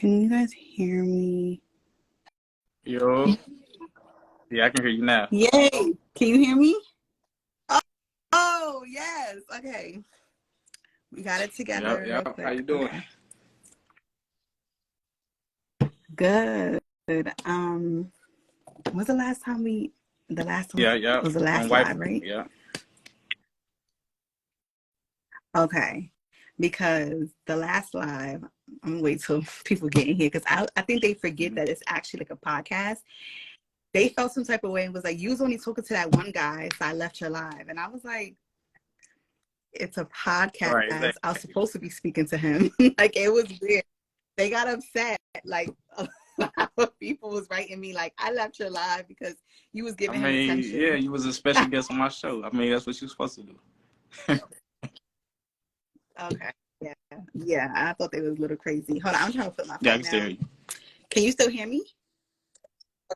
Can you guys hear me? Yo. Yeah, I can hear you now. Yay! Can you hear me? Oh yes. Okay. We got it together real quick. How you doing? Okay. Good. Was the last time the last one? Yeah. Was the last live, right? Yeah. Okay. Because the last live, I'm gonna wait till people get in here because I think they forget that it's actually like a podcast. They felt some type of way and was like, you was only talking to that one guy, so I left your live. And I was like, it's a podcast. Right, exactly. I was supposed to be speaking to him. Like, it was weird. They got upset. Like, a lot of people was writing me like, I left your live because you was giving him attention. Yeah, you was a special guest on my show. I mean, that's what you were supposed to do. Okay. Yeah. I thought they was a little crazy. Hold on, I'm trying to put my phone Yeah, I can down. still hear you. Can you still hear me?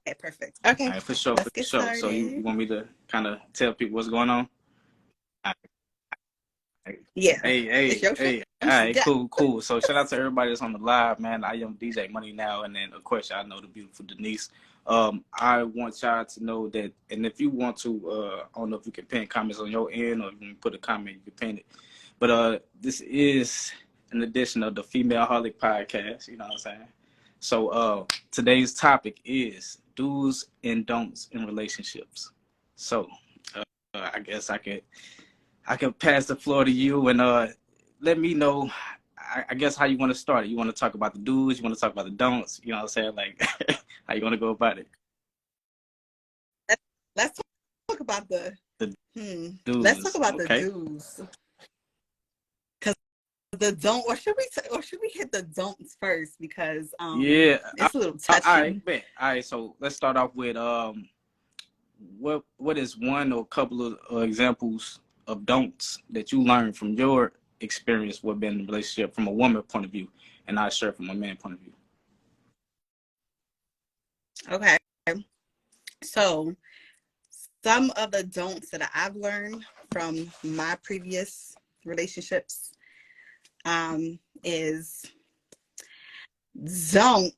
Okay, perfect. Okay. All right, for sure. Let's get started. So you want me to kind of tell people what's going on? Yeah. Hey. All right, cool. So shout out to everybody that's on the live, man. I am DJ MoneyNow, and then of course y'all know the beautiful Denise. I want y'all to know that, and if you want to, I don't know if you can pin comments on your end, or if you can put a comment, you can pin it. But this is an edition of the FEMALEHOLIC Podcast. You know what I'm saying? So today's topic is do's and don'ts in relationships. So I guess I could pass the floor to you and let me know, I guess, how you want to start it. You want to talk about the do's? You want to talk about the don'ts? You know what I'm saying? Like, how you want to go about it? Let's talk about the do's. Let's talk about the do's. Because the don't, or should we hit the don'ts first? Because it's a little touchy. All right, so let's start off with what is one or a couple of examples of don'ts that you learned from your experience with being in a relationship from a woman point of view, and I share from a man point of view. Okay. So some of the don'ts that I've learned from my previous relationships is don't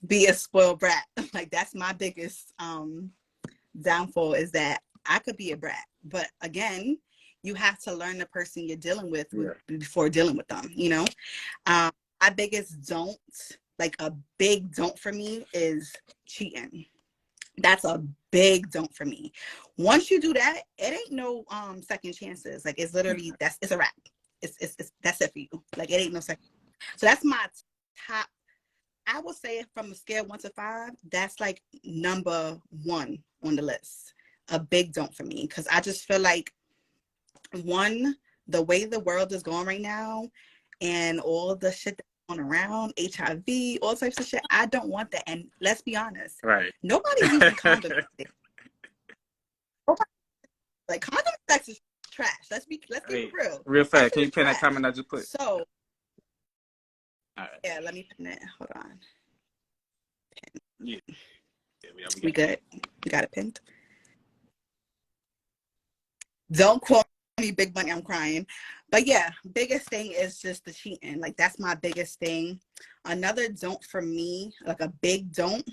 be a spoiled brat. Like, that's my biggest downfall, is that I could be a brat. But again, you have to learn the person you're dealing with before dealing with them, you know? My biggest don't, like a big don't for me, is cheating. That's a big don't for me. Once you do that, it ain't no second chances. Like, it's literally, it's a wrap. It's that's it for you. Like, it ain't no second. So that's my top. I would say from a scale 1 to 5, that's like number 1 on the list. A big don't for me, because I just feel like, one, the way the world is going right now and all the shit that's going around, HIV, all types of shit, I don't want that. And let's be honest, right? Nobody's using condoms. Like, condom sex is trash. Let's be real. Real fast. Can you pin that comment I just put? So, all right. Yeah, let me pin it. Hold on. Pin. Yeah, we good. We got it pinned. Don't quote me big money, I'm crying. But yeah, biggest thing is just the cheating. Like, that's my biggest thing. Another don't for me, like a big don't,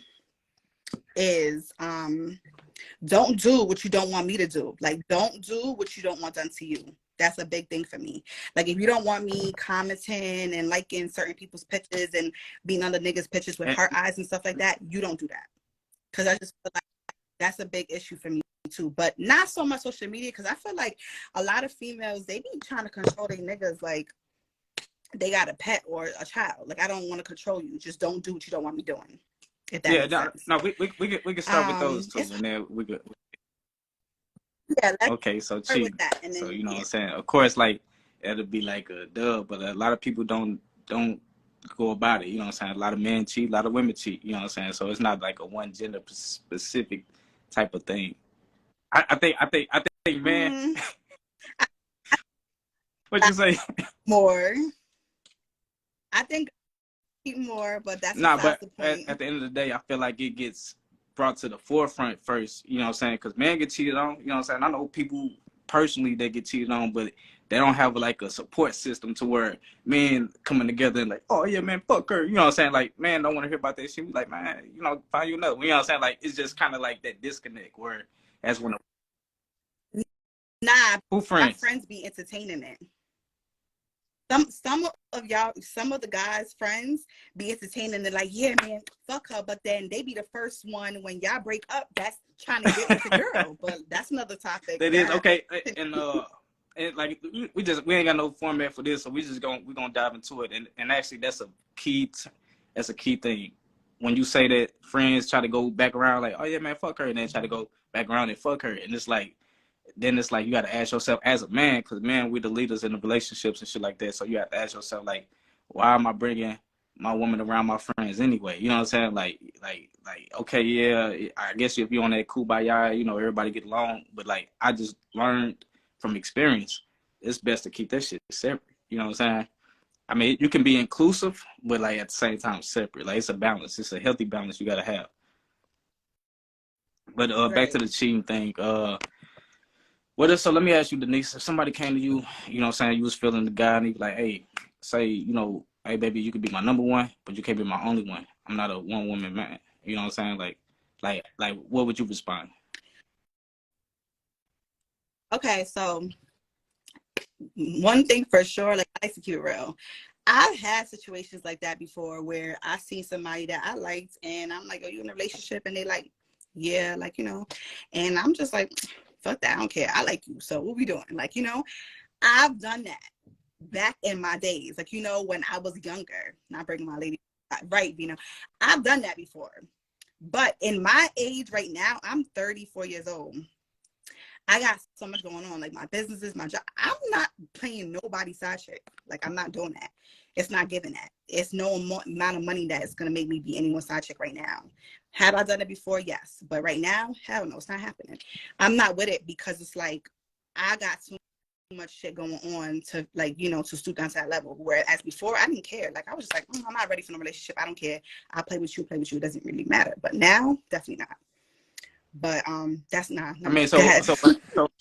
is don't do what you don't want me to do. Like, don't do what you don't want done to you. That's a big thing for me. Like, if you don't want me commenting and liking certain people's pictures and being on the niggas' pictures with heart eyes and stuff like that, you don't do that. Because I just feel like that's a big issue for me too. But not so much social media, because I feel like a lot of females, they be trying to control their niggas like they got a pet or a child. Like, I don't want to control you. Just don't do what you don't want me doing. If that makes sense. No, we can start with those two, and then we could. Yeah. Okay, so cheating. So you know what I'm saying. Of course, like, it'll be like a dub, but a lot of people don't go about it. You know what I'm saying. A lot of men cheat, a lot of women cheat. You know what I'm saying. So it's not like a one gender specific type of thing. I think, man. What you say? More. I think more, but that's but the point. At the end of the day, I feel like it gets brought to the forefront first. You know what I'm saying? Because men get cheated on. You know what I'm saying? I know people personally that get cheated on, but they don't have like a support system to where men coming together and like, oh yeah, man, fuck her. You know what I'm saying? Like, man, don't want to hear about that shit. We like, man, you know, find you another. You know what I'm saying? Like, it's just kind of like that disconnect where that's when Nah, who my friends? friends be entertaining it. Some of the guys' friends be entertaining it, like, yeah, man, fuck her. But then they be the first one when y'all break up, that's trying to get with the girl. But that's another topic. That is okay. And like we ain't got no format for this, so we're gonna dive into it. And actually, that's a key thing. When you say that friends try to go back around, like, oh yeah, man, fuck her, and then try to go back around and fuck her, and it's like, then it's like you got to ask yourself as a man, because man, we're the leaders in the relationships and shit like that. So you have to ask yourself, like, why am I bringing my woman around my friends anyway? You know what I'm saying? Like, okay, yeah, I guess if you're on that kumbaya, you know, everybody get along. But like, I just learned from experience, it's best to keep that shit separate. You know what I'm saying? I mean, you can be inclusive, but like at the same time separate. Like, it's a balance. It's a healthy balance you got to have. But Right. Back to the cheating thing. So let me ask you, Denise, if somebody came to you, you know what I'm saying, you was feeling the guy and he was like, hey, say, you know, hey, baby, you could be my number one, but you can't be my only one. I'm not a one-woman man. You know what I'm saying? Like, what would you respond? Okay, so one thing for sure, like, I like to keep it real. I've had situations like that before where I see somebody that I liked and I'm like, are you in a relationship? And they like, yeah, like, you know, and I'm just like, fuck that, I don't care. I like you. So what we doing? Like, you know, I've done that back in my days. Like, you know, when I was younger, not bringing my lady right, you know, I've done that before. But in my age right now, I'm 34 years old. I got so much going on, like my businesses, my job. I'm not playing nobody's side chick. Like, I'm not doing that. It's not giving that. It's no amount of money that is going to make me be anyone's side chick right now. Have I done it before? Yes. But right now, hell no, it's not happening. I'm not with it because it's like, I got too much shit going on to, like, you know, to stoop down to that level. Whereas before, I didn't care. Like, I was just like, I'm not ready for no relationship. I don't care. I'll play with you. It doesn't really matter. But now, definitely not. But that's not. I mean, so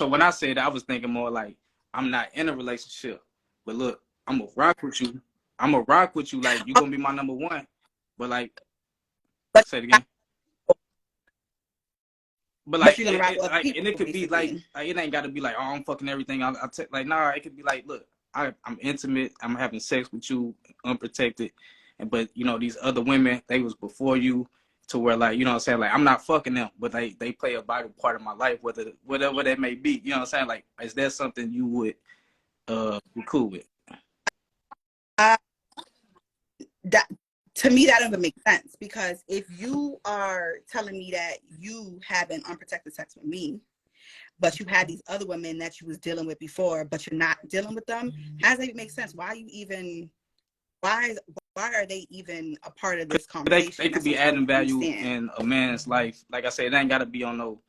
when I said that, I was thinking more like, I'm not in a relationship, but look, I'm gonna rock with you. Like, you gonna be my number one. But like, say it again. But like, you're gonna rock with people, and it could basically be like, it ain't got to be like, oh, I'm fucking everything. Like, nah, it could be like, look, I'm intimate. I'm having sex with you, unprotected, but you know, these other women, they was before you, to where, like, you know what I'm saying, like, I'm not fucking them, but they play a vital part of my life, whatever that may be. You know what I'm saying? Like, is that something you would be cool with? That, to me, that doesn't make sense, because if you are telling me that you have an unprotected sex with me, but you had these other women that you was dealing with before, but you're not dealing with them, how does that even make sense? Why are they even a part of this conversation? They could be adding value in a man's life. Like I said, it ain't got to be on no.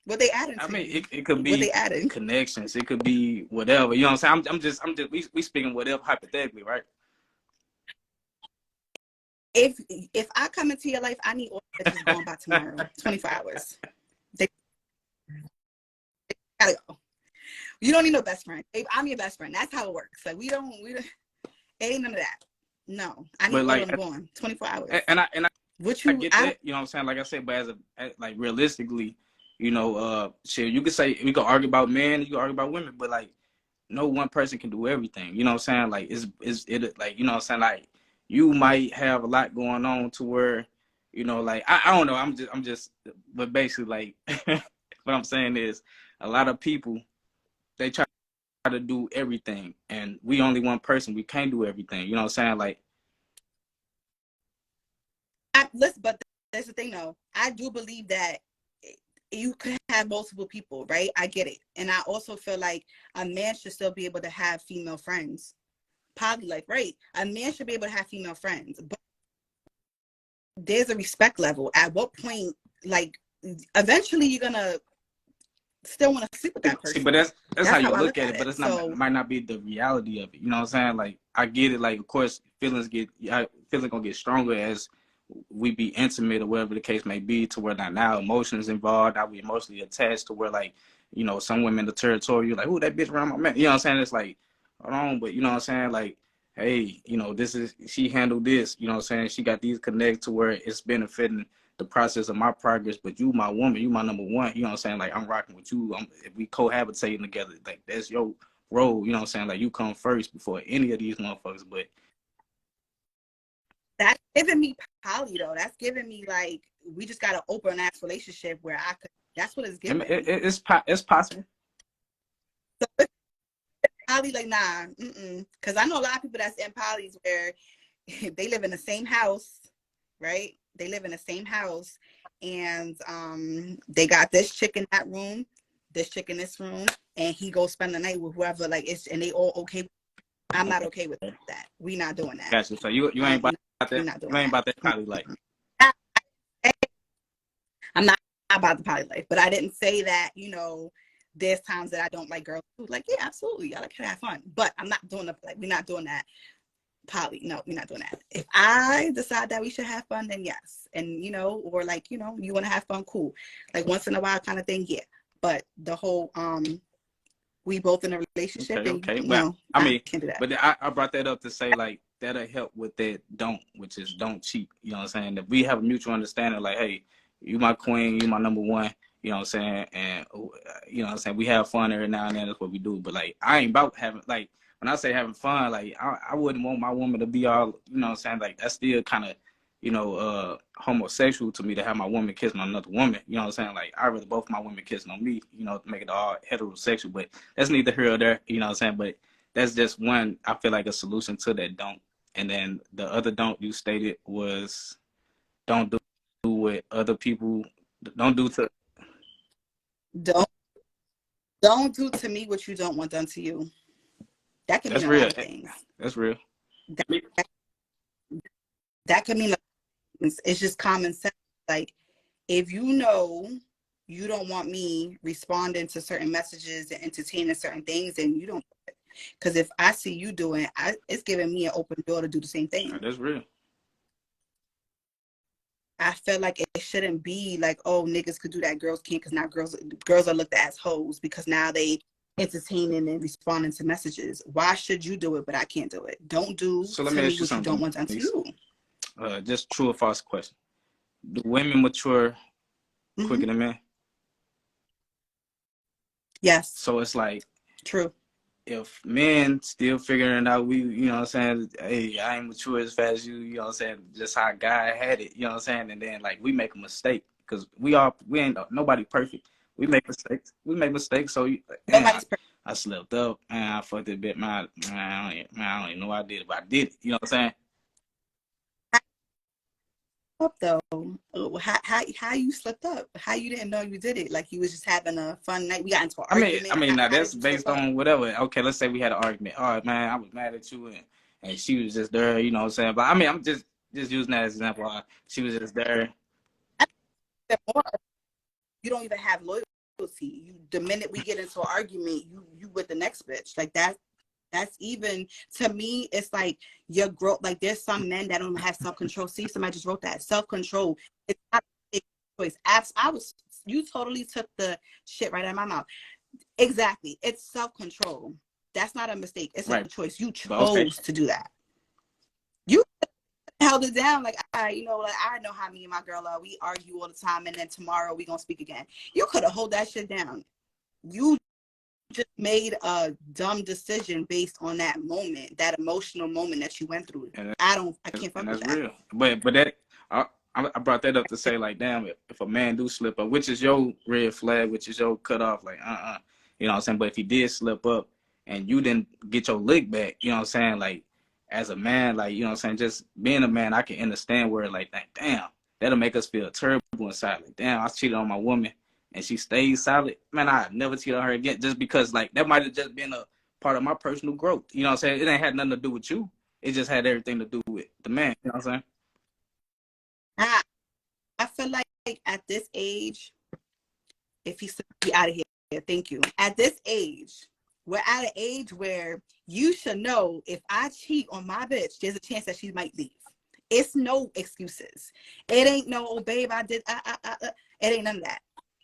What they adding? I mean, it could be what they adding? Connections. It could be whatever. You know what I'm saying? I'm just. We speaking whatever hypothetically, right? If I come into your life, I need all the bitches going by tomorrow. 24 hours. They gotta go. You don't need no best friend. I'm your best friend. That's how it works. Like, we don't ain't none of that. No, I need all of them going 24 hours. And I get that. You know what I'm saying? Like I said, but like realistically, you know, shit, you could say, we could argue about men, you could argue about women, but like, no one person can do everything. You know what I'm saying? Like, it like, you know what I'm saying? Like, you might have a lot going on to where, you know, like, I don't know. I'm just, but basically, like, what I'm saying is, a lot of people, they try to do everything, and we only one person. We can't do everything. You know what I'm saying? Like, listen, but that's the thing, though. I do believe that you could have multiple people, right? I get it. And I also feel like a man should still be able to have female friends. Probably, like, right, a man should be able to have female friends, but there's a respect level. At what point, like, eventually you're gonna still want to sleep with that person. See, but that's how you look at it, but it's not, might not be the reality of it. You know what I'm saying? Like, I get it. Like, of course, feelings gonna get stronger as we be intimate or whatever the case may be, to where now emotions involved, now we emotionally attached, to where like, you know, some women the territory, like, oh, that bitch around my man. You know what I'm saying? It's like, hold on, but you know what I'm saying? Like, hey, you know, she handled this, you know what I'm saying? She got these connects to where it's benefiting the process of my progress, but you my woman, you my number one, you know what I'm saying? Like, I'm rocking with you. If we cohabitating together, like, that's your role, you know what I'm saying? Like, you come first before any of these motherfuckers. But that's giving me poly though. That's giving me like, we just got an open ass relationship where I could, that's what it's giving. It's possible. So poly, like, nah, because I know a lot of people that's in polys where they live in the same house, right? They live in the same house, and they got this chick in that room, this chick in this room, and he goes spend the night with whoever, like, it's, and they all okay. I'm not okay with that. We not doing that. Gotcha. So you ain't about that. You ain't about that poly life. I'm not about the poly life, but I didn't say that, you know, there's times that I don't like girls. Like, yeah, absolutely, I like to have fun, but I'm not doing like, we're not doing that poly. No, we're not doing that. If I decide that we should have fun, then yes. And, you know, or like, you know, you want to have fun, cool. Like once in a while kind of thing, yeah. But the whole we both in a relationship, okay. And, well, no, I mean, can't do that. but I brought that up to say, like, that'll help with that which is don't cheat. You know what I'm saying? That we have a mutual understanding, like, hey, you my queen, you my number one, you know what I'm saying? And, you know what I'm saying? We have fun every now and then, that's what we do. But, like, I ain't about having, like, when I say having fun, like, I wouldn't want my woman to be all, you know what I'm saying? Like, that's still kind of, you know, homosexual to me to have my woman kissing on another woman. You know what I'm saying? Like, I rather both my women kissing on me, you know, to make it all heterosexual. But that's neither here or there, you know what I'm saying? But that's just one, I feel like, a solution to that don't. And then the other don't you stated was don't do what other people don't do to. Don't do to me what you don't want done to you. That can mean a lot of things. That's real. That could mean, it's just common sense. Like, if you know you don't want me responding to certain messages and entertaining certain things, then you don't. Because if I see you doing it, it's giving me an open door to do the same thing. That's real. I feel like it shouldn't be like, oh, niggas could do that, girls can't, because now girls are looked at as hoes because now they entertaining and responding to messages. Why should you do it, but I can't do it? Don't do so let me ask you what you don't want done to you. Just true or false question. Do women mature quicker than men? Yes. So it's like, true. If men still figuring it out, you know what I'm saying, hey, I ain't mature as fast as you, you know what I'm saying, just how God had it, you know what I'm saying, and then, like, we make a mistake, because we ain't, nobody perfect. We make mistakes, so Nobody's perfect. I slept up, and I fucked it a bit, man, I don't even know what I did, but I did it, you know what I'm saying? Up though, how you slipped up? How you didn't know you did it? Like, you was just having a fun night. We got into an argument. I mean, now that's based on whatever. Okay, let's say we had an argument. All right, man, I was mad at you, and she was just there, you know what I'm saying? But I mean, I'm just using that as an example. She was just there. You don't even have loyalty. The minute we get into an argument, you with the next bitch. Like, that's even, to me, it's like your growth. Like, there's some men that don't have self-control. See, somebody just wrote that. Self-control. It's not a choice. You totally took the shit right out of my mouth. Exactly. It's self-control. That's not a mistake. It's a choice. You chose to do that. You held it down. Like, you know, like, I know how me and my girl are. We argue all the time, and then tomorrow we gonna speak again. You could have hold that shit down. You just made a dumb decision based on that moment, that emotional moment that you went through. I can't fuck with that. That's real. But that I brought that up to say, like, damn, if a man do slip up, which is your red flag, which is your cutoff, like, you know what I'm saying? But if he did slip up and you didn't get your lick back, you know what I'm saying? Like, as a man, like, you know what I'm saying? Just being a man, I can understand where, like, damn, that'll make us feel terrible inside. Like, damn, I cheated on my woman and she stays solid. Man, I'd never cheat on her again, just because, like, that might have just been a part of my personal growth. You know what I'm saying? It ain't had nothing to do with you. It just had everything to do with the man. You know what I'm saying? I feel like at this age, if he's out of here, thank you. At this age, we're at an age where you should know, if I cheat on my bitch, there's a chance that she might leave. It's no excuses. It ain't no, oh, babe, I did, it ain't none of that.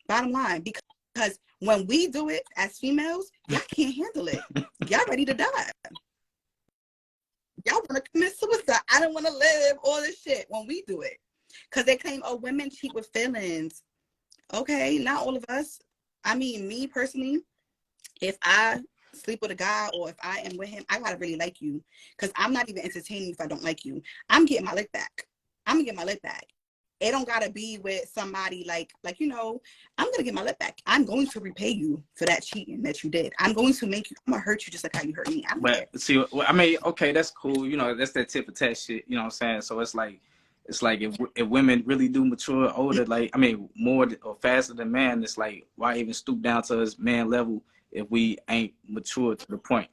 Bottom line, because when we do it as females, y'all can't handle it. Y'all ready to die. Y'all want to commit suicide. I don't want to live, all this shit when we do it. Because they claim, oh, women cheat with feelings. Okay, not all of us. I mean, me personally, if I sleep with a guy or if I am with him, I gotta really like you, because I'm not even entertaining if I don't like you. I'm getting my lick back. I'm gonna get my lick back. It don't gotta be with somebody like I'm gonna get my lick back. I'm going to repay you for that cheating that you did. I'm going to make you, I'm gonna hurt you just like how you hurt me. But see, I mean, okay, that's cool. That's that tip for tat shit. You know what I'm saying? So it's like if women really do mature older, like, I mean, more or faster than man, it's like, why even stoop down to his man level if we ain't mature to the point?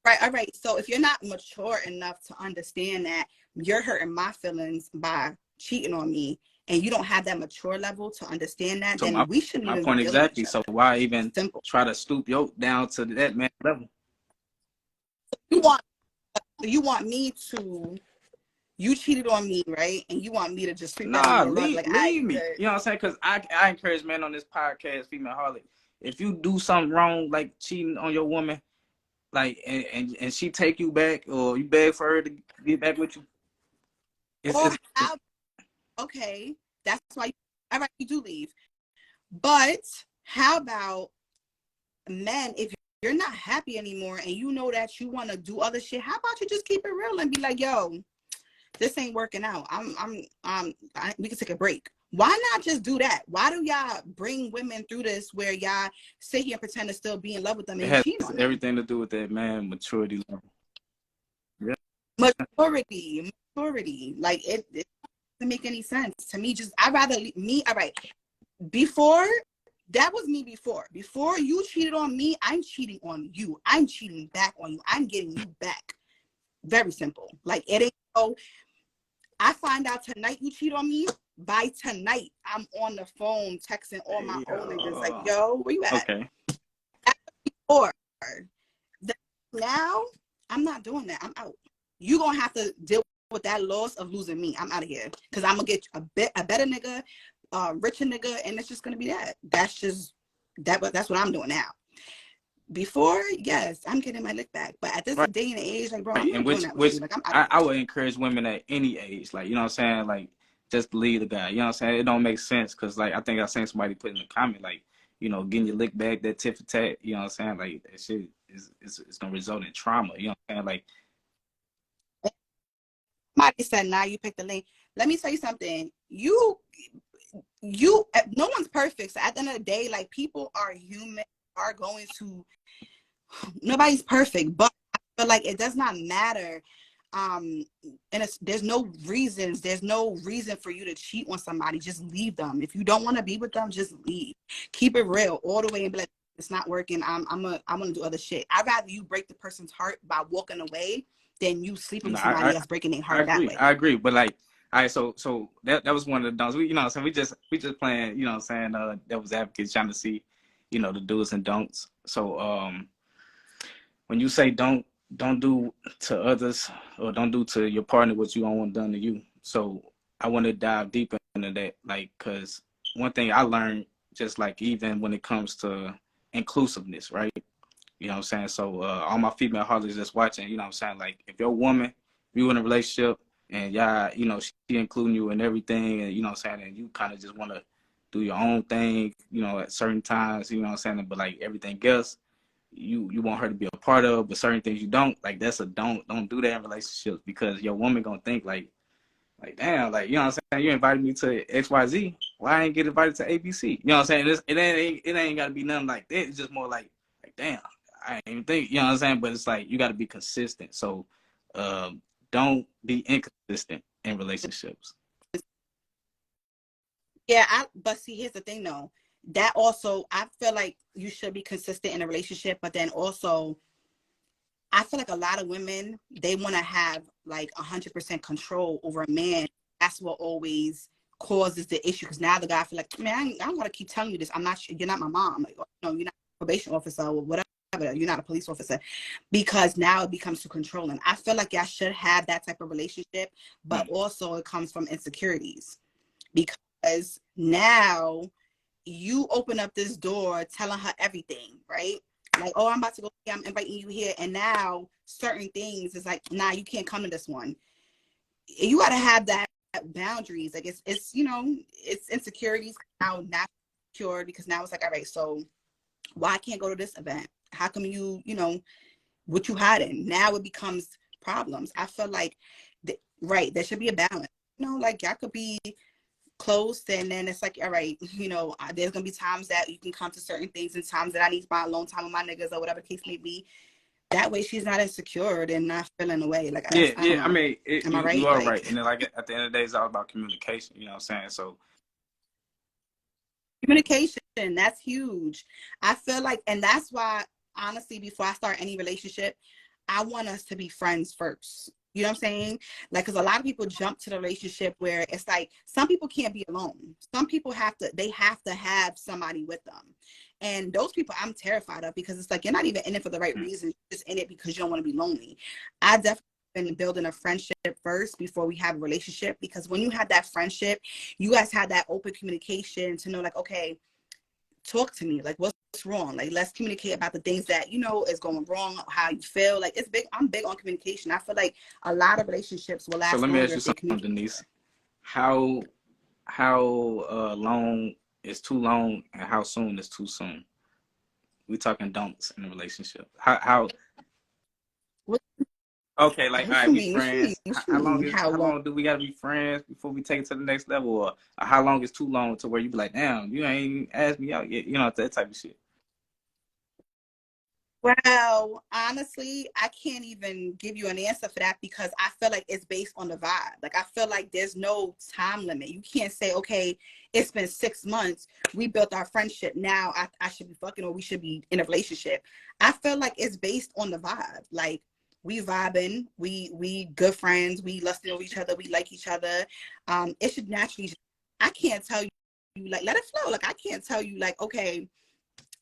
Right, all right. So if you're not mature enough to understand that you're hurting my feelings by cheating on me, and you don't have that mature level to understand that, so then we shouldn't even be exactly. So why even try to stoop down to that man level? You want me to, you cheated on me, right? And you want me to just leave me. You know what I'm saying? Because I encourage men on this podcast, Femaleaholic, if you do something wrong, like cheating on your woman, like, and she take you back, or you beg for her to get back with you. Okay, that's why. All right, you do leave. But how about men? If you're not happy anymore and you know that you want to do other shit, how about you just keep it real and be like, yo, this ain't working out. We can take a break. Why not just do that? Why do y'all bring women through this where y'all sit here and pretend to still be in love with them and cheat on them? It has everything to do with that man maturity level. Yeah. Maturity. Like, it doesn't make any sense to me. I'd rather me. All right. Before, that was me before. Before you cheated on me, I'm cheating on you. I'm cheating back on you. I'm getting you back. Very simple. Like, it ain't so. I find out tonight you cheat on me. By tonight, I'm on the phone texting all my old niggas like, yo, where you at? Okay. Before. Now, I'm not doing that. I'm out. You're going to have to deal with that loss of losing me. I'm out of here. Because I'm going to get a better nigga, richer nigga, and it's just going to be that. That's what I'm doing now. Before, yes, I'm getting my lick back. But at this day and age, like, bro, I'm not doing that with you. Like, I would encourage women at any age, like, you know what I'm saying? Like, just leave the guy. You know what I'm saying? It don't make sense, because, like, I think I seen somebody put in the comment, like, getting your lick back, that tit for tat, you know what I'm saying? Like, that shit is going to result in trauma. You know what I'm saying? Like, somebody said, nah, you picked the lane. Let me tell you something. No one's perfect. So at the end of the day, like, people are human, are going to, nobody's perfect, but I feel like it does not matter. And there's no reason for you to cheat on somebody. Just leave them. If you don't want to be with them, just leave. Keep it real all the way and be like, it's not working. I'm gonna do other shit. I'd rather you break the person's heart by walking away than you sleeping with somebody else breaking their heart that way. I agree, but like, all right, so that was one of the don'ts. So we just playing, you know what I'm saying, devil's advocate, trying to see, the do's and don'ts. So when you say don't do to others, or don't do to your partner what you don't want done to you. So I want to dive deeper into that, like, because one thing I learned, just like, even when it comes to inclusiveness, right? You know what I'm saying? So all my female holics that's watching, you know what I'm saying? Like, if your woman, if you in a relationship and y'all, she including you in everything, and you know what I'm saying, and you kind of just want to do your own thing, at certain times, you know what I'm saying, but like everything else, you want her to be a part of, but certain things you don't, like, that's a don't do that in relationships, because your woman gonna think like, damn, like, you know what I'm saying, you invited me to XYZ, why I ain't get invited to ABC? You know what I'm saying? It ain't gotta be nothing like that. It's just more like damn, I ain't even think, you know what I'm saying? But it's like, you got to be consistent. So don't be inconsistent in relationships. Yeah, but see, here's the thing though. That also, I feel like you should be consistent in a relationship, but then also, I feel like a lot of women, they want to have like 100% control over a man. That's what always causes the issue, because now the guy feel like, man, I don't want to keep telling you this. You're not my mom. Like, you're not a probation officer or whatever. you're not a police officer, because now it becomes too controlling. I feel like y'all should have that type of relationship, but also it comes from insecurities, because now you open up this door telling her everything, right? Like, oh, I'm about to go, I'm inviting you here, and now certain things is like, nah, you can't come to this one. You got to have that boundaries. Like it's you know, it's insecurities now, not secure, because now it's like, all right, so why I can't go to this event? How come you know, what you hiding? Now it becomes problems. I feel like, right, there should be a balance. You know, like y'all could be close, and then it's like, all right, you know, there's gonna be times that you can come to certain things, and times that I need to spend a long time with my niggas or whatever the case may be. That way she's not insecure and not feeling away. Like, I don't know. I mean, am I right? You are like, right. And then, like, at the end of the day, it's all about communication. You know what I'm saying? So communication, that's huge. I feel like, and that's why, honestly, before I start any relationship, I want us to be friends first. You know what I'm saying? Like, because a lot of people jump to the relationship where it's like, some people can't be alone. Some people have to have somebody with them. And those people I'm terrified of, because it's like, you're not even in it for the right reason. You're just in it because you don't want to be lonely. I definitely been building a friendship first before we have a relationship, because when you have that friendship, you guys have that open communication to know, like, okay, talk to me, like, what's wrong, like, let's communicate about the things that, you know, is going wrong, how you feel. Like, it's big. I'm big on communication. I feel like a lot of relationships will last. let me ask you something, Denise. How long is too long, and how soon is too soon? We talking don'ts in a relationship. How okay, like, all right, we friends. How long do we gotta be friends before we take it to the next level? Or how long is too long to where you be like, damn, you ain't even asked me out yet, you know, that type of shit? Well, honestly, I can't even give you an answer for that, because I feel like it's based on the vibe. Like, I feel like there's no time limit. You can't say, okay, it's been 6 months, we built our friendship, now I should be fucking, or we should be in a relationship. I feel like it's based on the vibe. Like, we vibing, we good friends, we lusting over each other, we like each other. It should naturally, I can't tell you, like, let it flow. Like, I can't tell you, like, okay,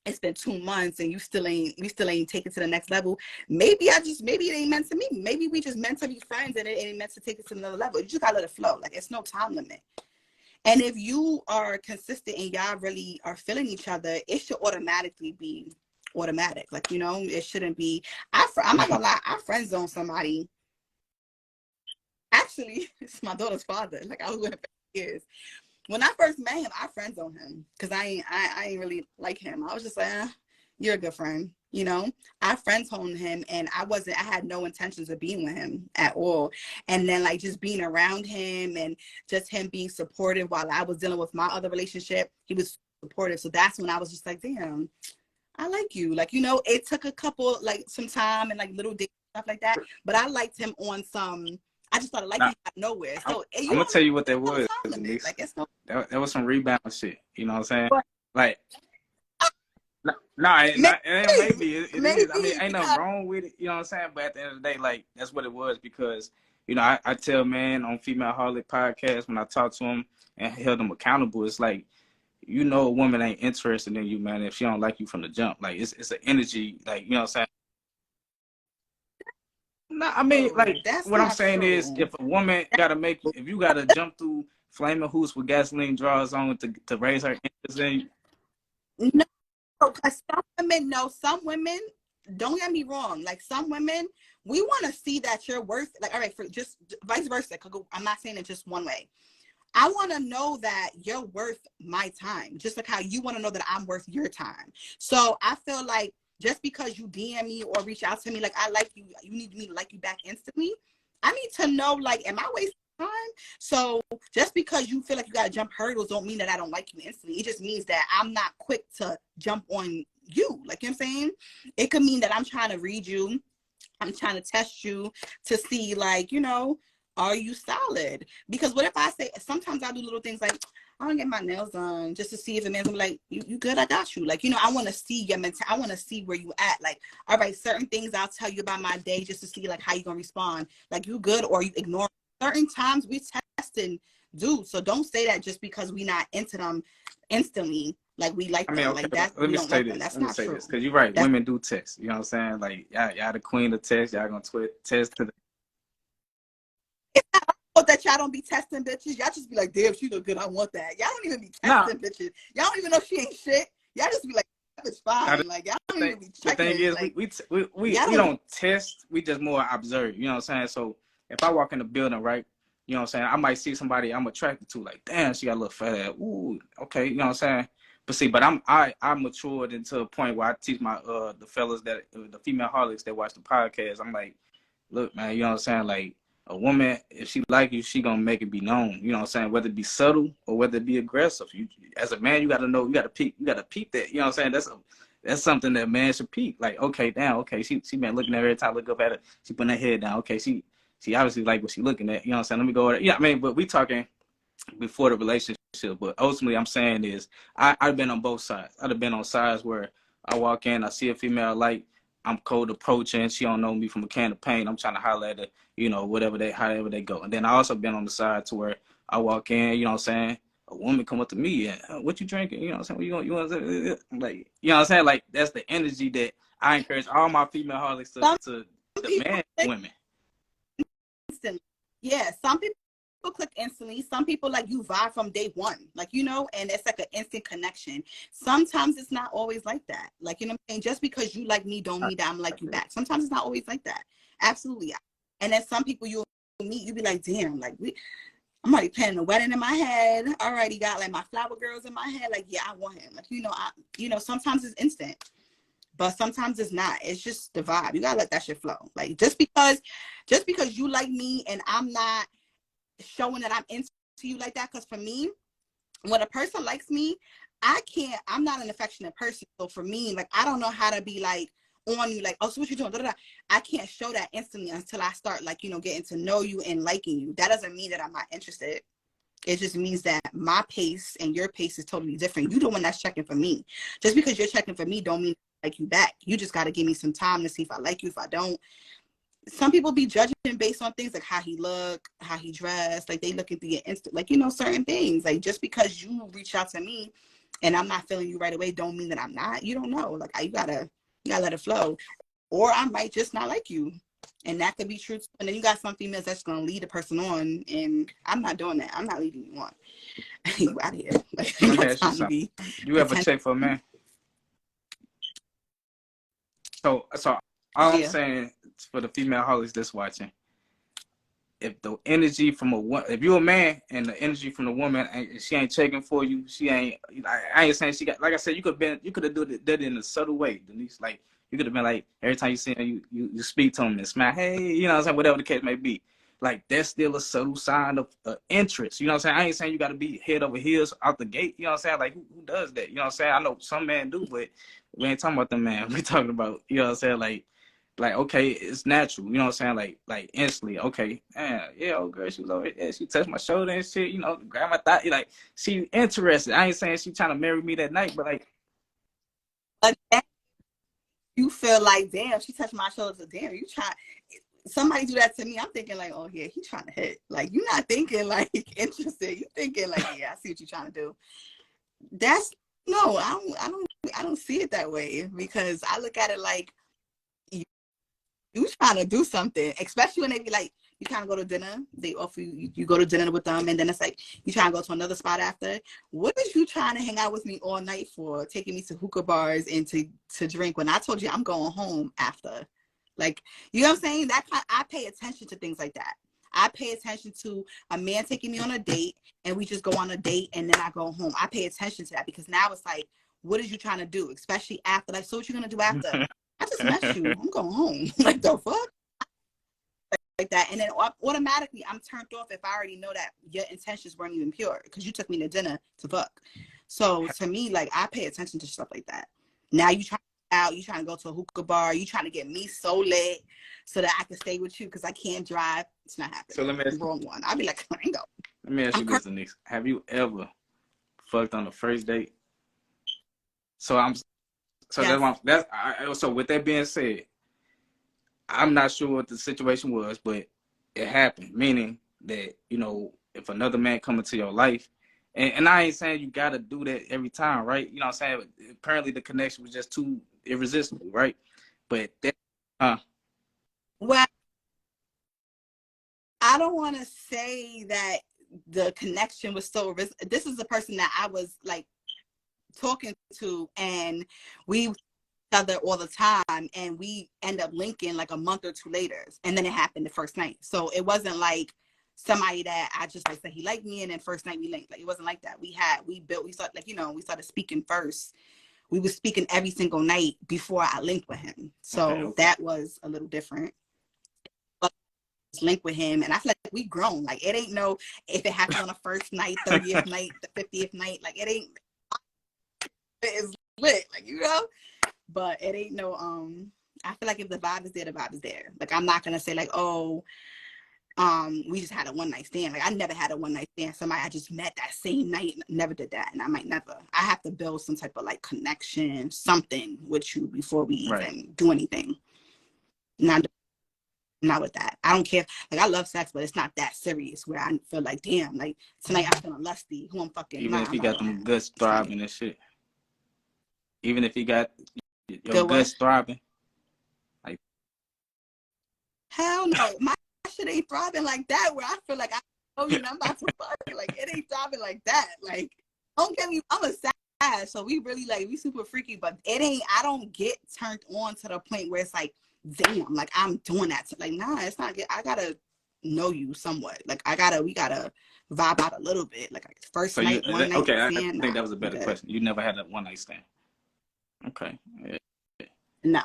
it's been 2 months and we still ain't take it to the next level. Maybe it ain't meant to me. Maybe we just meant to be friends and it ain't meant to take it to another level. You just gotta let it flow. Like, it's no time limit. And if you are consistent and y'all really are feeling each other, it should automatically be automatic. Like, you know, it shouldn't be. I'm not gonna lie, I friend zone somebody. Actually, it's my daughter's father. Like, I was with him for years. When I first met him, I friend zoned him, because I ain't really like him. I was just like, you're a good friend, you know. I friend zoned him, and I had no intentions of being with him at all. And then, like, just being around him and just him being supportive while I was dealing with my other relationship, he was supportive. So that's when I was just like, damn, I like you. Like, you know, it took a couple, like, some time and like little dates, stuff like that. But I liked him on some. I just started liking him out of nowhere. So I'm gonna tell you what that was. Like, it's no. That was some rebound shit. You know what I'm saying? But, like, maybe it is. I mean, ain't nothing wrong with it. You know what I'm saying? But at the end of the day, like, that's what it was, because, you know, I tell man on FEMALEHOLIC Podcast, when I talk to him and held them accountable, it's like, you know, a woman ain't interested in you, man, if she don't like you from the jump. Like, it's an energy, like, you know what I'm saying? No, I mean, like, what I'm saying is, if a woman if you gotta jump through flaming hoops with gasoline drawers on to raise her interest in you. No, because some women, don't get me wrong, like, some women, we want to see that you're worth, like, all right, for just vice versa. I'm not saying it just one way. I want to know that you're worth my time, just like how you want to know that I'm worth your time. So I feel like, just because you DM me or reach out to me, like, I like you, you need me to like you back instantly. I need to know, like, am I wasting time? So just because you feel like you got to jump hurdles don't mean that I don't like you instantly. It just means that I'm not quick to jump on you. Like, you know what I'm saying? It could mean that I'm trying to read you. I'm trying to test you to see, like, you know, are you solid? Because what if I say, sometimes I do little things like, I don't get my nails done just to see if a man's gonna be like, you good, I got you. Like, you know, I want to see your mental. I want to see where you at. Like, all right, certain things I'll tell you about my day just to see, like, how you gonna respond. Like, you good or you ignore. Certain times we test and do. So don't say that just because we not into them instantly. Like we like I mean, them. okay, Like that let we me don't say like them. this. That's Let me not say true. this, because you're right. That's Women do text. You know what I'm saying? Like, y'all the queen of text. Y'all gonna test to the. that y'all don't be testing bitches. Y'all just be like, damn, she look good. I want that. Y'all don't even be Nah, testing bitches. Y'all don't even know she ain't shit. Y'all just be like, that bitch fine. Like y'all don't even be the thing checking. is, Like we don't test. We just more observe. You know what I'm saying? So if I walk in the building, right, you know what I'm saying, I might see somebody I'm attracted to. Like, damn, she got a little fat ass. Ooh, okay, you know what I'm saying? But see, I matured into a point where I teach my the fellas that the female holics that watch the podcast. I'm like, look, man, you know what I'm saying? Like, a woman, if she like you, she gonna make it be known. You know what I'm saying? Whether it be subtle or whether it be aggressive. You, as a man, you gotta know. You gotta peep that. You know what I'm saying? That's something that man should peep. Like, okay, damn, okay, she been looking at her every time I look up at her. She putting her head down. Okay, she obviously like what she looking at. You know what I'm saying? Let me go over there. Yeah, I mean, but we talking before the relationship. But ultimately, I'm saying is I've been on both sides. I've been on sides where I walk in, I see a female I like, I'm cold approaching. She don't know me from a can of paint. I'm trying to holler at her, you know, however they go. And then I also been on the side to where I walk in, you know what I'm saying? A woman come up to me and what you drinking? You know what I'm saying? You want like, you know what I'm saying? Like, that's the energy that I encourage all my female holics to demand women. Instantly. Yeah, some people click instantly. Some people like you vibe from day one, like, you know, and it's like an instant connection. Sometimes it's not always like that. Like, you know what I'm saying? Just because you like me don't mean that I'm like you back. Sometimes it's not always like that. Absolutely. And then some people you'll meet, you be like, damn, like I'm already planning a wedding in my head. Already got like my flower girls in my head. Like, yeah, I want him. Like, you know, sometimes it's instant. But sometimes it's not. It's just the vibe. You gotta let that shit flow. Like just because you like me and I'm not showing that I'm into you like that. Because for me, when a person likes me, I'm not an affectionate person. So for me, like I don't know how to be like on you, like, oh, so what you doing? I can't show that instantly until I start like, you know, getting to know you and liking you. That doesn't mean that I'm not interested. It just means that my pace and your pace is totally different. You the one that's checking for me. Just because you're checking for me don't mean I like you back. You just got to give me some time to see if I like you. If I don't, some people be judging based on things like how he look, how he dressed. Like they look at the instant, like, you know, certain things. Like just because you reach out to me and I'm not feeling you right away don't mean that I'm not. You don't know. Like you gotta let it flow. Or I might just not like you. And that could be true. And then you got some females that's gonna lead a person on, and I'm not doing that. I'm not leading you on. You out of here. Like, Let me no ask you time to something. be You ever check for a man? So all I'm yeah. saying for the female holics that's watching, if the energy from if you're a man and the energy from the woman, she ain't checking for you, she ain't. I ain't saying she got. Like I said, you could have done that in a subtle way, Denise. Like you could have been like every time you see her, you speak to him and smile, hey, you know what I'm saying, whatever the case may be. Like that's still a subtle sign of interest. You know what I'm saying? I ain't saying you got to be head over heels out the gate. You know what I'm saying? Like who does that? You know what I'm saying? I know some men do, but we ain't talking about them, man. We talking about, you know what I'm saying? Like, okay, it's natural, you know what I'm saying? Like instantly, okay, yeah, old girl, she was over, yeah, she touched my shoulder and shit, you know, grab my thigh, like, she interested. I ain't saying she trying to marry me that night, but like You feel like, damn, she touched my shoulder. Damn, you try. Somebody do that to me, I'm thinking like, oh yeah, he trying to hit. Like you're not thinking like interested. You thinking like, yeah, I see what you're trying to do. That's no, I don't see it that way because I look at it like you trying to do something, especially when they be like, you trying to go to dinner, they offer you go to dinner with them, and then it's like you trying to go to another spot after. What is you trying to hang out with me all night for, taking me to hookah bars and to drink when I told you I'm going home after? Like, you know what I'm saying? I pay attention to things like that. I pay attention to a man taking me on a date and we just go on a date and then I go home. I pay attention to that because now it's like, what is you trying to do? Especially after, like, so what you gonna do after? I just met you. I'm going home. Like the fuck? Like that. And then automatically I'm turned off if I already know that your intentions weren't even pure because you took me to dinner to fuck. So to me, like, I pay attention to stuff like that. Now you trying out, you trying to go to a hookah bar, you trying to get me so lit so that I can stay with you because I can't drive. It's not happening. So let me ask, wrong one. I'll be like, I ain't go. let me ask you this, Denise. Have you ever fucked on the first date? So Yes. So with that being said, I'm not sure what the situation was, but it happened. Meaning that, you know, if another man come into your life And I ain't saying you gotta do that every time, right? You know what I'm saying? Apparently the connection was just too irresistible, right? But that, well, I don't want to say that the connection was so. This is the person that I was like talking to, and we each other all the time, and we end up linking like a month or two later, and then it happened the first night. So it wasn't like somebody that I just like said he liked me, and then first night we linked. Like it wasn't like that. We started like, you know, we started speaking first. We were speaking every single night before I linked with him. So okay. that was a little different. But link with him, and I feel like we grown. Like it ain't no if it happened on the first night, 30th night, the 50th night. Like it ain't. It's lit, like, you know. But it ain't no. I feel like if the vibe is there, the vibe is there. Like I'm not gonna say like, oh, we just had a one night stand. Like I never had a one night stand. Somebody I just met that same night, never did that, and I might never. I have to build some type of like connection, something with you before we even do anything. Not with that. I don't care. Like I love sex, but it's not that serious where I feel like, damn, like tonight I'm feeling lusty. Who I'm fucking. Even if you got them guts throbbing and shit. Even if you got your guts throbbing. Like hell no. My shit ain't throbbing like that where I feel like I know you and I'm about to fuck. Like it ain't throbbing like that. Like don't get me, I'm a sad, so we really like we super freaky, but it ain't, I don't get turned on to the point where it's like, damn, like I'm doing that. Like, nah, it's not good. I gotta know you somewhat. Like we gotta vibe out a little bit. Like first so night, one night okay, stand. I think that was a better question. You never had a one night stand. Okay. Yeah. No.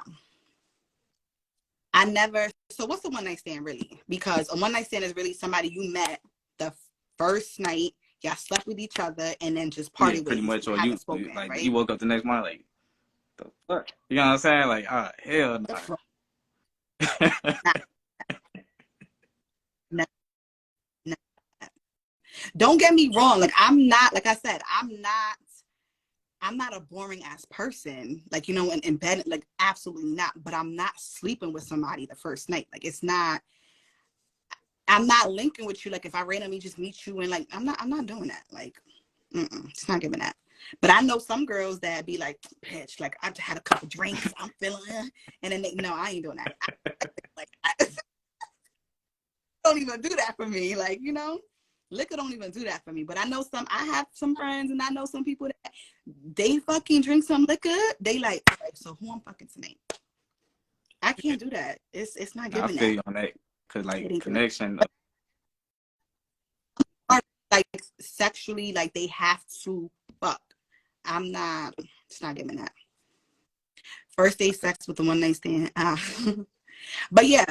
I never. So what's a one night stand really? Because a one night stand is really somebody you met the first night, y'all slept with each other, and then just party with pretty much. Or you spoken, like right? you woke up the next morning like, the fuck? You know what I'm saying? Like, hell no. No. Don't get me wrong. Like I'm not. Like I said, I'm not a boring ass person, like, you know, in bed, like absolutely not. But I'm not sleeping with somebody the first night. Like it's not. I'm not linking with you. Like if I randomly just meet you and like I'm not doing that. Like, it's not giving that. But I know some girls that be like, bitch, like I've had a couple drinks, I'm feeling it, and then no, I ain't doing that. I don't even do that for me. Like, you know. Liquor don't even do that for me. But I have some friends and I know some people that they fucking drink some liquor. They like, all right, so who I'm fucking tonight? I can't do that. It's not giving that. I feel you on that. Cause like connection. Like sexually, like they have to fuck. It's not giving that. First day sex with the one night stand. But yeah.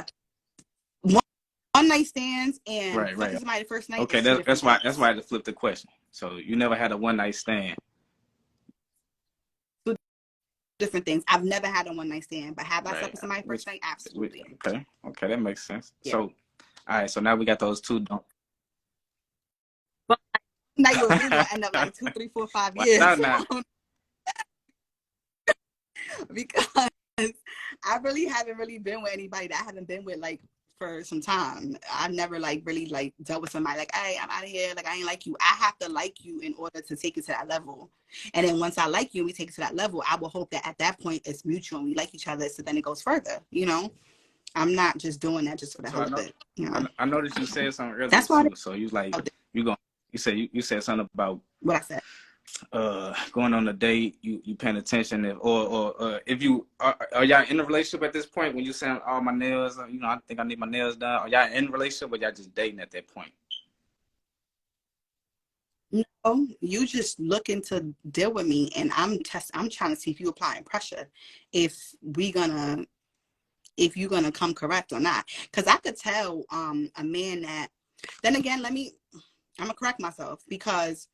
One night stands and fucking somebody the first night. Okay, that's why I had to flip the question. So you never had a one night stand. Two different things. I've never had a one night stand, but have I slept with somebody first night? Absolutely. Okay, that makes sense. Yeah. So, all right, so now we got those two. But now you're really gonna end up like 2, 3, 4, 5 years. Because I really haven't really been with anybody that I haven't been with like for some time. I've never like really like dealt with somebody like, hey, I'm out of here, like I ain't like you. I have to like you in order to take it to that level. And then once I like you and we take it to that level, I will hope that at that point it's mutual and we like each other, so then it goes further, you know. I'm not just doing that just for the hell of it. You know? I noticed you said something earlier. That's why. So you like you said something about what I said. Going on a date, you paying attention, if you are y'all in a relationship at this point when you saying all my nails, you know, I think I need my nails done. Are y'all in a relationship or y'all just dating at that point? No, you just looking to deal with me, and I'm trying to see if you applying pressure, if you're gonna come correct or not. Because I could tell a man that. Then again, I'm gonna correct myself, because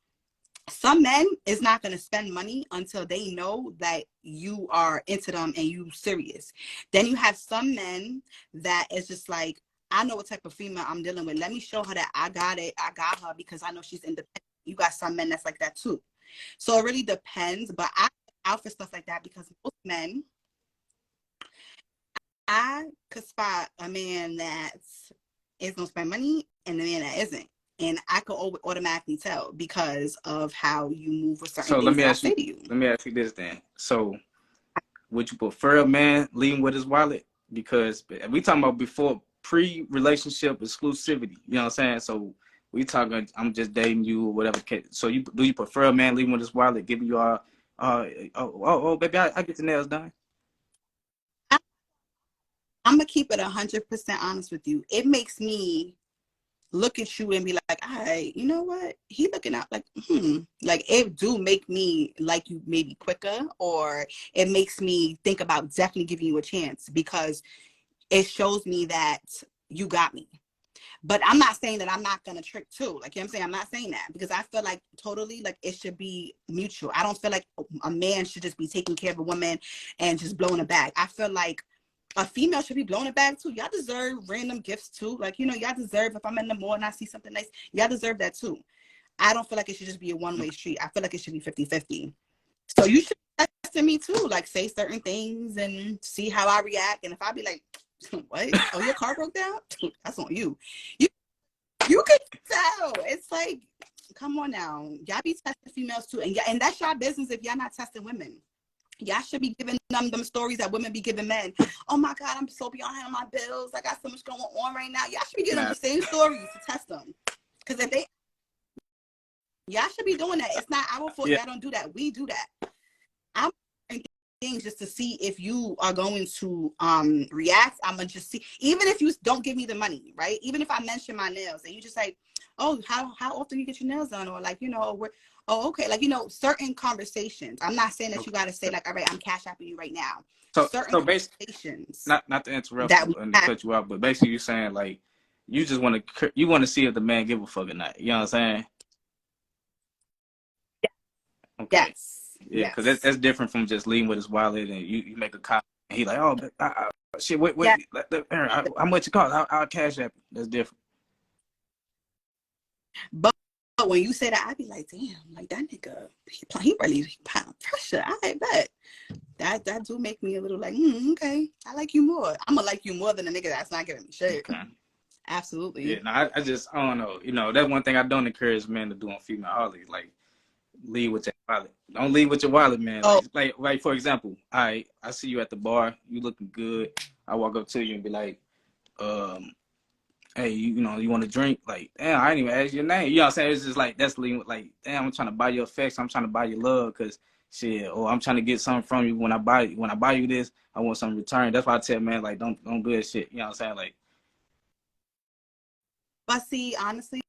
some men is not going to spend money until they know that you are into them and you serious. Then you have some men that is just like, I know what type of female I'm dealing with. Let me show her that I got it. I got her because I know she's independent. You got some men that's like that too. So it really depends. But I out for stuff like that because most men, I could spot a man that is going to spend money and the man that isn't. And I could automatically tell because of how you move with certain So things that I say to you. Let me ask you this then. So would you prefer a man leading with his wallet? Because we talking about before pre-relationship exclusivity. You know what I'm saying? So we talking, I'm just dating you or whatever. So do you prefer a man leading with his wallet, giving you baby, I get the nails done? I'm gonna keep it 100% honest with you. It makes me look at you and be like, all right, you know what? He looking out like, like it do make me like you maybe quicker, or it makes me think about definitely giving you a chance because it shows me that you got me. But I'm not saying that I'm not gonna trick too. Like, you know what I'm saying? I'm not saying that because I feel like totally like it should be mutual. I don't feel like a man should just be taking care of a woman and just blowing it back. I feel like a female should be blowing it back too. Y'all deserve random gifts too. Like, you know, y'all deserve, if I'm in the mall and I see something nice, y'all deserve that too. I don't feel like it should just be a one-way street. I feel like it should be 50-50. So you should test me too. Like, say certain things and see how I react. And if I be like, what? Oh, your car broke down? That's on you. You can tell. It's like, come on now. Y'all be testing females too. And that's y'all business if y'all not testing women. Y'all should be giving them stories that women be giving men. Oh my God, I'm so behind on my bills. I got so much going on right now. Y'all should be giving them the same stories to test them. Because if y'all should be doing that. It's not our fault. Y'all don't do that. We do that. I'm doing things just to see if you are going to react. I'm gonna just see. Even if you don't give me the money, right? Even if I mention my nails and you just like, oh, how often you get your nails done, or like, you know, oh, okay, like, you know, certain conversations. I'm not saying that you got to say like, all right, I'm cash apping you right now. So conversations. Not to interrupt you and to cut you out, but basically you're saying like you just want to see if the man give a fuck or not. You know what I'm saying? Okay. Yes. Yeah, because that's different from just leading with his wallet and you make a comment and he like, oh, shit, wait, how much it cost? I'll cash app you. That's different. But when you say that, I be like, damn, like that nigga, he really pound pressure. I bet that do make me a little like, okay, I like you more. I'm gonna like you more than a nigga that's not giving me shit. Okay. Absolutely. Yeah, no, I don't know. You know, that's one thing I don't encourage men to do on FEMALEHOLIC. Like, lead with your wallet. Don't lead with your wallet, man. Oh. Like for example, I see you at the bar, you looking good. I walk up to you and be like, hey, you know, you want to drink? Like, damn, I didn't even ask your name. You know what I'm saying? It's just like, that's leading, like, damn, I'm trying to buy your affection. I'm trying to buy your love because, shit, or I'm trying to get something from you. When I buy you this, I want something returned. That's why I tell man, like, don't do that shit. You know what I'm saying? Like, but see, honestly,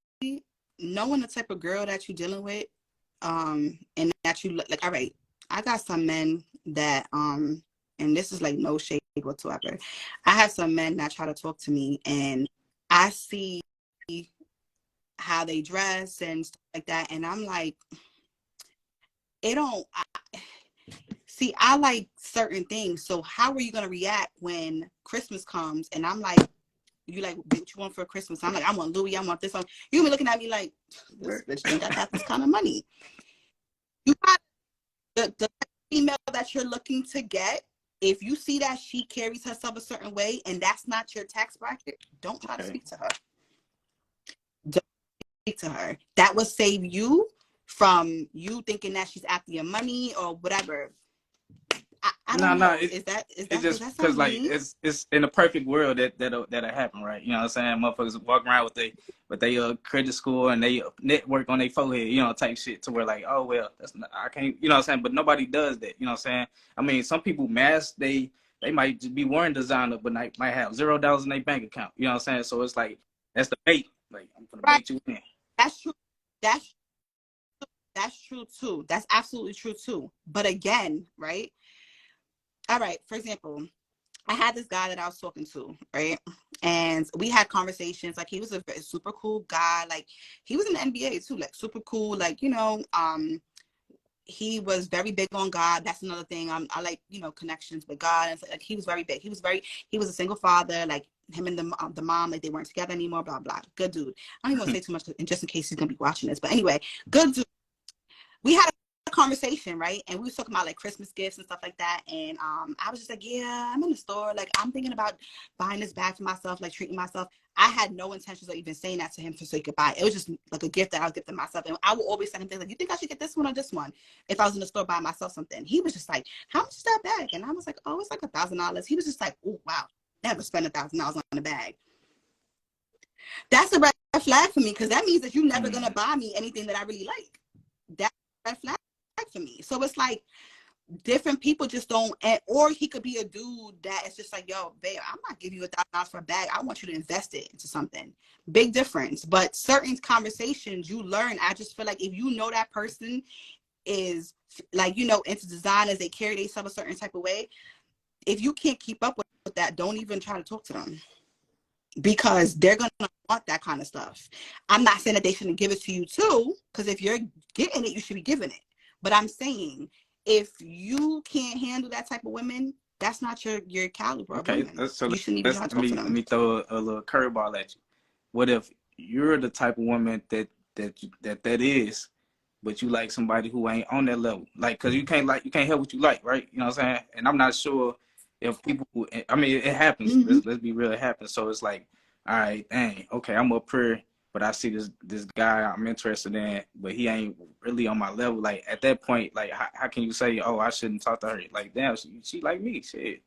knowing the type of girl that you're dealing with, and that you like, all right, I got some men that, and this is like no shade whatsoever. I have some men that try to talk to me and I see how they dress and stuff like that. And I'm like, I like certain things. So how are you going to react when Christmas comes? And I'm like, you like, what you want for Christmas? I'm like, I want Louis, I want this one. You be looking at me like, this bitch think I got this kind of money. You got the female that you're looking to get. If you see that she carries herself a certain way and that's not your tax bracket, don't try to speak to her. Don't speak to her. That will save you from you thinking that she's after your money or whatever. I don't know. Is that just because like it's in a perfect world that'll happen, right? You know what I'm saying? Motherfuckers walk around with they credit score and they network on their forehead, you know, type shit to where like, oh well, I can't, you know what I'm saying? But nobody does that, you know what I'm saying? I mean, some people mask they might just be wearing designer, but might have $0 in their bank account, you know what I'm saying? So it's like that's the bait. Like I'm gonna bait you in. That's true. That's true too. That's absolutely true too. But again, right? All right, for example, I had this guy that I was talking to, right? And we had conversations. Like, he was a super cool guy. Like, he was in the NBA too, like super cool. Like, you know, he was very big on God. That's another thing. I like, you know, connections with God. And so, like, he was very big. He was a single father. Like, him and the mom, like, they weren't together anymore, blah, blah. Good dude. I don't even want to say too much just in case he's going to be watching this. But anyway, good dude. We had a conversation, right? And we was talking about like Christmas gifts and stuff like that. And I was just like, yeah, I'm in the store. Like, I'm thinking about buying this bag for myself, like treating myself. I had no intentions of even saying that to him so he could buy it. It was just like a gift that I was gifting myself. And I would always send him things like, you think I should get this one or this one? If I was in the store buying myself something. He was just like, how much is that bag? And I was like, oh, it's like $1,000. He was just like, oh, wow, never spend $1,000 on a bag. That's a red flag for me, because that means that you're never going to buy me anything that I really like. That's a red flag for me. So it's like different people just don't, or he could be a dude that is just like, yo, babe, I'm not giving you $1,000 for a bag. I want you to invest it into something. Big difference. But certain conversations you learn, I just feel like if you know that person is like, you know, into designers, they carry themselves a certain type of way. If you can't keep up with that, don't even try to talk to them, because they're going to want that kind of stuff. I'm not saying that they shouldn't give it to you too, because if you're getting it, you should be giving it. But I'm saying if you can't handle that type of women, that's not your caliber of women. So you shouldn't even try to talk to them. Let me throw a little curveball at you. What if you're the type of woman that is, but you like somebody who ain't on that level? Like, because you can't help what you like, right? You know what I'm saying? And I'm not sure if people, I mean, it happens. Mm-hmm. Let's be real, it happens. So it's like, all right, dang, okay, I'm up here, but I see this guy I'm interested in, but he ain't really on my level. Like, at that point, like, how can you say, oh, I shouldn't talk to her? Like, damn, she like me, shit.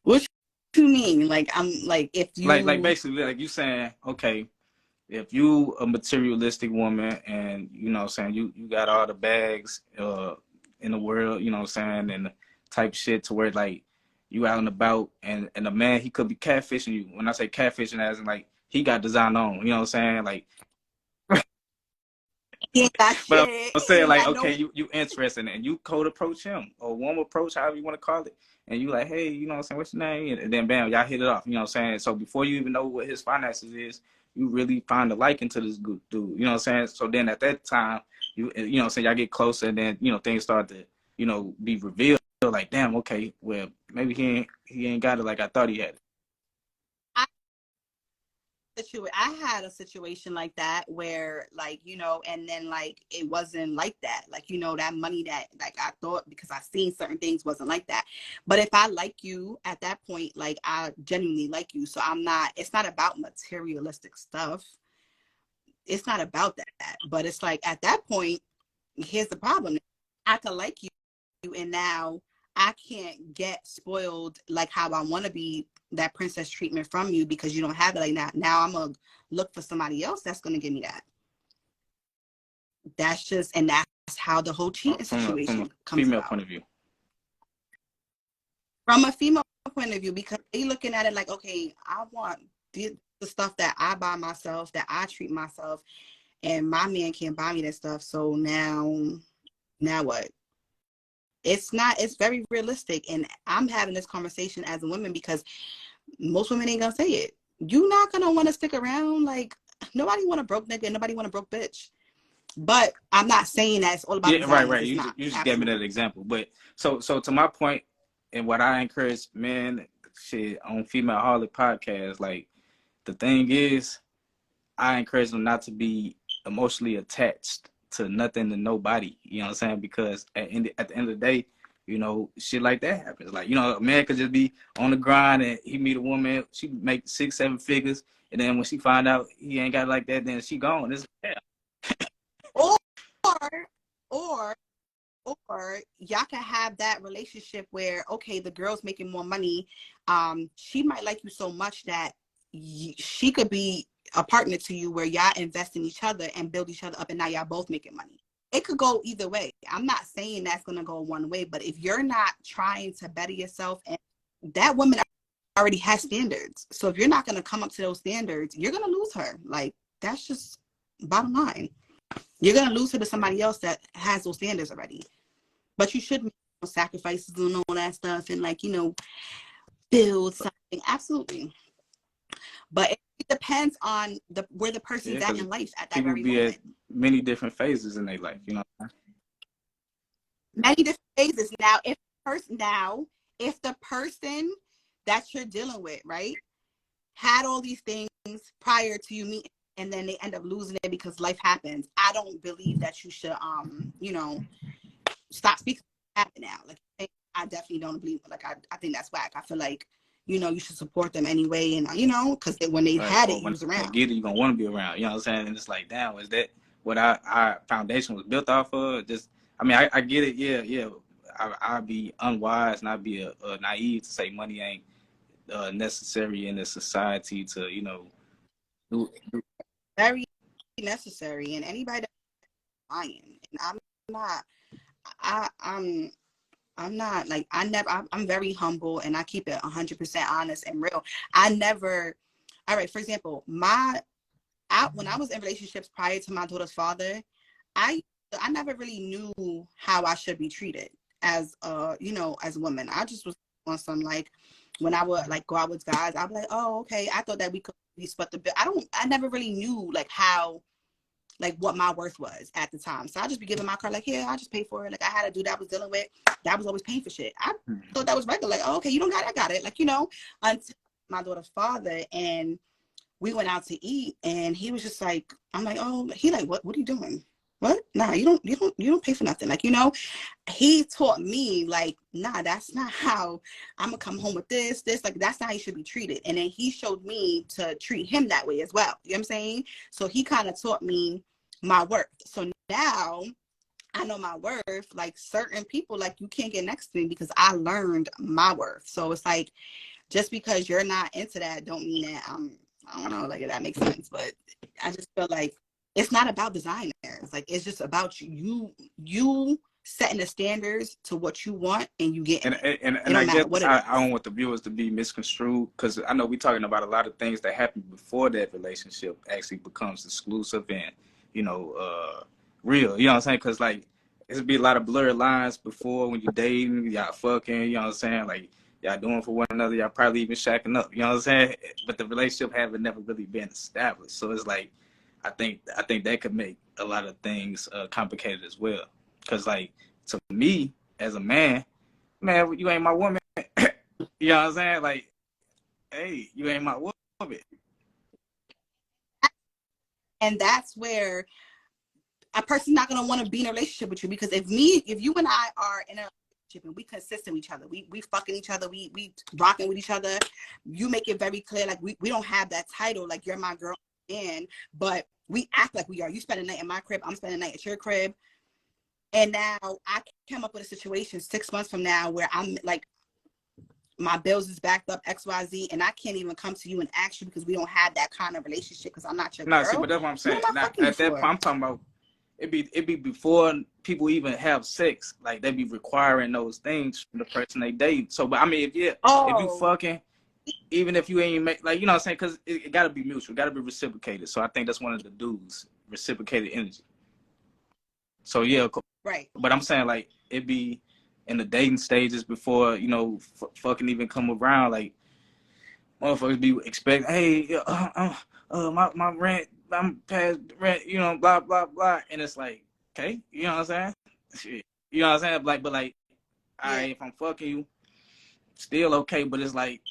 What you mean? Like, I'm like, if you like basically, like, you saying, okay, if you a materialistic woman and, you know what I'm saying, you got all the bags in the world, you know what I'm saying, and type shit to where, like, you out and about, and a man, he could be catfishing you. When I say catfishing, as in, like, he got design on, you know what I'm saying, like, but I'm saying, like, okay, you interested in it, and you cold approach him, or warm approach, however you want to call it, and you like, hey, you know what I'm saying, what's your name? And then bam, y'all hit it off, you know what I'm saying? So before you even know what his finances is, you really find a liking to this good dude, you know what I'm saying? So then at that time, you know what I'm saying, y'all get closer, and then, you know, things start to, you know, be revealed, like, damn, okay, well, maybe he ain't got it like I thought he had it. I had a situation like that where, like, you know, and then, like, it wasn't like that. Like, you know, that money that, like, I thought, because I seen certain things, wasn't like that. But if I like you at that point, like, I genuinely like you. So it's not about materialistic stuff. It's not about that. But it's like, at that point, here's the problem. I could like you, and now I can't get spoiled like how I want to be, that princess treatment from you, because you don't have it like that. Now I'm going to look for somebody else that's going to give me that. That's just, and that's how the whole cheating situation comes female about. Point of view. From a female point of view, because they looking at it like, okay, I want the stuff that I buy myself, that I treat myself, and my man can't buy me that stuff. So now what? It's very realistic. And I'm having this conversation as a woman, because most women ain't gonna say it. You're not gonna want to stick around. Like, nobody want a broke nigga, nobody want a broke bitch. But I'm not saying that it's all about right. You just gave me that example. But so to my point, and what I encourage men, shit, on FEMALEHOLIC Podcast, like, the thing is, I encourage them not to be emotionally attached to nothing and nobody. You know what I'm saying? Because at the end of the day, you know, shit like that happens. Like, you know, a man could just be on the grind and he meet a woman, she make 6-7 figures, and then when she find out he ain't got it like that, then she gone. It's or y'all can have that relationship where, okay, the girl's making more money. She might like you so much that she could be a partner to you, where y'all invest in each other and build each other up, and now y'all both making money. It could go either way. I'm not saying that's going to go one way, but if you're not trying to better yourself, and that woman already has standards. So if you're not going to come up to those standards, you're going to lose her. Like, that's just bottom line. You're going to lose her to somebody else that has those standards already. But you should make sacrifices and all that stuff, and, like, you know, build something. Absolutely. But it depends on where the person's at in life at that very moment. People be at many different phases in their life, you know. Many different phases. Now, if the person that you're dealing with, right, had all these things prior to you meeting and then they end up losing it because life happens. I don't believe that you should, you know, stop speaking happen now. Like, I definitely don't believe, like, I think that's whack. I feel like, you know, you should support them anyway, and you know, because when they had it, you was around. Get it, you're gonna want to be around. You know what I'm saying? And it's like, damn, is that what our foundation was built off of? Just, I mean, I get it. Yeah. I'd be unwise and I'd be a naive to say money ain't necessary in this society to, you know, do. Very necessary, and anybody that's lying, and I'm not like, I'm very humble, and I keep it 100% honest and real. All right, for example, when I was in relationships prior to my daughter's father, I never really knew how I should be treated as you know, as a woman. I just was on some, like, when I would like go out with guys, I'd be like, oh, okay, I thought that we could split the bill. I never really knew like how, like, what my worth was at the time. So I just be giving my car, like, yeah, I just pay for it. Like, I had a dude that I was dealing with that was always paying for shit. I thought that was regular. Like, oh, okay, you don't got it, I got it. Like, you know, until my daughter's father, and we went out to eat, and he was just like, I'm like, oh, he like, what are you doing? What? Nah, you don't pay for nothing. Like, you know, he taught me, like, nah, that's not how I'm gonna come home with this, like, that's not how you should be treated. And then he showed me to treat him that way as well. You know what I'm saying? So he kind of taught me my worth. So now I know my worth. Like, certain people, like, you can't get next to me because I learned my worth. So it's like, just because you're not into that don't mean that I don't know, like, if that makes sense. But I just feel like it's not about designers. Like, it's just about you setting the standards to what you want, and you get it. And I guess I don't want the viewers to be misconstrued, because I know we're talking about a lot of things that happen before that relationship actually becomes exclusive and, you know, real. You know what I'm saying? Because, like, there's be a lot of blurred lines before when you're dating, y'all fucking, you know what I'm saying? Like, y'all doing for one another, y'all probably even shacking up, you know what I'm saying? But the relationship haven't never really been established. So it's like, I think that could make a lot of things complicated as well. Because, like, to me, as a man, you ain't my woman. You know what I'm saying? Like, hey, you ain't my woman. And that's where a person's not going to want to be in a relationship with you, because if you and I are in a relationship and we consistent with each other, we fucking each other, we rocking with each other, you make it very clear, like, we don't have that title, like, you're my girl, but we act like we are. You spend a night in my crib, I'm spending a night at your crib. And now I came up with a situation 6 months from now where I'm like, my bills is backed up, XYZ, and I can't even come to you and ask you because we don't have that kind of relationship, because I'm not your girl. See, but that's what I'm saying. At that point, I'm talking about it be before people even have sex. Like, they be requiring those things from the person they date. So, but I mean, if you fucking, even if you ain't make, like, you know what I'm saying? Because it got to be mutual, got to be reciprocated. So I think that's one of the dudes, reciprocated energy. So yeah, right. But I'm saying, like, it be in the dating stages before, you know, fucking even come around. Like, motherfuckers be expecting, hey, my rent, I'm past rent, you know, blah blah blah, and it's like, okay, you know what I'm saying? Shit. You know what I'm saying? Like, but like, all right, if I'm fucking you, still okay, but it's like,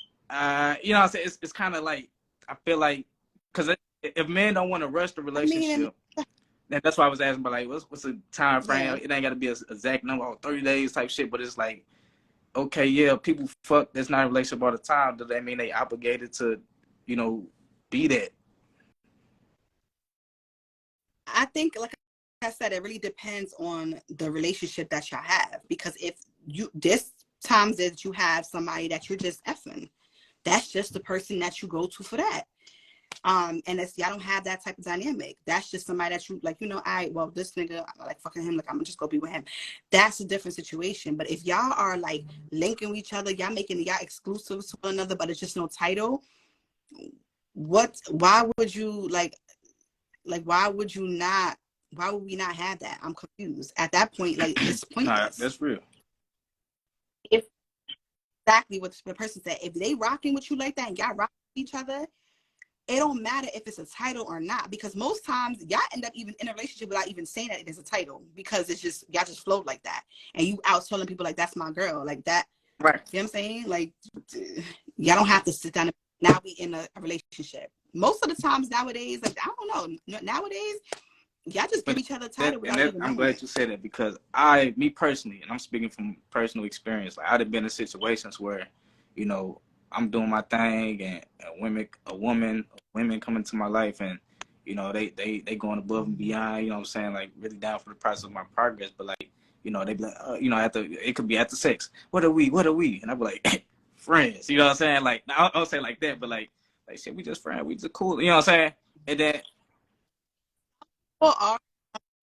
you know what I'm saying? It's kind of like, I feel like, because if men don't want to rush the relationship. That's why I was asking, but like, what's the time frame? Yeah. It ain't got to be an exact number, 30 days type shit. But it's like, okay, yeah, people fuck. That's not a relationship all the time. Does that mean they obligated to, you know, be that? I think, like I said, it really depends on the relationship that y'all have. Because if there's times that you have somebody that you're just effing, that's just the person that you go to for that. And it's, y'all don't have that type of dynamic. That's just somebody that you like, you know, well, this nigga, I like fucking him, like, I'm gonna just go be with him. That's a different situation. But if y'all are like linking with each other, y'all making y'all exclusive to one another, but it's just no title, why would you why would we not have that? I'm confused. At that point, like, it's pointless. Nah, that's real. If exactly what the person said, if they rocking with you like that and y'all rocking with each other, it don't matter if it's a title or not, because most times y'all end up even in a relationship without even saying that it is a title, because it's just, y'all just float like that. And you out telling people like, that's my girl, like that. Right. You know what I'm saying? Like, y'all don't have to sit down and now we in a relationship. Most of the times nowadays, like, I don't know, nowadays, y'all just give each other a title without even knowing. I'm glad you said that, because me personally, and I'm speaking from personal experience, like I'd have been in situations where, you know, I'm doing my thing, and women come into my life, and you know, they going above and beyond, you know what I'm saying, like really down for the process of my progress, but like, you know, they be like, you know, it could be after sex, what are we, and I be like, friends, you know what I'm saying, like, I don't say like that, but like shit, we just friends, we just cool, you know what I'm saying, and then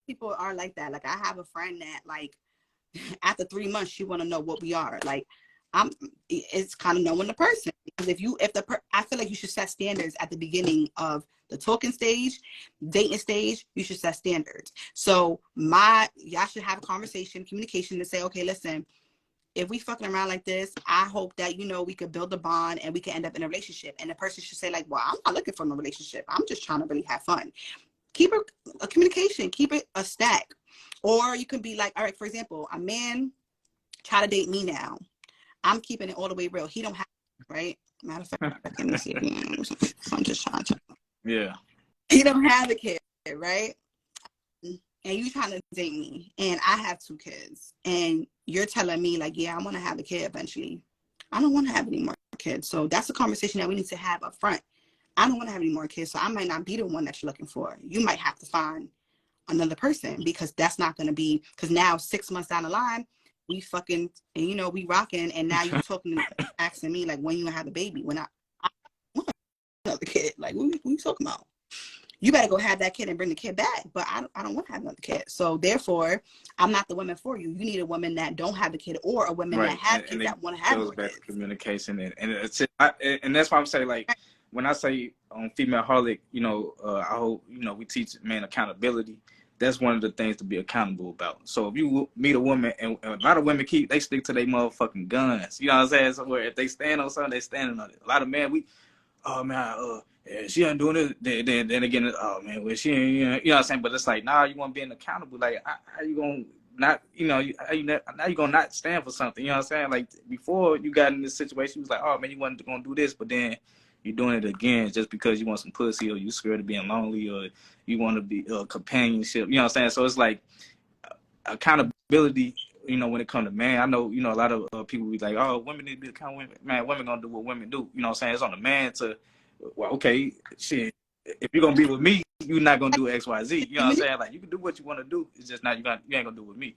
people are like that. Like, I have a friend that, like, after 3 months, she want to know what we are. Like, it's kind of knowing the person, because I feel like you should set standards at the beginning of the talking stage, dating stage. You should set standards. So y'all should have a conversation, communication, to say, okay, listen, if we fucking around like this, I hope that, you know, we could build a bond and we can end up in a relationship. And the person should say, like, well, I'm not looking for no relationship. I'm just trying to really have fun. Keep a communication, keep it a stack. Or you can be like, all right, for example, a man try to date me now. I'm keeping it all the way real. He don't have, right? Matter of fact, let me see. I'm just trying to. Yeah. He don't have a kid, right? And you trying to date me, and I have 2 kids, and you're telling me, like, yeah, I want to have a kid eventually. I don't want to have any more kids. So that's a conversation that we need to have up front. I don't want to have any more kids, so I might not be the one that you're looking for. You might have to find another person, because that's not going to be, because now 6 months down the line, we fucking, and you know, we rocking, and now you talking, asking me, like, when you gonna have a baby, when I want another kid. Like, what you talking about? You better go have that kid and bring the kid back, but I don't want to have another kid. So therefore, I'm not the woman for you. You need a woman that don't have a kid, or a woman that have kids that want to have more kids. Goes back to communication, and that's why I'm saying, like, when I say on FEMALEHOLIC, you know, I hope, you know, we teach men accountability. That's one of the things to be accountable about. So if you meet a woman, and a lot of women they stick to their motherfucking guns. You know what I'm saying? So if they stand on something, they standing on it. A lot of men, oh man, yeah, she ain't doing it. Then again, oh man, well, she ain't, you know what I'm saying? But it's like, nah, you want to be accountable. Like, how you gonna not, you know, now you gonna not stand for something? You know what I'm saying? Like, before you got in this situation, you was like, oh man, you wasn't gonna do this, but then you're doing it again just because you want some pussy, or you scared of being lonely, or you want to be companionship. You know what I'm saying? So it's like accountability. You know, when it comes to man, I know, you know, a lot of people be like, oh, women need to be accountable. Man, women gonna do what women do. You know what I'm saying? It's on the man to, well, okay, shit. If you're gonna be with me, you're not gonna do X, Y, Z. You know what I'm saying? Like, you can do what you want to do. It's just not you ain't gonna do it with me.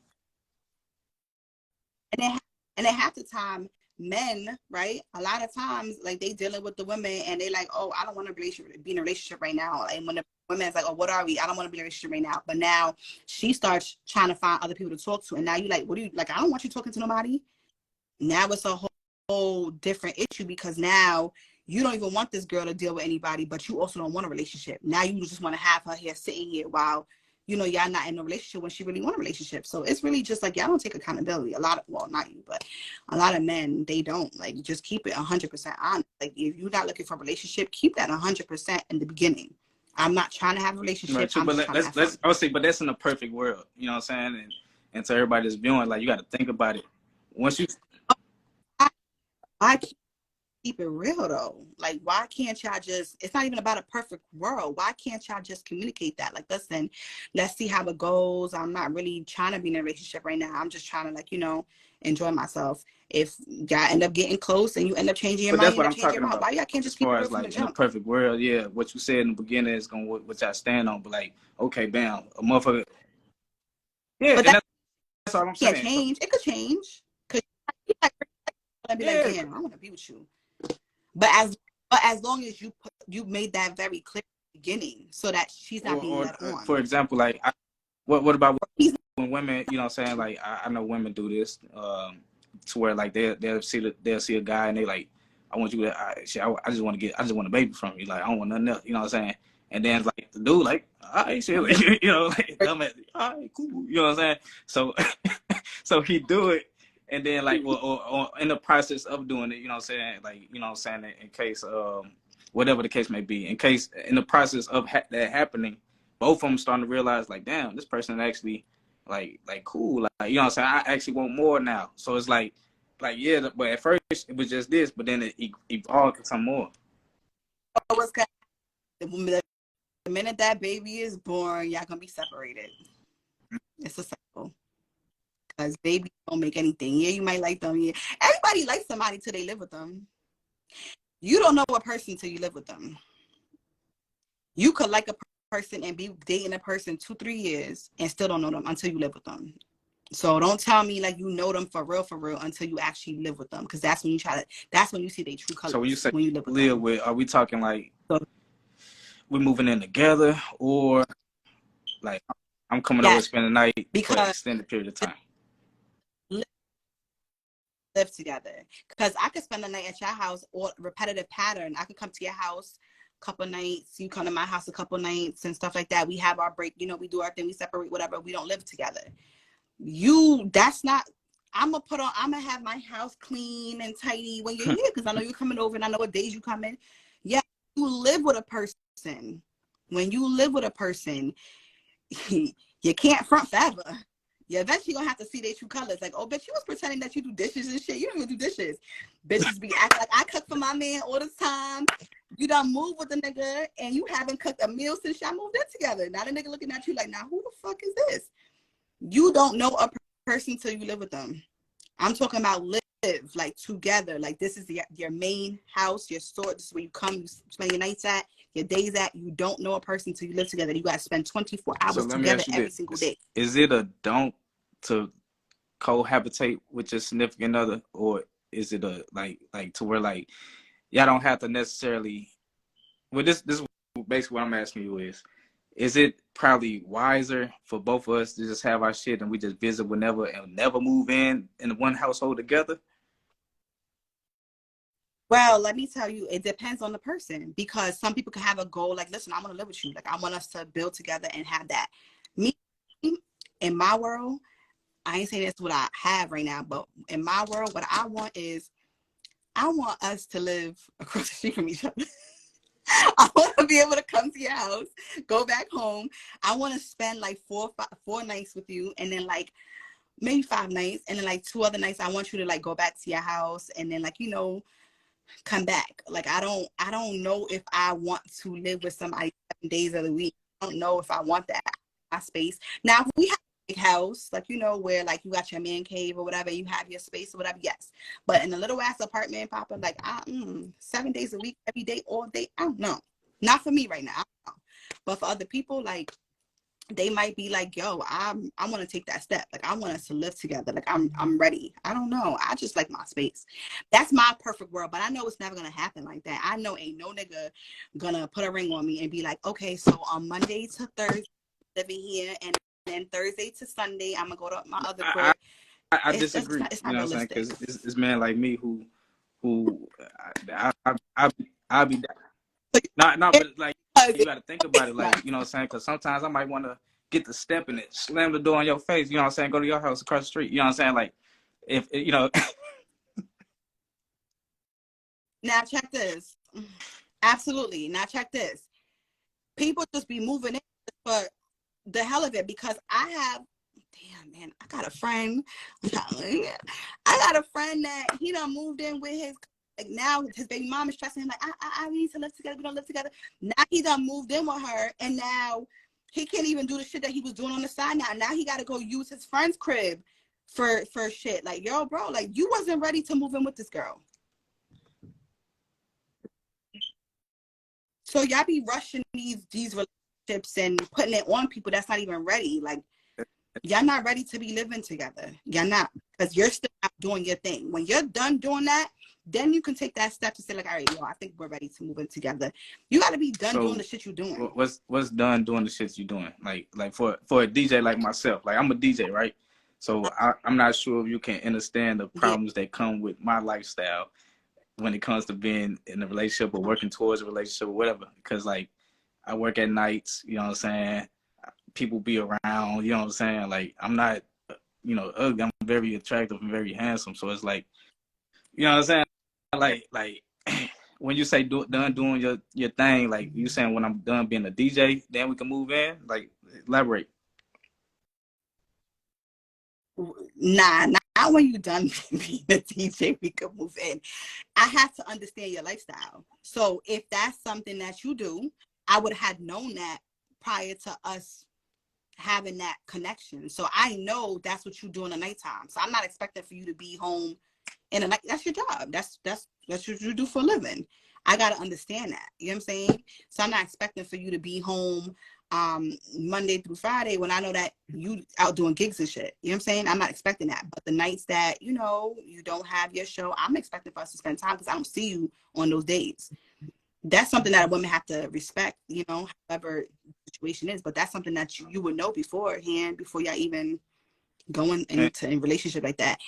And then half the time, men, right? A lot of times, like, they dealing with the women, and they like, oh, I don't want to be in a relationship right now. And when the woman's like, oh, what are we? I don't want to be in a relationship right now. But now she starts trying to find other people to talk to, and now you like, what do you like? I don't want you talking to nobody. Now it's a whole different issue, because now you don't even want this girl to deal with anybody, but you also don't want a relationship. Now you just want to have her here sitting here while, you know, y'all not in a relationship when she really want a relationship. So it's really just like, y'all don't take accountability. Well, not you, but a lot of men, they don't. Like, just keep it 100% honest. Like, if you're not looking for a relationship, keep that 100% in the beginning. I'm not trying to have a relationship. Right, but I would say, but that's in a perfect world. You know what I'm saying? And to everybody that's viewing, like, you got to think about it. Once you, I keep it real though. Like, why can't y'all just, it's not even about a perfect world. Why can't y'all just communicate that? Like, listen, let's see how it goes. I'm not really trying to be in a relationship right now. I'm just trying to, like, you know, enjoy myself. If y'all end up getting close and you end up changing your mind, that's what I'm talking about. Why y'all can't just keep it real from the jump? In a perfect world, yeah, what you said in the beginning is gonna what y'all stand on. But like, okay, bam, a motherfucker. Yeah, but that's all I'm saying. Can't change. It could change. Cause I'd be like, damn, I want to be with you. But as long as you made that very clear at the beginning, so that she's not being led on. For example, like, what about when women, you know what I'm saying? Like, I know women do this, to where, like, they'll see a guy and they like, I want you to, I just want a baby from you. Like, I don't want nothing else. You know what I'm saying? And then, like, the dude, like, all right, shit, like, you know, like, all right, cool. You know what I'm saying? So, so he do it. And then, like, well, or in the process of doing it, you know what I'm saying? Like, you know what I'm saying? In case, whatever the case may be, in the process of that happening, both of them starting to realize, like, damn, this person actually, like cool. Like, you know what I'm saying? I actually want more now. So it's like, yeah, but at first it was just this, but then it evolved to some more. What's the minute that baby is born, y'all gonna be separated. It's a cycle. Because babies don't make anything. Yeah, you might like them. Yeah, everybody likes somebody till they live with them. You don't know a person till you live with them. You could like a person and be dating a person 2-3 years and still don't know them until you live with them. So don't tell me like you know them for real until you actually live with them, because that's when you that's when you see their true colors. So when you say when you live with, are we talking like we're moving in together, or like I'm coming over to spend the night for an extended period of time? Live together, because I could spend the night at your house, or repetitive pattern. I could come to your house a couple nights, you come to my house a couple nights and stuff like that. We have our break, we do our thing, we separate, whatever. We don't live together. That's not. I'm gonna have my house clean and tidy when you're here, because I know you're coming over and I know what days you come in. Yeah, you live with a person. When you live with a person, you can't front forever. You eventually gonna have to see their true colors. Like, oh, bitch, you was pretending that you do dishes and shit. You don't even do dishes. Bitches be acting like I cook for my man all the time. You done move with the nigga and you haven't cooked a meal since y'all moved in together. Now the nigga looking at you like, now who the fuck is this? You don't know a person till you live with them. I'm talking about live like together. Like, this is your main house, your store. This is where you come, you spend your nights at, your days at. You don't know a person till you live together. You gotta spend 24 hours together every single day. Is it a don't to cohabitate with your significant other, or is it a like to where like y'all don't have to necessarily? Well, this is basically what I'm asking you is it probably wiser for both of us to just have our shit and we just visit whenever and never move in one household together? Well, let me tell you, it depends on the person, because some people can have a goal like, listen, I want to live with you. Like, I want us to build together and have that. Me, in my world, I ain't saying that's what I have right now, but in my world, what I want is I want us to live across the street from each other. I want to be able to come to your house, go back home. I want to spend like four nights with you, and then like maybe 5 nights, and then like 2 other nights I want you to like go back to your house, and then like come back. Like, I don't know if I want to live with somebody 7 days of the week. I don't know if I want that my space. Now, if we have a big house, like where like you got your man cave or whatever, you have your space or whatever, yes. But in a little ass apartment, Papa, like 7 days a week, every day, all day, I don't know. Not for me right now. I don't know. But for other people, like, they might be like, yo, I want to take that step. Like, I want us to live together. Like, I'm ready. I don't know. I just like my space. That's my perfect world. But I know it's never going to happen like that. I know ain't no nigga gonna put a ring on me and be like, okay, so on Monday to Thursday, living here, and then Thursday to Sunday, I'm going to go to my other crib. I disagree. It's not realistic. Because it's man like me who I'll be not, but like, you got to think about it, like, you know what I'm saying? Because sometimes I might want to get the step in it, slam the door on your face, you know what I'm saying? Go to your house across the street, you know what I'm saying? Like, if, Now, check this. Absolutely. Now, check this. People just be moving in for the hell of it, because damn, man, I got a friend that he done moved in with his, like, now his baby mom is stressing him like, I need to live together. We don't live together. Now he done moved in with her, and now he can't even do the shit that he was doing on the side. Now he got to go use his friend's crib for shit. Like, yo, bro, like, you wasn't ready to move in with this girl. So y'all be rushing these relationships and putting it on people that's not even ready. Like, y'all not ready to be living together. Y'all not, because you're still out doing your thing. When you're done doing that, then you can take that step to say like, all right, yo, I think we're ready to move in together. You got to be done doing the shit you're doing. What's done doing the shit you're doing? Like for a DJ like myself, like, I'm a DJ, right? So I'm not sure if you can understand the problems that come with my lifestyle when it comes to being in a relationship or working towards a relationship or whatever. Because, like, I work at nights, you know what I'm saying? People be around, you know what I'm saying? Like, I'm not, ugly. I'm very attractive and very handsome. So it's like, you know what I'm saying? Like when you say done doing your thing, like, you saying when I'm done being a DJ, then we can move in? Like, elaborate. Nah, not when you done being a DJ, we could move in. I have to understand your lifestyle. So if that's something that you do, I would have known that prior to us having that connection. So I know that's what you do in the nighttime. So I'm not expecting for you to be home in the night. That's your job. That's what you do for a living. I got to understand that. You know what I'm saying? So I'm not expecting for you to be home Monday through Friday when I know that you out doing gigs and shit. You know what I'm saying? I'm not expecting that. But the nights that, you know, you don't have your show, I'm expecting for us to spend time because I don't see you on those days. That's something that a woman have to respect, you know, however the situation is. But that's something that you would know beforehand, before y'all even going into a relationship like that.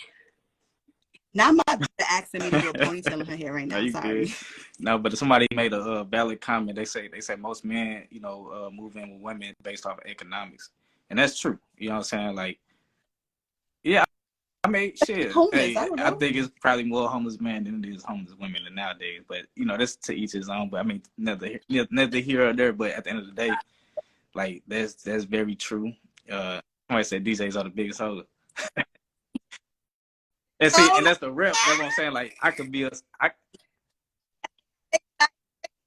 Now my mother asking me to do a ponytail in her hair right now. Sorry. Good? No, but somebody made a valid comment. They say most men, you know, move in with women based off of economics, and that's true. You know what I'm saying? Like, yeah, I mean, shit. Homeless, Hey, I think it's probably more homeless men than it is homeless women nowadays. But you know, that's to each his own. But I mean, neither here or there. But at the end of the day, like that's very true. Somebody said DJs are the biggest hoes. And see, and that's the rep. That's what I'm saying. Like, I could be girls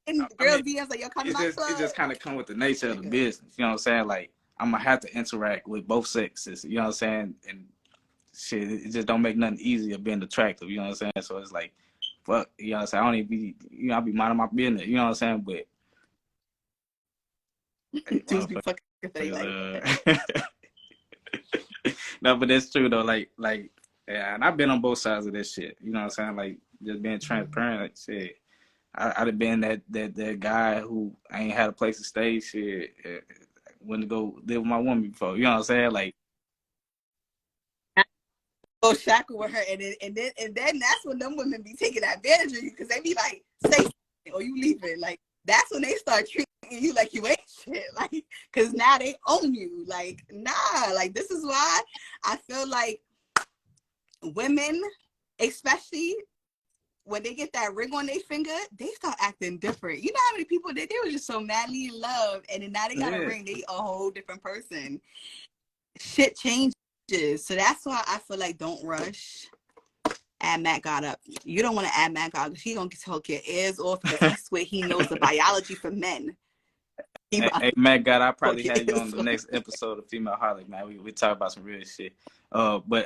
DMs like, yo, come to my club. It just kind of come with the nature of the business. You know what I'm saying? Like, I'm gonna have to interact with both sexes. You know what I'm saying? And shit, it just don't make nothing easier being attractive. You know what I'm saying? So it's like, fuck. You know what I'm saying? I don't even be, you know, I be minding my business. You know what I'm saying? But dudes be fucking no, but that's true though. Like, yeah, and I've been on both sides of this shit. You know what I'm saying? Like, just being transparent. Like, shit, I'd have been that guy who I ain't had a place to stay. Shit, went to go live with my woman before. You know what I'm saying? Like, go shackle with her, and then that's when them women be taking advantage of you, because they be like, say something or you leaving. Like, that's when they start treating you like you ain't shit. Like, because now they own you. Like, nah. Like, this is why I feel like women, especially when they get that ring on their finger, they start acting different. You know how many people they were just so madly in love, and then now they got a ring, they a whole different person. Shit changes. So that's why I feel like don't rush. Add Matt God up. You don't want to add Matt God, because he gonna talk your ears off, because he swear he knows the biology for men. Hey, Matt God, I'll probably have you on the next episode of FEMALEHOLIC, man. We talk about some real shit. But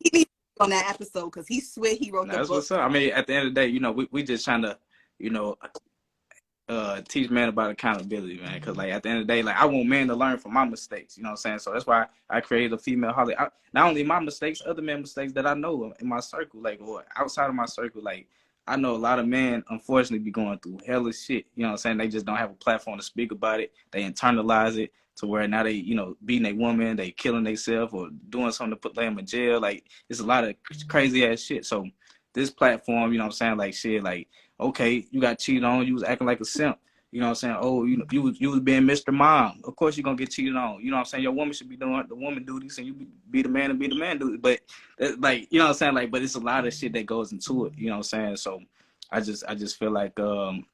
he needs to be on that episode, because he swear he wrote the book. That's what's up. I mean, at the end of the day, you know, we just trying to, you know, teach men about accountability, man. Because, like, at the end of the day, like, I want men to learn from my mistakes. You know what I'm saying? So that's why I created a FEMALEHOLIC. Not only my mistakes, other men mistakes that I know in my circle, like, or outside of my circle. Like, I know a lot of men, unfortunately, be going through hella shit. You know what I'm saying? They just don't have a platform to speak about it. They internalize it to where now they, you know, beating a woman, they killing themselves or doing something to put them in jail. Like, it's a lot of crazy ass shit. So this platform, you know what I'm saying? Like, shit, like, okay, you got cheated on, you was acting like a simp. You know what I'm saying? Oh, you was being Mr. Mom. Of course you're going to get cheated on. You know what I'm saying? Your woman should be doing the woman duties, and you be the man and be the man duties. But, like, you know what I'm saying? Like, but it's a lot of shit that goes into it. You know what I'm saying? So I just feel like, and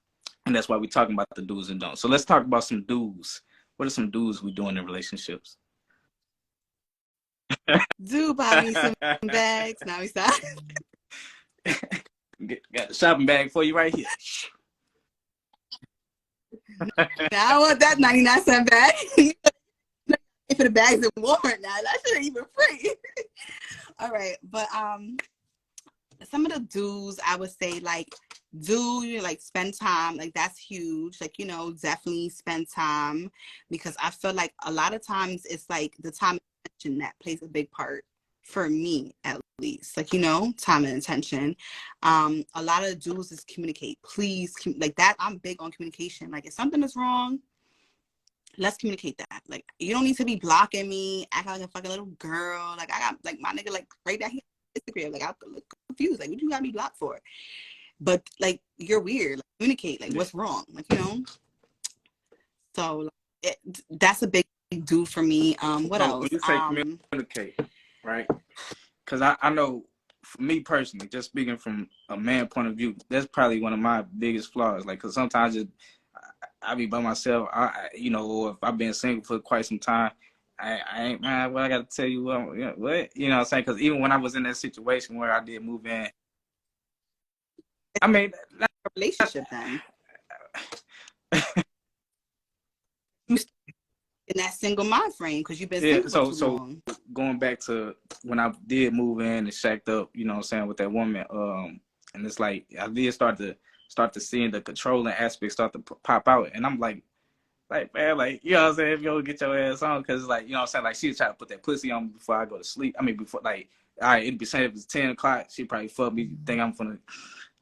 that's why we're talking about the do's and don'ts. So let's talk about some do's. What are some do's we doing in relationships? Do buy me some bags. Now we stop. Got the shopping bag for you right here. Now I want that 99-cent bag. For the bags in Walmart now. That shit ain't even free. All right. But some of the do's, I would say, like, spend time. Like, that's huge. Like, you know, definitely spend time, because I feel like a lot of times it's like the time and attention that plays a big part, for me at least. Like, you know, time and attention. A lot of the do's is communicate. Please, like that. I'm big on communication. Like, if something is wrong, let's communicate that. Like, you don't need to be blocking me, acting like a fucking little girl. Like, I got, like, my nigga, like, right down here on Instagram. Like, I look confused. Like, what you got me blocked for? But, like, you're weird. Like, communicate. Like, what's wrong? Like, you know? So, that's a big do for me. What else? When you say communicate, right? Because I know, for me personally, just speaking from a man point of view, that's probably one of my biggest flaws. Like, because sometimes I be by myself, you know, or if I've been single for quite some time, I ain't, man, well, I got to tell you what, you know what I'm saying? Because even when I was in that situation where I did move in, I mean, a relationship then. You in that single mind frame because you've been Yeah, single for too long. Going back to when I did move in and shacked up, you know what I'm saying, with that woman, and it's like I did start to seeing the controlling aspect start to pop out, and I'm like man, like, you know what I'm saying, if you don't get your ass on, because like, you know what I'm saying, like she was trying to put that pussy on me before I go to sleep. I mean, before, like, all right, it'd be saying if it's 10 o'clock, she probably fuck me, think I'm gonna.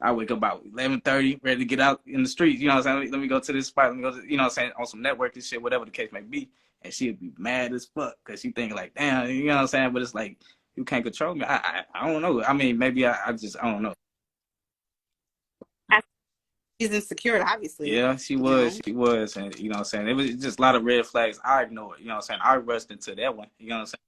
I wake up about 11:30, ready to get out in the streets. You know what I'm saying? Let me go to this spot. Let me go to, you know what I'm saying, on some networking shit, whatever the case may be. And she'd be mad as fuck because she thinking like, damn, you know what I'm saying? But it's like, you can't control me. I don't know. I mean, maybe I don't know. She's insecure, obviously. Yeah, she was. She was. And, you know what I'm saying? It was just a lot of red flags. I ignored. You know what I'm saying? I rushed into that one. You know what I'm saying?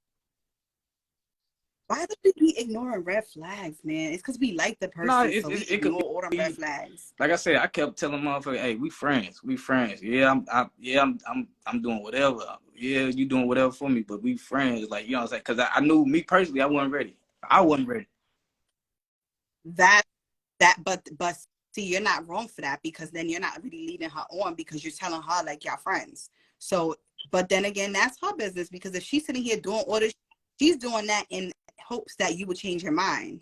Why do we be ignoring red flags, man? It's because we like the person, No, so we ignore all the red flags. Like I said, I kept telling motherfuckers, "Hey, we friends. We friends. Yeah, I'm doing whatever. Yeah, you doing whatever for me, but we friends." Like, you know what I'm saying? Because I knew, me personally, I wasn't ready. I wasn't ready. But see, you're not wrong for that, because then you're not really leading her on, because you're telling her like y'all friends. So, but then again, that's her business, because if she's sitting here doing all this, she's doing that in hopes that you would change your mind,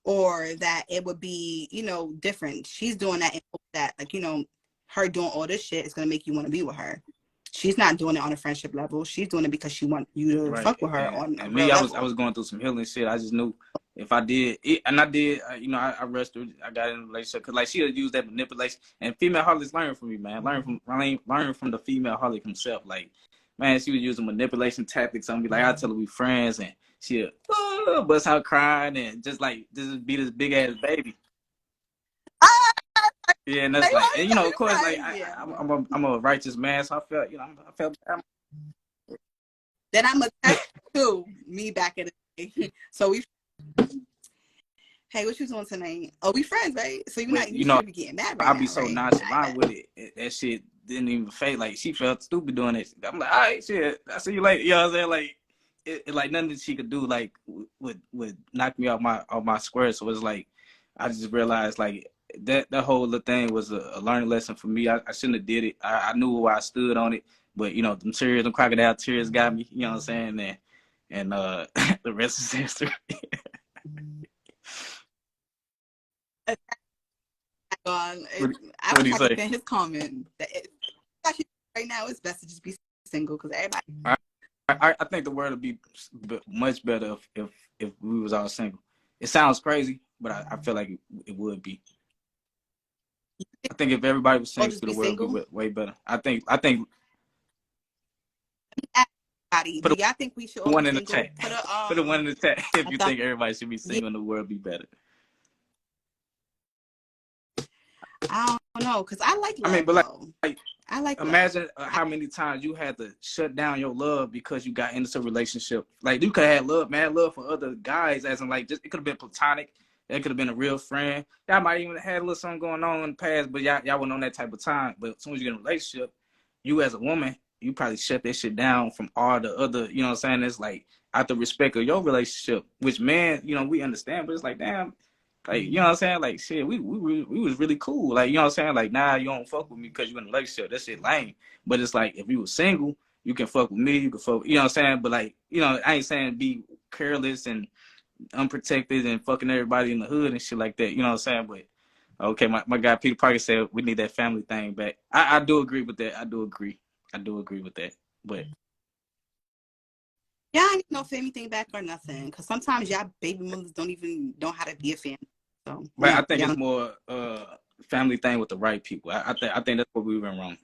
or that it would be, you know, different. She's doing that in hopes that, like, you know, her doing all this shit is gonna make you want to be with her. She's not doing it on a friendship level. She's doing it because she wants you to fuck with her on a real level. I was going through some healing shit. I just knew if I did it, and I did, you know, I rested. I got in a relationship because like she had used that manipulation. And female holics learn from me, man. Learn from the female holic himself. Like, man, she was using manipulation tactics on me. Like, I tell her we friends, and she'll bust out crying and just be this big ass baby. Yeah, and that's like, and you know, of course, like I'm a righteous man, so I felt, you know, Then I'm a text too, me back in the day. So we, hey, what you doing tonight? Oh, we friends, right? So you should be getting mad right I'll now, be so right? nonchalant with it. That shit didn't even fade. Like, she felt stupid doing it. I'm like, all right, shit, I see you later. You know what I'm saying? Like, it like nothing that she could do like would knock me off my square. So it's like, I just realized like that whole little thing was a learning lesson for me. I shouldn't have did it. I knew why I stood on it, but you know, them crocodile tears got me. You know what I'm saying? And the rest is history. I What do you say? His comment that right now it's best to just be single, because everybody. I think the world would be much better if we was all single. It sounds crazy, but I feel like it would be. I think if everybody was single, the world would be way better. I think. Do y'all think we should all one be in single? The chat. Put a one in the chat if you think everybody should be single and the world be better. I don't know, because I like love. I mean, but like I like imagine how many times you had to shut down your love because you got into a relationship. Like, you could have had mad love for other guys, as in like, just it could have been platonic. It could have been a real friend. Y'all might even had a little something going on in the past, but y'all wasn't on that type of time. But as soon as you get in a relationship, you as a woman, you probably shut that shit down from all the other, you know what I'm saying? It's like, out the respect of your relationship, which, man, you know, we understand, but it's like, damn, like, you know what I'm saying? Like, shit, we was really cool. Like, you know what I'm saying? Like, nah, you don't fuck with me because you're in a relationship. That shit lame. But it's like, if you were single, you can fuck with me. You can fuck, you know what I'm saying? But like, you know, I ain't saying be careless and unprotected and fucking everybody in the hood and shit like that. You know what I'm saying? But okay, my guy Peter Parker said we need that family thing back. I do agree with that. I do agree with that. But yeah, I don't know if anything back or nothing, because sometimes y'all baby mothers don't even know how to be a family. So, but I think it's more family thing with the right people. I think that's what we went wrong.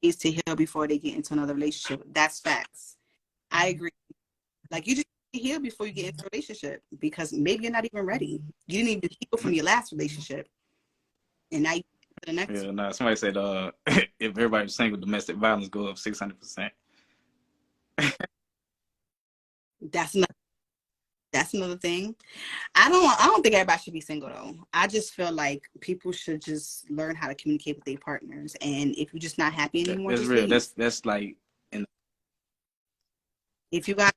Needs to heal before they get into another relationship. That's facts. I agree. Like, you just heal before you get into a relationship, because maybe you're not even ready. You didn't even heal from your last relationship, and now you to the next. Yeah, no. Somebody said if everybody was single, domestic violence go up 600%. That's another thing. I don't think everybody should be single though. I just feel like people should just learn how to communicate with their partners, and if you're just not happy anymore, that's just real. leave. That's like, If you got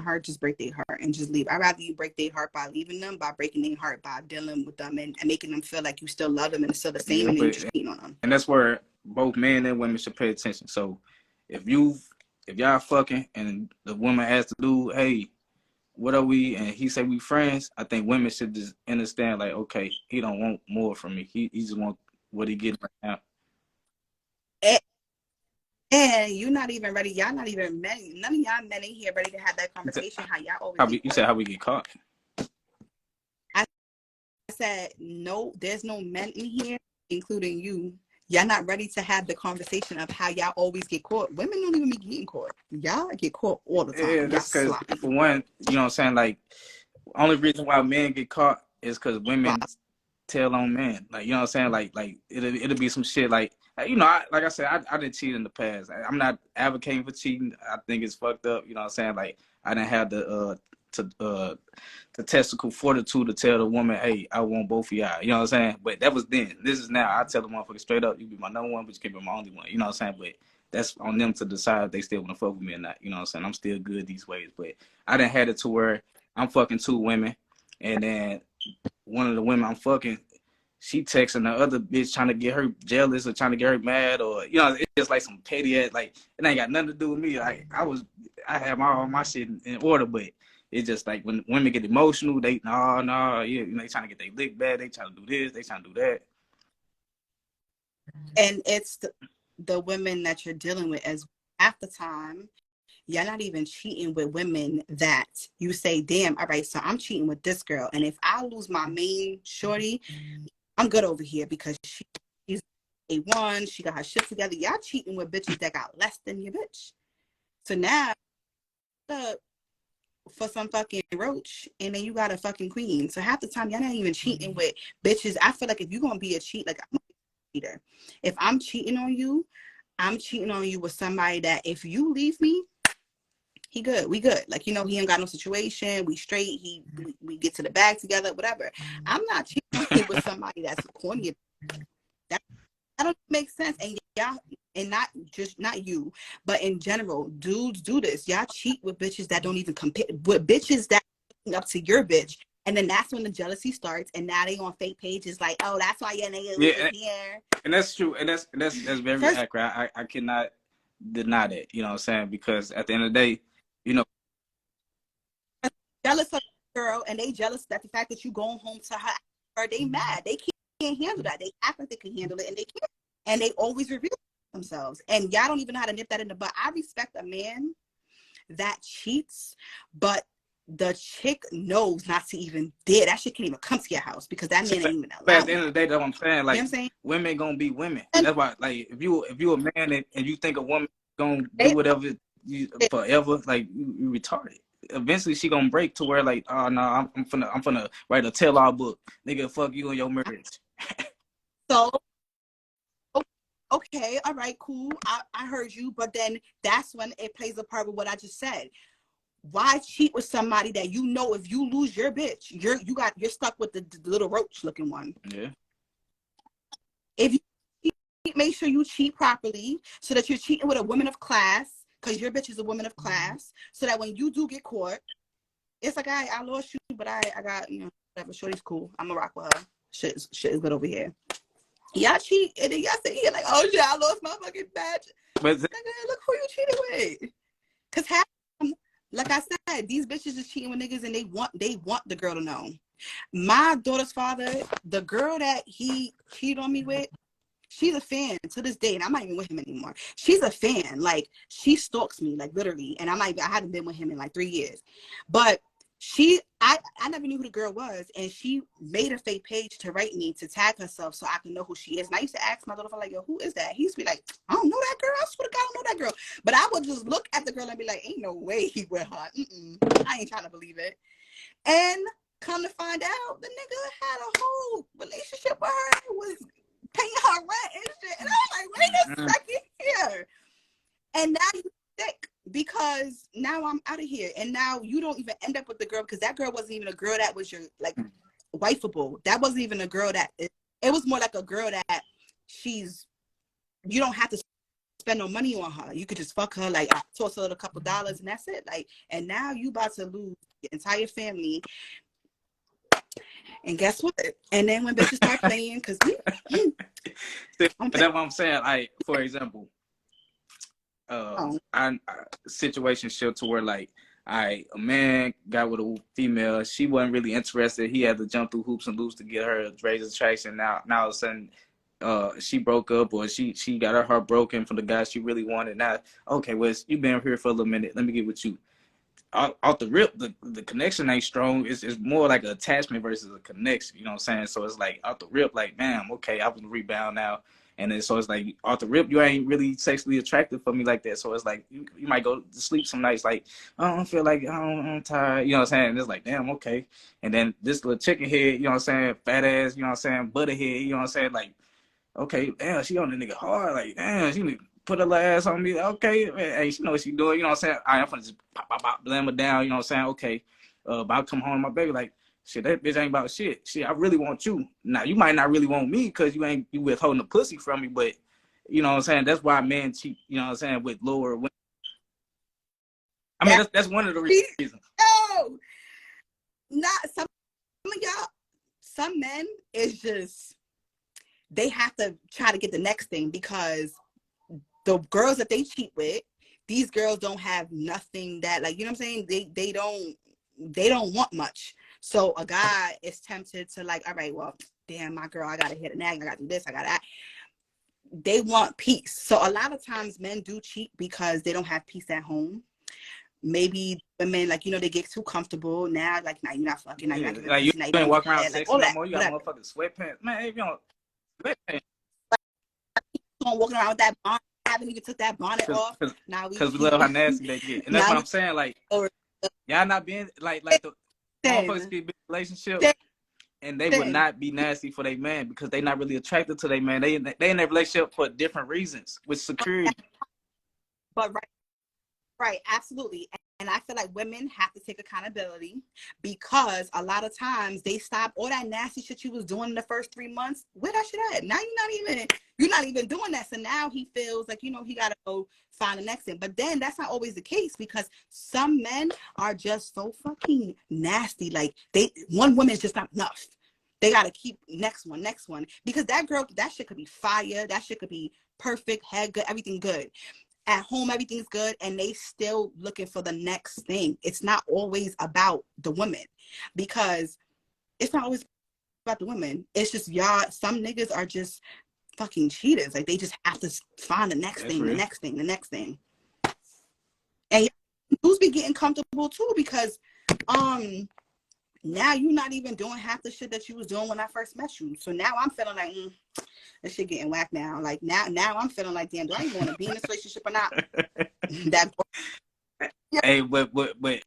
her, just break their heart and just leave. I'd rather you break their heart by leaving them, by breaking their heart by dealing with them and making them feel like you still love them and it's still the same, and then you just cheating on them. And that's where both men and women should pay attention. So if y'all fucking and the woman asks the dude, hey, what are we? And he say we friends. I think women should just understand, like, okay, he don't want more from me. He just want what he getting right now. And you're not even ready. Y'all not even men. None of y'all men in here ready to have that conversation. How y'all always. You said how we get caught. I said no. There's no men in here, including you. Y'all not ready to have the conversation of how y'all always get caught. Women don't even be getting caught. Y'all get caught all the time. Yeah, that's because for one, you know what I'm saying. Like, only reason why men get caught is because women tell on men. Like, you know what I'm saying. Like it'll be some shit like. You know, like I said, I didn't cheat in the past. I'm not advocating for cheating. I think it's fucked up. You know what I'm saying? Like, I didn't have the testicle fortitude to tell the woman, hey, I want both of y'all. You know what I'm saying? But that was then. This is now. I tell the motherfucker straight up, you be my number one, but you can't be my only one. You know what I'm saying? But that's on them to decide if they still want to fuck with me or not. You know what I'm saying? I'm still good these ways. But I done had it to where I'm fucking 2 women, and then one of the women I'm fucking, she texting the other bitch trying to get her jealous or trying to get her mad, or, you know, it's just like some petty ass, like, it ain't got nothing to do with me. Like, I have all my shit in order, but it's just like when women get emotional, they, yeah, you know, they trying to get their lick back, they trying to do this, they trying to do that. And it's the women that you're dealing with, as half the time, you're not even cheating with women that you say, damn, all right, so I'm cheating with this girl, and if I lose my main shorty, I'm good over here because she's A1, she got her shit together. Y'all cheating with bitches that got less than your bitch. So now, for some fucking roach, and then you got a fucking queen. So half the time, y'all not even cheating with bitches. I feel like if you're going to be a cheat, like, I'm a cheater. If I'm cheating on you, I'm cheating on you with somebody that if you leave me, he good. We good. Like, you know, he ain't got no situation. We straight. We get to the bag together, whatever. I'm not cheating with somebody that's corny. That don't make sense. And y'all, and not you, but in general, dudes do this. Y'all cheat with bitches that don't even compare, with bitches that up to your bitch. And then that's when the jealousy starts. And now they on fake pages like, oh, that's why your nigga was here. And that's true. And that's very accurate. I cannot deny that. You know what I'm saying? Because at the end of the day, you know, jealous of the girl, and they jealous that the fact that you going home to her, or they mad. They can't handle that. They act like they can handle it, and they can't. And they always reveal themselves. And y'all don't even know how to nip that in the butt. I respect a man that cheats, but the chick knows not to even dare. That shit can't even come to your house because that man ain't even allowed. But at the end of the day, that's what I'm saying. Like, you know what I'm saying? Women gonna be women. And that's why, like, if you a man and you think a woman gonna do whatever forever, like, you retarded. Eventually, she gonna break to where, like, oh no, I'm finna write a tell-all book, nigga. Fuck you and your marriage. So, okay, all right, cool. I heard you, but then that's when it plays a part with what I just said. Why cheat with somebody that you know if you lose your bitch, you're stuck with the little roach looking one? Yeah. If you cheat, make sure you cheat properly so that you're cheating with a woman of class, because your bitch is a woman of class, so that when you do get caught, it's like, I lost you, but I got, you know, whatever, shorty's cool. I'm gonna rock with her. Shit is good over here. Y'all cheat, and then y'all sit here like, oh shit, I lost my fucking badge. But look who you cheated with. Because half, like I said, these bitches is cheating with niggas, and they want the girl to know. My daughter's father, the girl that he cheated on me with, she's a fan to this day, and I'm not even with him anymore. She's a fan. Like, she stalks me, like, literally, and I haven't been with him in like 3 years. But I never knew who the girl was, and she made a fake page to write me to tag herself so I can know who she is. And I used to ask my daughter, like, yo, who is that? He used to be like, I don't know that girl. I swear to God, I don't know that girl. But I would just look at the girl and be like, ain't no way he with her. I ain't trying to believe it. And come to find out, the nigga had a whole relationship with her, was paying her rent and shit. And I was like, wait a second here. And now you sick because now I'm out of here. And now you don't even end up with the girl, because that girl wasn't even a girl that was your, like, wifeable. That wasn't even a girl that, it was more like a girl that you don't have to spend no money on her. You could just fuck her, like toss her a couple dollars and that's it. Like, and now you about to lose your entire family. And guess what? And then when bitches start playing, because that's what I'm saying. Like, for example, I situationship to where like a man got with a female, she wasn't really interested. He had to jump through hoops and loops to get her to raise attraction. Now all of a sudden, she broke up or she got her heart broken from the guy she really wanted. Now, okay, well, you've been here for a little minute. Let me get with you. Off the rip, the connection ain't strong. It's more like an attachment versus a connection. You know what I'm saying? So it's like off the rip, like, damn, okay, I was rebound now. And then so it's like off the rip, you ain't really sexually attractive for me like that. So it's like you might go to sleep some nights like, I don't feel like I'm tired. You know what I'm saying? And it's like, damn, okay. And then this little chicken head, you know what I'm saying, fat ass, you know what I'm saying, butter head, you know what I'm saying, like, okay, damn, she on the nigga hard, like, damn, she need to put her ass on me. Okay, man, hey, she know what she doing, you know what I'm saying? I'm gonna just pop, blam her down, you know what I'm saying? Okay, but I come home, my baby, like, shit, that bitch ain't about shit. Shit, I really want you. Now, you might not really want me because you withholding the pussy from me, but, you know what I'm saying? That's why men cheat, you know what I'm saying, with lower women. I mean, that's one of the reasons. No, not some of y'all, some men is just, they have to try to get the next thing because the girls that they cheat with, these girls don't have nothing that, like, you know what I'm saying? They don't want much. So a guy is tempted to like, all right, well, damn, my girl, I gotta hit a nag, I gotta do this, I gotta that. They want peace. So a lot of times men do cheat because they don't have peace at home. Maybe women, like, you know, they get too comfortable. Now, like, now you're not fucking, now you're not giving like, peace, you ain't walking around sexy no more. You got whatever. motherfucking sweatpants. Man, if you don't sweatpants. Walking around with that bonnet, haven't even took that bonnet off. Because we love how nasty they get. And that's what I'm saying. Like, y'all not being like the motherfuckers be in a relationship and they would not be nasty for their man because they not really attracted to their man. They in their relationship for different reasons with security. But right, absolutely. And I feel like women have to take accountability because a lot of times they stop all that nasty shit you was doing in the first 3 months. Where that shit at? Now you're not even doing that. So now he feels like, you know, he gotta go find the next thing. But then that's not always the case because some men are just so fucking nasty. Like one woman is just not enough. They gotta keep next one. Because that girl, that shit could be fire, that shit could be perfect, head good, everything good. At home, everything's good, and they still looking for the next thing. It's not always about the women because it's not always about the women. It's just y'all, some niggas are just fucking cheaters. Like they just have to find the next thing, the next thing. And who's be getting comfortable too because now you're not even doing half the shit that you was doing when I first met you. So now I'm feeling like this shit getting whacked now. Like now I'm feeling like, damn, do I even want to be in this relationship or not? Hey, but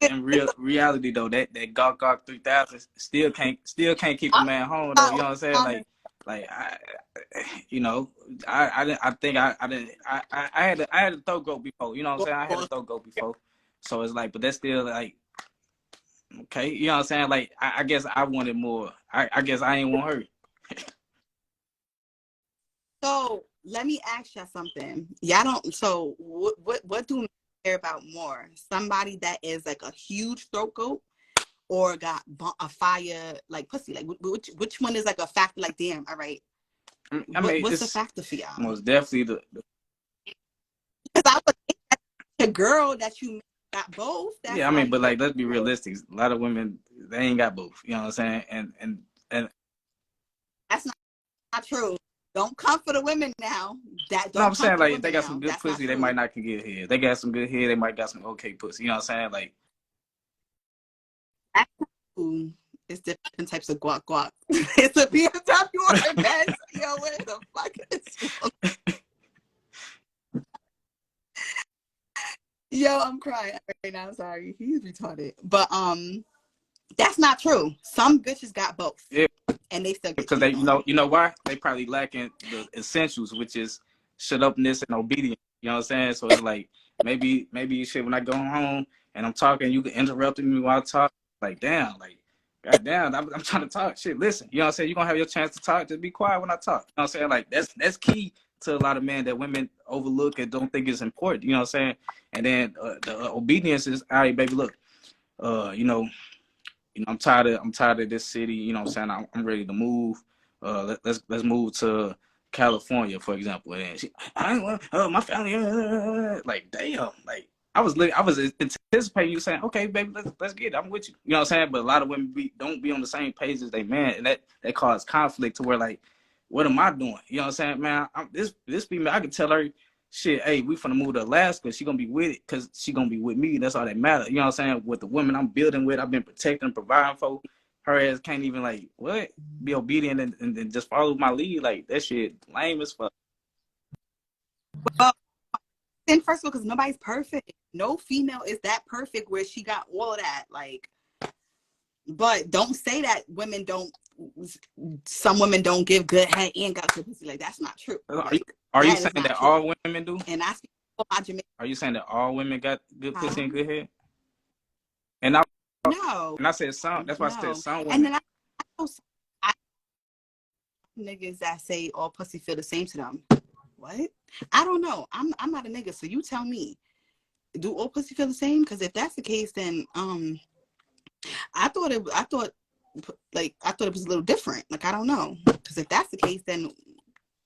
in reality though, that Gawk 3000 still can't keep a man home though. You know what I'm saying? Like I had a throat goat before. You know what I'm saying? I had a throat goat before. So it's like, but that's still like. Okay, you know what I'm saying? Like, I guess I wanted more. I guess I ain't want her. So let me ask y'all something. Y'all don't. So what do men care about more? Somebody that is like a huge throat goat, or got a fire like pussy? Like which one is like a factor? Like, damn, all right. I mean, what's the factor for y'all? Most definitely the. Because I would think that the girl that you got both. Yeah, I mean, but like, let's be realistic. A lot of women, they ain't got both. You know what I'm saying? And that's not true. Don't come for the women now. No, I'm saying like if they got some good pussy, they might not can get here. They got some good hair, they might got some okay pussy. You know what I'm saying? Like, it's different types of guac. It's a BMW or a Benz. Yo, where the fuck is Yo, I'm crying right now. Sorry, he's retarded. But that's not true. Some bitches got both. Yeah. And they still get because they you know why? They probably lacking the essentials, which is shut upness and obedience. You know what I'm saying? So it's like maybe shit when I go home and I'm talking, you can interrupt me while I talk. Like damn, like goddamn, I'm trying to talk. Shit, listen. You know what I'm saying? You're gonna have your chance to talk, just be quiet when I talk. You know what I'm saying? Like that's key to a lot of men that women overlook and don't think is important. You know what I'm saying? And then the obedience is, all right, baby, look, I'm tired of this city. You know what I'm saying? I'm ready to move. Let's move to California, for example. And I don't want my family. Like, damn, like I was anticipating you saying, okay, baby, let's get it. I'm with you. You know what I'm saying? But a lot of women don't be on the same page as they man, and that causes conflict to where, like, what am I doing? You know what I'm saying, man? This female, I can tell her, shit, hey, we finna move to Alaska. She gonna be with it because she gonna be with me. That's all that matters. You know what I'm saying? With the women I'm building with, I've been protecting, providing for. Her ass can't even, like, what? Be obedient and just follow my lead. Like, that shit lame as fuck. Well, then first of all, because nobody's perfect. No female is that perfect where she got all of that. Like, but don't say that some women don't give good head and got good pussy. Like, that's not true. Like, are you saying that true. All women do? And I are you saying that all women got good pussy and good head? No. And I said some. That's why I said some women. And then I niggas that say all pussy feel the same to them. What? I don't know. I'm not a nigga, so you tell me. Do all pussy feel the same? Because if that's the case, then I thought it was a little different. Like, I don't know. Because if that's the case, then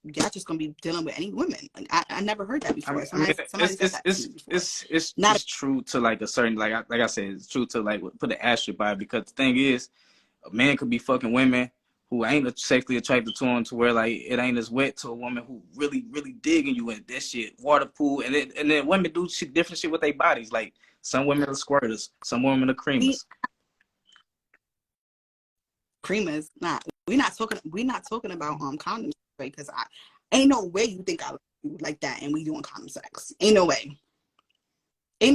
y'all just gonna be dealing with any women. Like, I never heard that before. Somebody said that to me before. It's true to, like, a certain, like I said, it's true to, like, put an asterisk by it, because the thing is, a man could be fucking women who ain't sexually attracted to him, to where, like, it ain't as wet, to a woman who really, really digging you in that shit, water pool, and then women do different shit with their bodies. Like, some women are squirters, some women are creamers. Creamers, not. We're not talking about condoms, right? Because ain't no way you think I like you like that and we doing condom sex. Ain't no way. I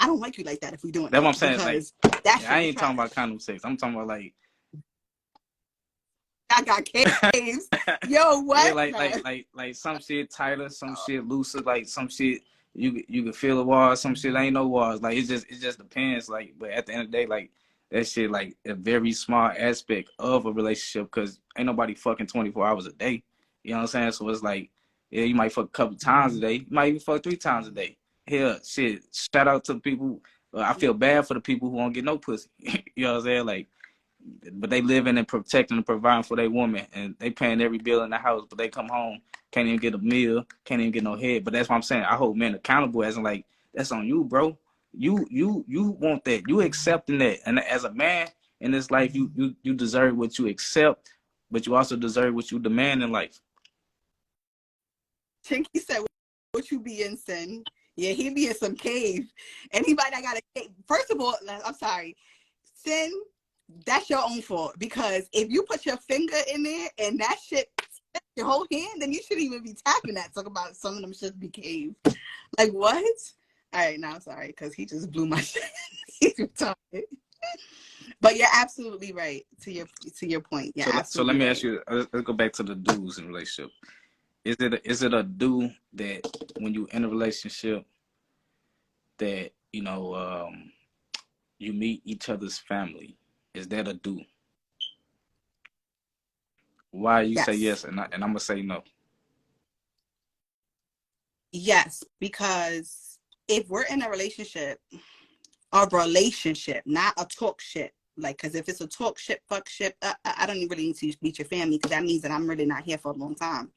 don't like you like that if we doing that's what I'm saying. Like, I ain't talking about condom sex. I'm talking about, like, I got caves. Yo, what? Yeah, like some shit tighter, some shit looser, like some shit you can feel the walls, some shit ain't no walls. Like, it just depends. Like, but at the end of the day, like, that shit, like, a very small aspect of a relationship, because ain't nobody fucking 24 hours a day. You know what I'm saying? So it's like, yeah, you might fuck a couple times a day. You might even fuck 3 times a day. Hell, shit, shout out to the people. I feel bad for the people who won't get no pussy. You know what I'm saying? Like, but they living and protecting and providing for their woman, and they paying every bill in the house, but they come home, can't even get a meal, can't even get no head. But that's what I'm saying. I hold men accountable, as in, like, that's on you, bro. You want that. You accepting that. And as a man in this life, you deserve what you accept, but you also deserve what you demand in life. Chinky said, what you be in, Sin? Yeah, he be in some cave. Anybody that got a cave, first of all, I'm sorry, Sin, that's your own fault, because if you put your finger in there and that shit your whole hand, then you shouldn't even be tapping that. Talk about some of them should be cave. Like, what? All right, now sorry, because he just blew my shit. He's retarded. But you're absolutely right to your point. Yeah. So let me ask you. Let's go back to the dudes in relationship. Is it a do that when you in a relationship that you meet each other's family? Is that a do? Why you say yes and I'm gonna say no? Yes, because if we're in a relationship, not a talk shit. Like, because if it's a talk shit, fuck shit, I don't really need to meet your family, because that means that I'm really not here for a long time.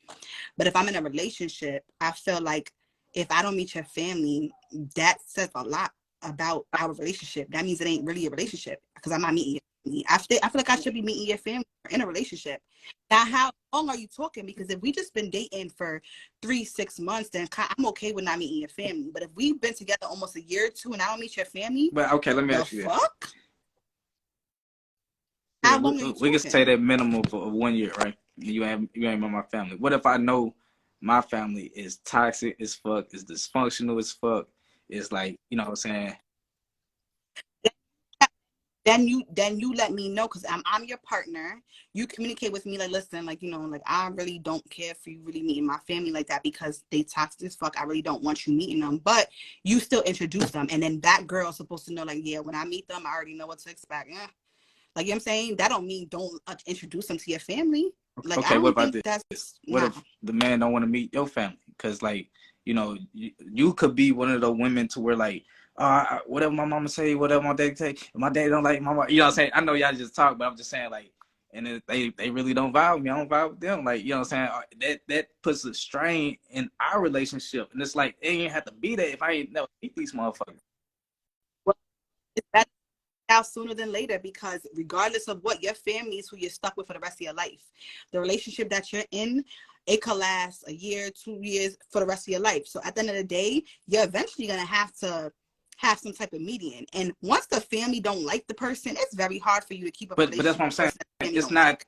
But if I'm in a relationship, I feel like if I don't meet your family, that says a lot about our relationship. That means it ain't really a relationship, because I'm not meeting your family. I feel like I should be meeting your family in a relationship. Now, how long are you talking? Because if we just been dating for 3-6 months, then I'm okay with not meeting your family. But if we've been together almost a year or 2 and I don't meet your family, but okay, let me ask you fuck? Yeah, we can say that minimum for 1 year, right? You ain't with my family. What if I know my family is toxic as fuck, is dysfunctional as fuck, is like, you know what I'm saying? Then you let me know, because I'm your partner. You communicate with me, like, listen, like, like, I really don't care for you really meeting my family like that, because they toxic as fuck. I really don't want you meeting them, but you still introduce them, and then that girl is supposed to know, like, yeah, when I meet them, I already know what to expect. Like, you know what I'm saying? That don't mean don't introduce them to your family. Like, Okay, I what don't about think that's, this? What if the man don't want to meet your family? Because, like, you know, you could be one of the women to where, like, whatever my mama say, whatever my daddy say, if my daddy don't like my mama, you know what I'm saying? I know y'all just talk, but I'm just saying, like, and if they really don't vibe with me, I don't vibe with them. Like, you know what I'm saying? That puts a strain in our relationship. And it's like, it ain't have to be there if I ain't never meet these motherfuckers. Well, it's better now sooner than later, because regardless of what, your family is who you're stuck with for the rest of your life. The relationship that you're in, it could last a year, 2 years, for the rest of your life. So at the end of the day, you're eventually going to have some type of median. And once the family don't like the person, it's very hard for you to keep up a But that's relationship what I'm with a saying. person that the family It's don't not like.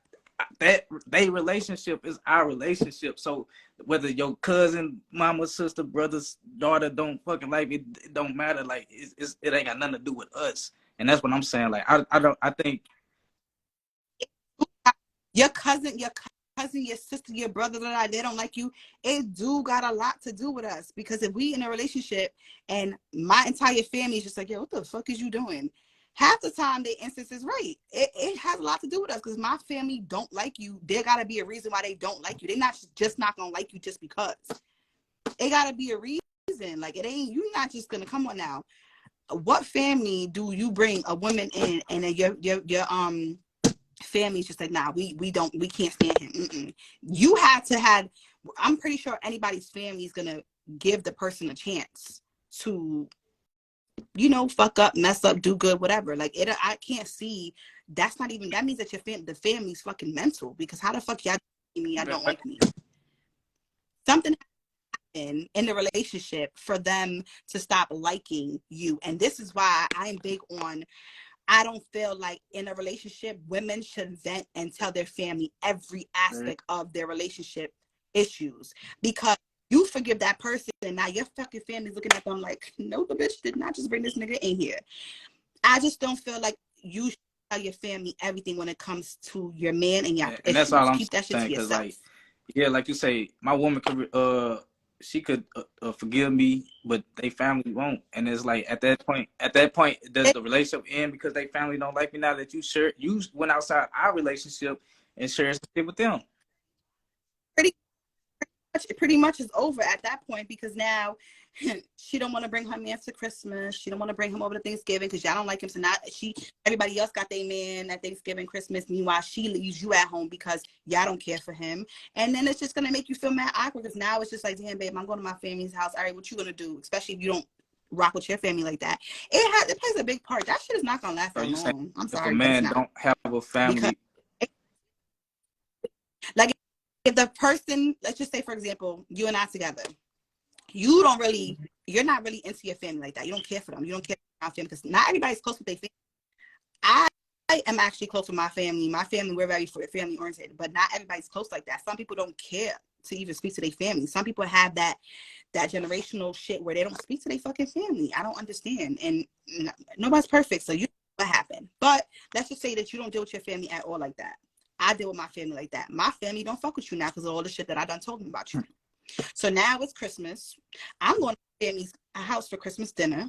that they relationship is our relationship. So whether your cousin, mama, sister, brother's daughter don't fucking like it don't matter. Like it ain't got nothing to do with us. And that's what I'm saying. Like I think Your cousin, your sister, your brother, they don't like you. It do got a lot to do with us, because if we in a relationship and my entire family is just like, yo, what the fuck is you doing? Half the time the instance is right. It has a lot to do with us, because my family don't like you. There gotta be a reason why they don't like you. They're not gonna like you just because. It gotta be a reason. Like, it ain't, you're not just gonna, come on now. What family do you bring a woman in, and then your family's just like, nah, we can't stand him. You had to have, I'm pretty sure anybody's family is gonna give the person a chance to, fuck up, mess up, do good, whatever. Like, I can't see, that's not even, that means that the family's fucking mental, because how the fuck y'all me, I don't like me. Something happened in the relationship for them to stop liking you. And this is why I'm big on, I don't feel like in a relationship, women should vent and tell their family every aspect of their relationship issues, because you forgive that person and now your fucking family's looking at them like, no, the bitch did not just bring this nigga in here. I just don't feel like you should tell your family everything when it comes to your man and your issues. And that's all I'm Keep that shit saying, to yourself. like, yeah, like you say, my woman could she could forgive me, but they family won't. And it's like at that point, does the relationship end because they family don't like me now that you went outside our relationship and shared some shit with them? Pretty much is over at that point, because now she don't want to bring her man to Christmas. She don't want to bring him over to Thanksgiving because y'all don't like him. So now everybody else got their man at Thanksgiving, Christmas. Meanwhile, she leaves you at home because y'all don't care for him. And then it's just going to make you feel mad awkward, because now it's just like, damn, babe, I'm going to my family's house. All right, what you going to do? Especially if you don't rock with your family like that. It plays a big part. That shit is not going to last that long. I'm sorry, if a man don't have a family, like, if the person, let's just say, for example, you and I together, you're not really into your family like that. You don't care for them. You don't care for our family, because not everybody's close with their family. I am actually close with my family. My family, we're very family oriented, but not everybody's close like that. Some people don't care to even speak to their family. Some people have that generational shit where they don't speak to their fucking family. I don't understand. And nobody's perfect, so you know what happened. But let's just say that you don't deal with your family at all like that. I deal with my family like that. My family don't fuck with you now because of all the shit that I done told them about you. So now it's Christmas. I'm going to my family's house for Christmas dinner.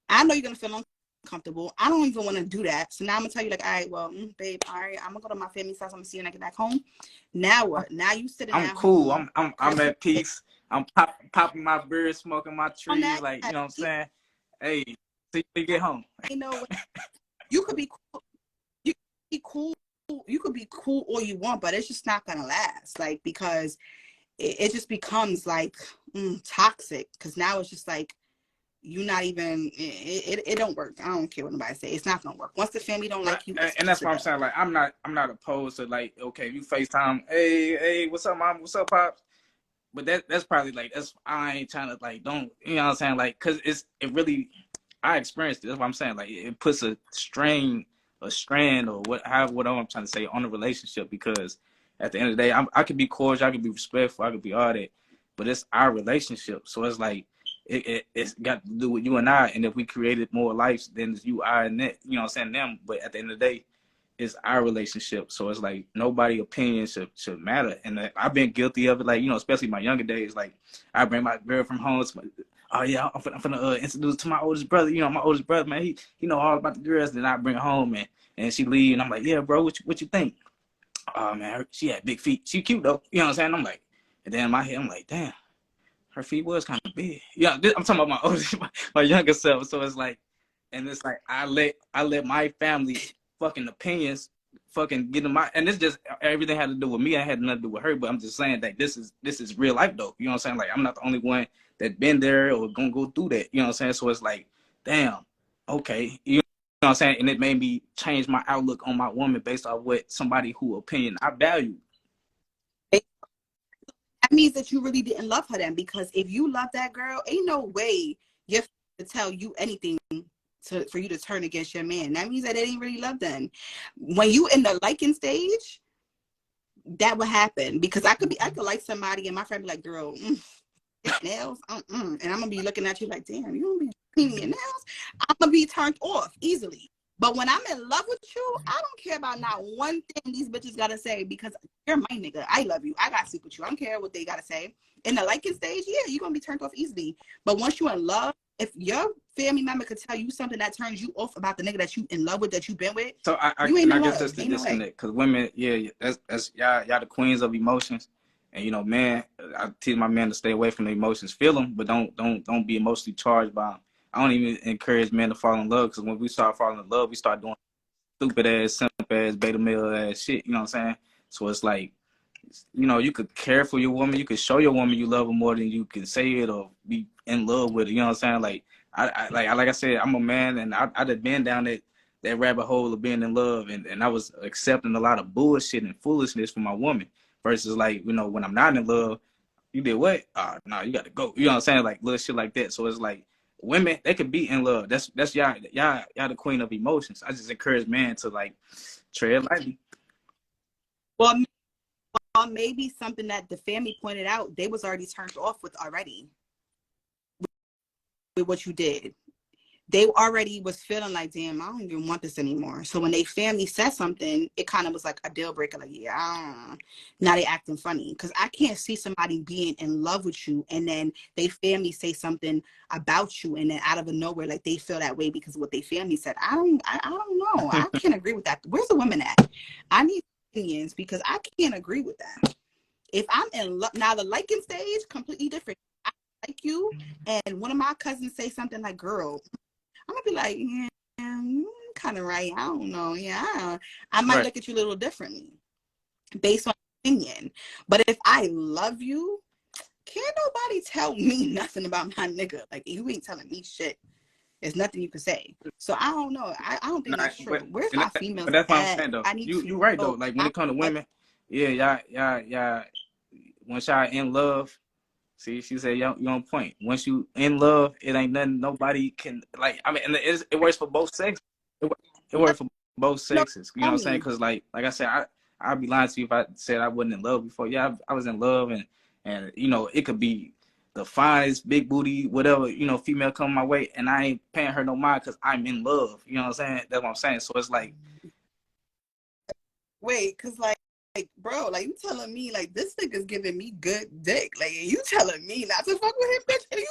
I know you're going to feel uncomfortable. I don't even want to do that. So now I'm going to tell you, like, all right, well, babe, all right, I'm going to go to my family's house. I'm going to see you when I get back home. Now what? Now you sitting I'm at cool. home. I'm at peace. I'm popping my beer, smoking my tree, like, you know what I'm saying? Hey, see you get home. You know, you could be cool. You could be cool. You could be cool all you want, but it's just not going to last. Like, because it just becomes like toxic, because now it's just like you're not even, it don't work. I don't care what nobody say. It's not gonna work. Once the family don't like you, and that's what I'm saying. Like, I'm not opposed to, like, okay, you FaceTime, hey, what's up, mom? What's up, pops? But that's probably like, I ain't trying to, like, don't, you know what I'm saying? Like, cause it really, I experienced it. That's what I'm saying. Like, it puts a strand or what I'm trying to say on the relationship, because at the end of the day, I could be cordial, I could be respectful, I could be all that, but it's our relationship. So it's like, it's got to do with you and I. And if we created more lives, then it's you, I, and that, you know what I'm saying, them. But at the end of the day, it's our relationship. So it's like, nobody opinion should matter. And I've been guilty of it, like, you know, especially my younger days. Like, I bring my girl from home. oh yeah, I'm finna introduce to my oldest brother. You know, my oldest brother, man, he know all about the girls. Then I bring her home and she leave, and I'm like, yeah, bro, what you think? Oh man, she had big feet. She cute though. You know what I'm saying? I'm like, and then in my head, I'm like, damn, her feet was kind of big. Yeah, I'm talking about my oldest, my younger self. So it's like, and it's like I let my family fucking opinions fucking get in my, and this just everything had to do with me. I had nothing to do with her. But I'm just saying that this is real life though. You know what I'm saying? Like I'm not the only one that been there or gonna go through that. You know what I'm saying? So it's like, damn, okay, you know what I'm saying? And it made me change my outlook on my woman based off what somebody who opinion I value. That means that you really didn't love her then, because if you love that girl, ain't no way you're to tell you anything for you to turn against your man. That means that they didn't really love them. When you in the liking stage, that would happen, because I could like somebody and my friend be like, girl, nails, and I'm gonna be looking at you like, damn, you don't be cleaning your nails. I'm gonna be turned off easily. But when I'm in love with you, I don't care about not one thing these bitches gotta say, because you're my nigga. I love you. I got sleep with you. I don't care what they gotta say. In the liking stage, yeah, you're gonna be turned off easily. But once you're in love, if your family member could tell you something that turns you off about the nigga that you in love with, that you've been with, so I guess that's the disconnect, because women, yeah, that's y'all the queens of emotions. And you know, man, I teach my men to stay away from the emotions. Feel them, but don't be emotionally charged by them. I don't even encourage men to fall in love, because when we start falling in love, we start doing stupid ass, simp ass, beta male ass shit. You know what I'm saying? So it's like, you know, you could care for your woman, you could show your woman you love her more than you can say it or be in love with her. You know what I'm saying? Like I said, I'm a man, and I'd have been down that rabbit hole of being in love, and I was accepting a lot of bullshit and foolishness from my woman. Versus, like, you know, when I'm not in love, you did what? No, you got to go. You know what I'm saying? Like little shit like that. So it's like, women, they could be in love. That's y'all the queen of emotions. I just encourage men to like tread lightly. Well, maybe something that the family pointed out, they was already turned off with already, with what you did. They already was feeling like, damn, I don't even want this anymore. So when they family said something, it kind of was like a deal breaker. Like, yeah, now they acting funny. Because I can't see somebody being in love with you and then they family say something about you, and then out of nowhere, like they feel that way because of what they family said. I don't know. I can't agree with that. Where's the women at? I need opinions, because I can't agree with that. If I'm in love, now the liking stage, completely different. I like you, and one of my cousins say something like, girl, I'm gonna be like, yeah, kind of right. I don't know. Yeah, I might look at you a little differently based on opinion. But if I love you, can't nobody tell me nothing about my nigga. Like, you ain't telling me shit. There's nothing you can say. So I don't know. I don't think that's true. Where's my females? But that's what I'm saying though. I need you right though. Like when it comes to women, yeah, y'all. Once y'all in love. See, she said, you on point. Once you in love, it ain't nothing nobody can, like, I mean, and it works for both sexes. It works for both sexes. You know what I'm saying? Because, like I said, I'd be lying to you if I said I wasn't in love before. Yeah, I was in love, and you know, it could be the finest, big booty, whatever, you know, female come my way, and I ain't paying her no mind because I'm in love. You know what I'm saying? That's what I'm saying. So it's like, wait, because like, bro, like, you telling me like this nigga's giving me good dick, like, you telling me not to fuck with him, bitch? And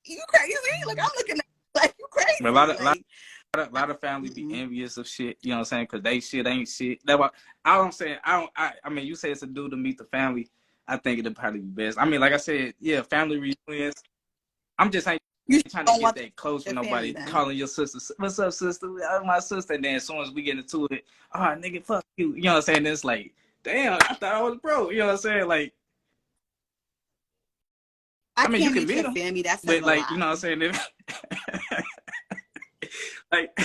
you crazy? Like, I'm looking at like, you crazy? A lot of family be envious of shit. You know what I'm saying? Because they shit ain't shit. That's why I'm saying, I mean, you say it's a dude to meet the family. I think it'd probably be best. I mean, like I said, yeah, family reunions. I'm just ain't trying to get that close with nobody. Calling your sister, what's up, sister? I'm my sister. And then as soon as we get into it, oh, nigga, fuck you. You know what I'm saying? It's like, damn, I thought I was bro. You know what I'm saying? Like, I mean, you can meet them, family, but like, you know what I'm saying? Like,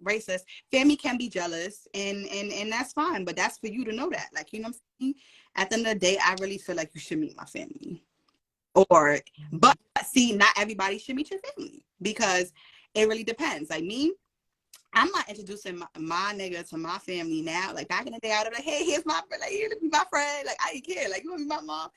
racist family can be jealous, and that's fine, but that's for you to know that. Like, you know what I'm saying? At the end of the day, I really feel like you should meet my family. But see, not everybody should meet your family, because it really depends. Like me, I'm not introducing my nigga to my family now. Like back in the day, I would be like, hey, here's my friend. Like, here to be my friend. Like, I didn't care. Like, you want to be my mom?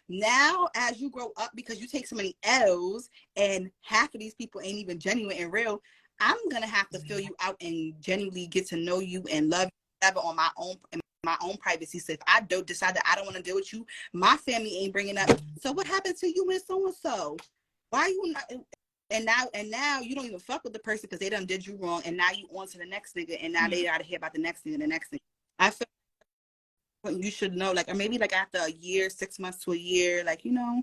Now, as you grow up, because you take so many L's, and half of these people ain't even genuine and real, I'm gonna have to fill you out and genuinely get to know you and love you on my own my own privacy. So if I don't decide that I don't want to deal with you, my family ain't bringing up, so what happened to you and so-and-so? Why you not? And now you don't even fuck with the person because they done did you wrong. And now you on to the next nigga. And now they got to hear about the next nigga and the next nigga. I feel like you should know, like, or maybe like after a year, 6 months to a year, like, you know,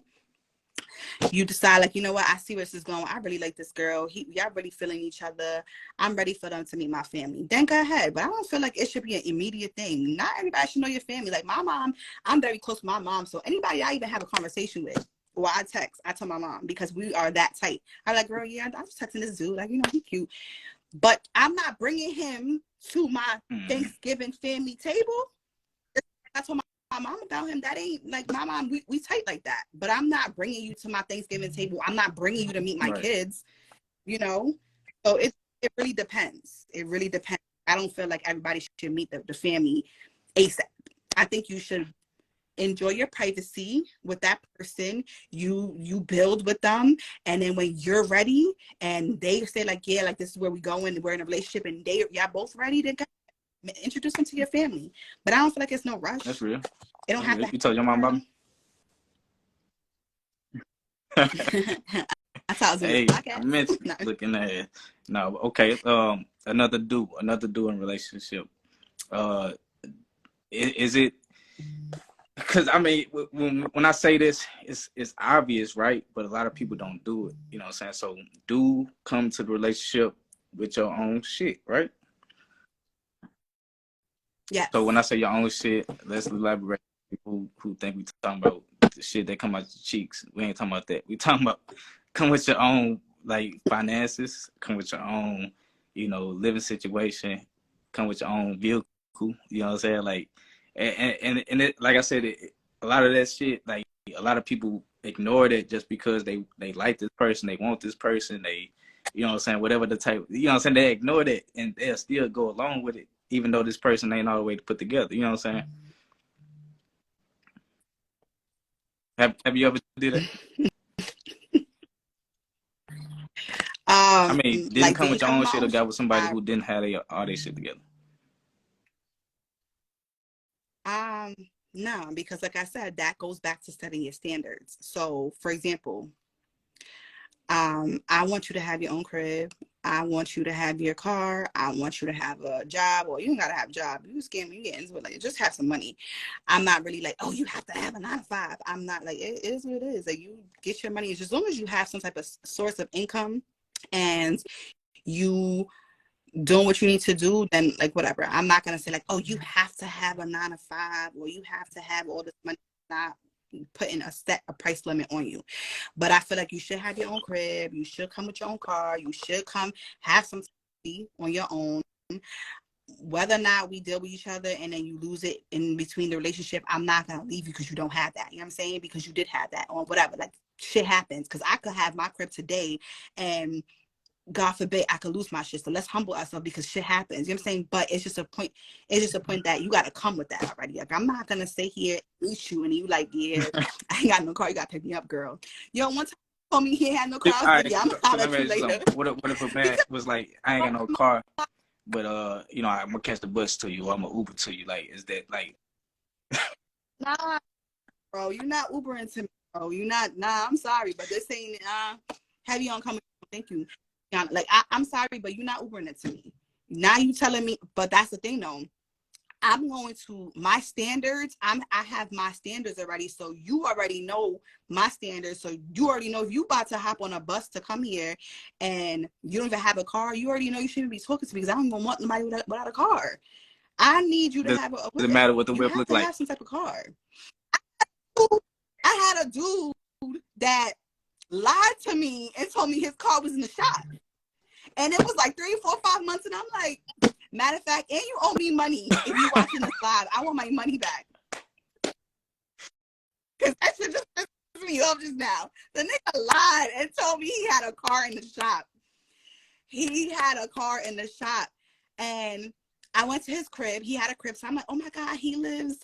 you decide, like, you know what, I see where this is going. I really like this girl. Y'all really feeling each other. I'm ready for them to meet my family. Then go ahead. But I don't feel like it should be an immediate thing. Not everybody should know your family. Like my mom, I'm very close to my mom. So anybody I even have a conversation with, or I text, I tell my mom because we are that tight. I'm like, girl, yeah, I'm just texting this dude. Like, you know, he cute. But I'm not bringing him to my Thanksgiving family table. I told my mom about him. That ain't like my mom. We tight like that. But I'm not bringing you to my Thanksgiving table. I'm not bringing you to meet my kids. You know, so it really depends. It really depends. I don't feel like everybody should meet the family ASAP. I think you should enjoy your privacy with that person. You build with them, and then when you're ready and they say like, yeah, like this is where we going, we're in a relationship, and y'all both ready, then introduce them to your family. But I don't feel like it's no rush. That's real. It don't have to. You told your mom about me? Hey, I meant looking at it. No, okay. Another do in relationship. Is it? Because I mean, when I say this, it's obvious, right? But a lot of people don't do it. You know what I'm saying? So do come to the relationship with your own shit, right? Yeah. So when I say your own shit, let's elaborate. People who think we talking about the shit that come out your cheeks. We ain't talking about that. We talking about come with your own like finances, come with your own, you know, living situation, come with your own vehicle. You know what I'm saying? Like, and it, like I said, a lot of that shit, like a lot of people ignore that just because they like this person, they want this person, they, you know what I'm saying, whatever the type, you know what I'm saying, they ignore that and they'll still go along with it, even though this person ain't all the way to put together. You know what I'm saying? Have you ever did it? I mean, didn't like, come with your own shit or got with somebody who didn't have all their shit together? No, because like I said, that goes back to setting your standards. So for example, I want you to have your own crib. I want you to have your car. I want you to have a job. Well, you don't gotta have a job. You scam me, you get into it. Like, just have some money. I'm not really like, oh, you have to have a 9-to-5. I'm not like, it is what it is. Like, you get your money. As long as you have some type of source of income and you doing what you need to do, then like whatever. I'm not gonna say like, oh, you have to have a 9-to-5 or you have to have all this money. Not putting a price limit on you. But I feel like you should have your own crib. You should come with your own car. You should come have some on your own. Whether or not we deal with each other and then you lose it in between the relationship, I'm not gonna leave you because you don't have that. You know what I'm saying? Because you did have that or whatever. Like, shit happens. Because I could have my crib today and God forbid I could lose my shit. So let's humble ourselves because shit happens. You know what I'm saying? But it's just a point. It's just a point that you got to come with that already. Like, I'm not gonna sit here eat you and you like, yeah, I ain't got no car. You got to pick me up, girl. Yo, one time you told me he had no car. I was like, yeah, I'm gonna holler at you later. What if a man was like, I ain't got no car, but you know, I'm gonna catch the bus to you or I'm gonna Uber to you? Like, is that like? Nah, bro, you're not Ubering to me, bro. You not. Nah, I'm sorry, but this ain't. Have you on coming? Thank you. Like, I'm sorry, but you're not Ubering it to me. Now you telling me, but that's the thing though. I'm going to my standards. I have my standards already. So you already know my standards. So you already know if you about to hop on a bus to come here and you don't even have a car, you already know you shouldn't be talking to me because I don't even want nobody without a car. I need you to have a whip. Doesn't matter what the whip look like. Have some type of car. I had a dude that lied to me and told me his car was in the shop. And it was like 3, 4, 5 months. And I'm like, matter of fact, and you owe me money if you're watching this live. I want my money back. Because that shit just pissed me off just now. The nigga lied and told me he had a car in the shop. He had a car in the shop. And I went to his crib. He had a crib. So I'm like, oh my God, he lives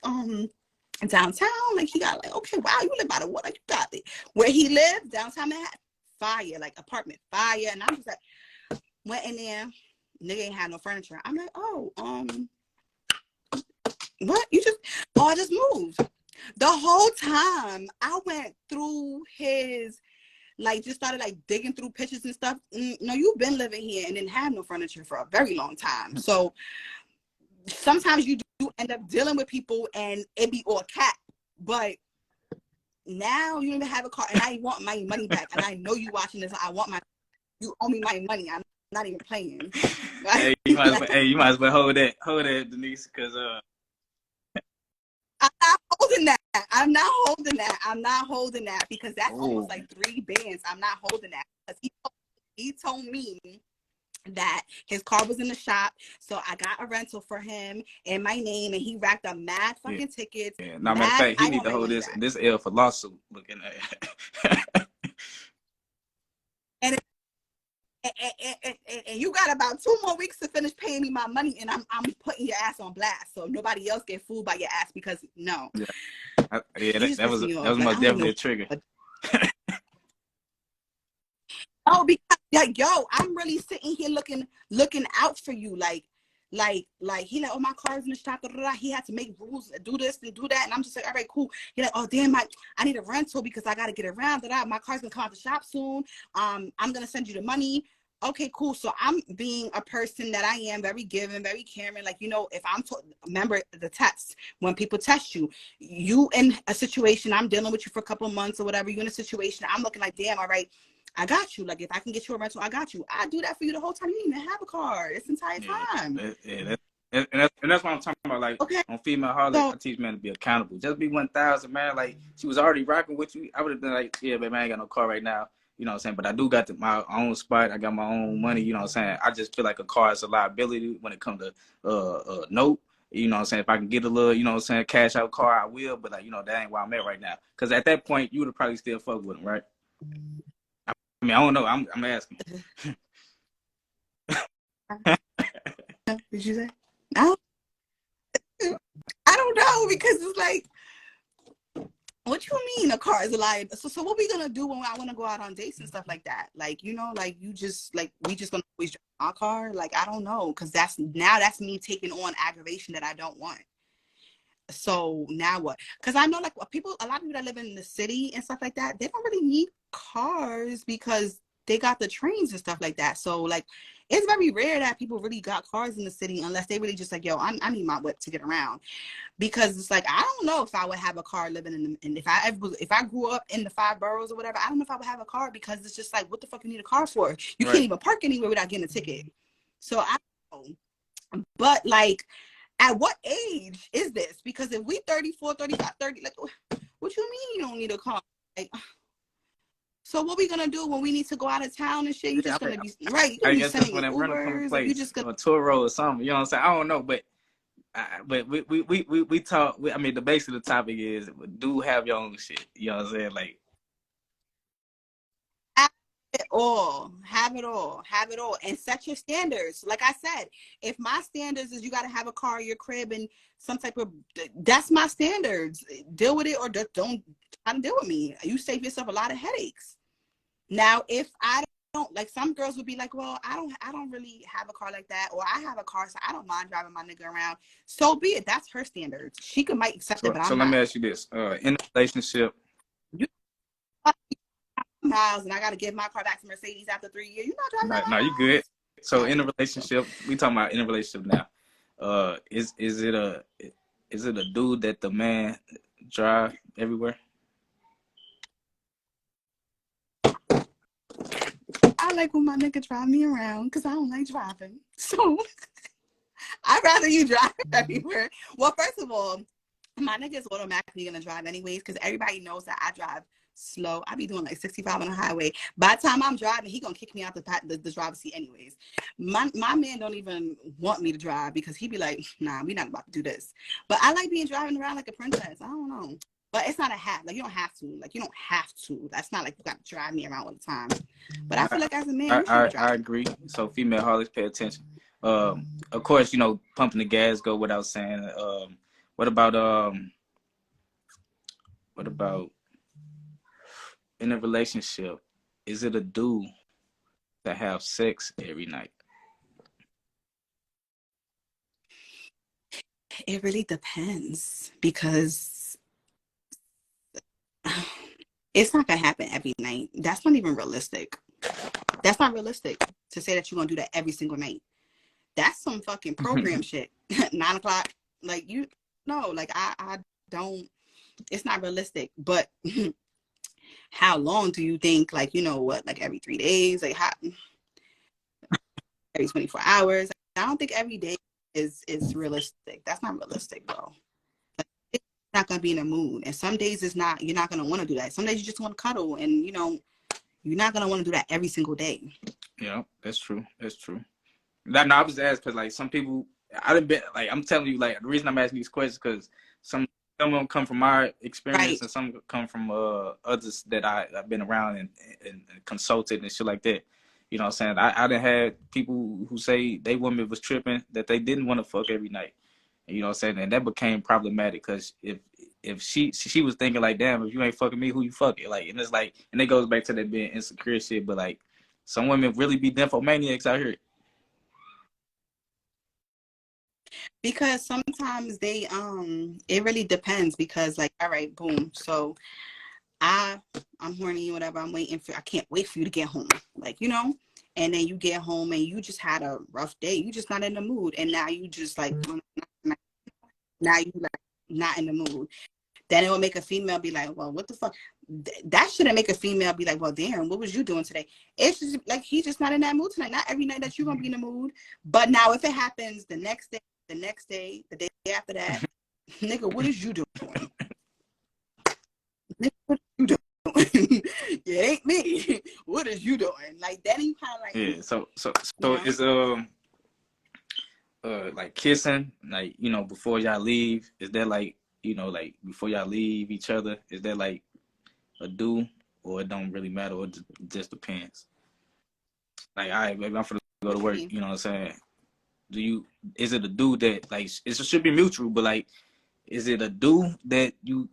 downtown. Like, he got like, okay, wow, you live by the water. You got it. Where he lived, downtown Manhattan, fire, like apartment, fire. And I'm just like, went in there, nigga ain't had no furniture. I'm like, oh, What? I just moved. The whole time I went through his, like, just started like digging through pictures and stuff. No, you've been living here and didn't have no furniture for a very long time. So sometimes you do end up dealing with people and it be all cat. But now you don't even have a car and I want my money back. And I know you watching this. You owe me my money. I'm not even playing. Hey, you might as well hold that, Denise, because I'm not holding that. I'm not holding that because that's almost like 3 bands. I'm not holding that because he told me that his car was in the shop, so I got a rental for him in my name, and he racked up mad fucking tickets. Yeah. No, matter of fact, he need to hold this L for lawsuit. Looking at. And you got about 2 more weeks to finish paying me my money, and I'm putting your ass on blast, so nobody else get fooled by your ass because no. Yeah, that was most definitely a trigger. Oh, because like, yo, I'm really sitting here looking out for you, like he like, oh, my car's in the shop. He had to make rules, do this and do that, and I'm just like, all right, cool. He like, oh damn, I need a rental because I got to get around. My car's gonna come out the shop soon. I'm gonna send you the money. Okay, cool. So I'm being a person that I am, very giving, very caring. Like, you know, if remember the test, when people test you in a situation, I'm dealing with you for a couple of months or whatever, you in a situation, I'm looking like, damn, all right, I got you. Like, if I can get you a rental, I got you. I do that for you the whole time. You didn't even have a car this entire time. And that's what I'm talking about. Like, okay. On FEMALEHOLIC, I teach men to be accountable. Just be 1,000, man. Like, she was already rocking with you. I would have been like, yeah, baby, I ain't got no car right now. You know what I'm saying? But I do got my own spot. I got my own money. You know what I'm saying? I just feel like a car is a liability when it comes to note. You know what I'm saying? If I can get a little, you know what I'm saying, cash out car, I will. But, like, you know, that ain't where I'm at right now. Because at that point, you would have probably still fucked with him, right? I mean, I don't know. I'm asking. Did you say? I don't know, because it's like, what you mean a car is a lie? So what we gonna do when I want to go out on dates and stuff like that? Like, you know, like we just gonna always drive my car? Like, I don't know, because that's me taking on aggravation that I don't want. So now what? Because I know, like, a lot of people that live in the city and stuff like that, they don't really need cars because they got the trains and stuff like that. So, like, it's very rare that people really got cars in the city unless they really just like, yo, I need my whip to get around. Because it's like, I don't know if I would have a car living and if I grew up in the 5 boroughs or whatever, I don't know if I would have a car, because it's just like, what the fuck you need a car for? You can't even park anywhere without getting a ticket. So I don't know. But, like, at what age is this? Because if we 34, 35, 30, like, what you mean you don't need a car? Like, so what we gonna do when we need to go out of town and shit? You just gonna be right? You gonna be sending Ubers? You just gonna tour road or something? You know what I'm saying? I don't know, but we talk. I mean, the base of the topic is, do have your own shit. You know what I'm saying? Like, have it all, and set your standards. Like I said, if my standards is you got to have a car, your crib, and some type of, that's my standards. Deal with it, or don't try to deal with me. You save yourself a lot of headaches. Now, if I don't, like, some girls would be like, well, I don't really have a car like that, or I have a car, so I don't mind driving my nigga around. So be it. That's her standards. She might accept it, but I'm not. Let me ask you this: in a relationship, miles, and I got to give my car back to Mercedes after 3 years. You're not driving. No, you good. So in a relationship, we talking about in a relationship now. Is it a dude that the man drive everywhere? I like when my nigga drive me around because I don't like driving. So I'd rather you drive everywhere. Well, first of all, my nigga is automatically going to drive anyways, because everybody knows that I drive slow. I be doing like 65 on the highway. By the time I'm driving, he going to kick me out the driver's seat anyways. My man don't even want me to drive because he be like, nah, we not about to do this. But I like being driving around like a princess. I don't know. But it's not a have. Like, you don't have to. Like, you don't have to. That's not like you got to drive me around all the time. But I feel like as a man, I agree. So FEMALEHOLICs, pay attention. Of course, you know, pumping the gas go without saying. What about in a relationship? Is it a dude that have sex every night? It really depends because it's not gonna happen every night. That's not even realistic. That's not realistic to say that you're gonna do that every single night. That's some fucking program shit. 9 o'clock, like you no, like I don't. It's not realistic. But how long do you think? Like you know what? Like every 3 days? Like how? Every 24 hours? I don't think every day is realistic. That's not realistic, bro. Like, it's not gonna be in a mood, and some days it's not. You're not gonna want to do that. Some days you just want to cuddle, and you know you're not gonna want to do that every single day. Yeah, that's true. That's true. That, no, I was asked because like some people, I didn't bet. Like I'm telling you, like the reason I'm asking these questions because some of them come from my experience, Right. and some come from others that I've been around and consulted and shit like that. You know what I'm saying? I done had people who say they woman was tripping that they didn't want to fuck every night. You know what I'm saying? And that became problematic because if she was thinking like, damn, if you ain't fucking me, who you fucking? Like, and it's like, and it goes back to that being insecure shit. But like, some women really be nymphomaniacs out here. Because sometimes they it really depends because like all right, boom, so I'm horny, whatever, I can't wait for you to get home, like you know, and then you get home and you just had a rough day, you just not in the mood, and now you just like now you like not in the mood. Then it will make a female be like, well, what the fuck? That shouldn't make a female be like, well, damn, what was you doing today? It's just like he's just not in that mood tonight. Not every night that you're gonna be in the mood. But now if it happens the next day, the day after that, nigga, what is you doing? Nigga, what you doing? It ain't me. What is you doing? Like then you kind of like Yeah. So you know? it's like kissing, like you know, before y'all leave. Is that like you know, like before y'all leave each other? Is that like a do, or it don't really matter, or it just depends? Like, all right, baby, I'm finna go to work. You know what I'm saying? Is it a do that like it should be mutual, but like, is it a do that you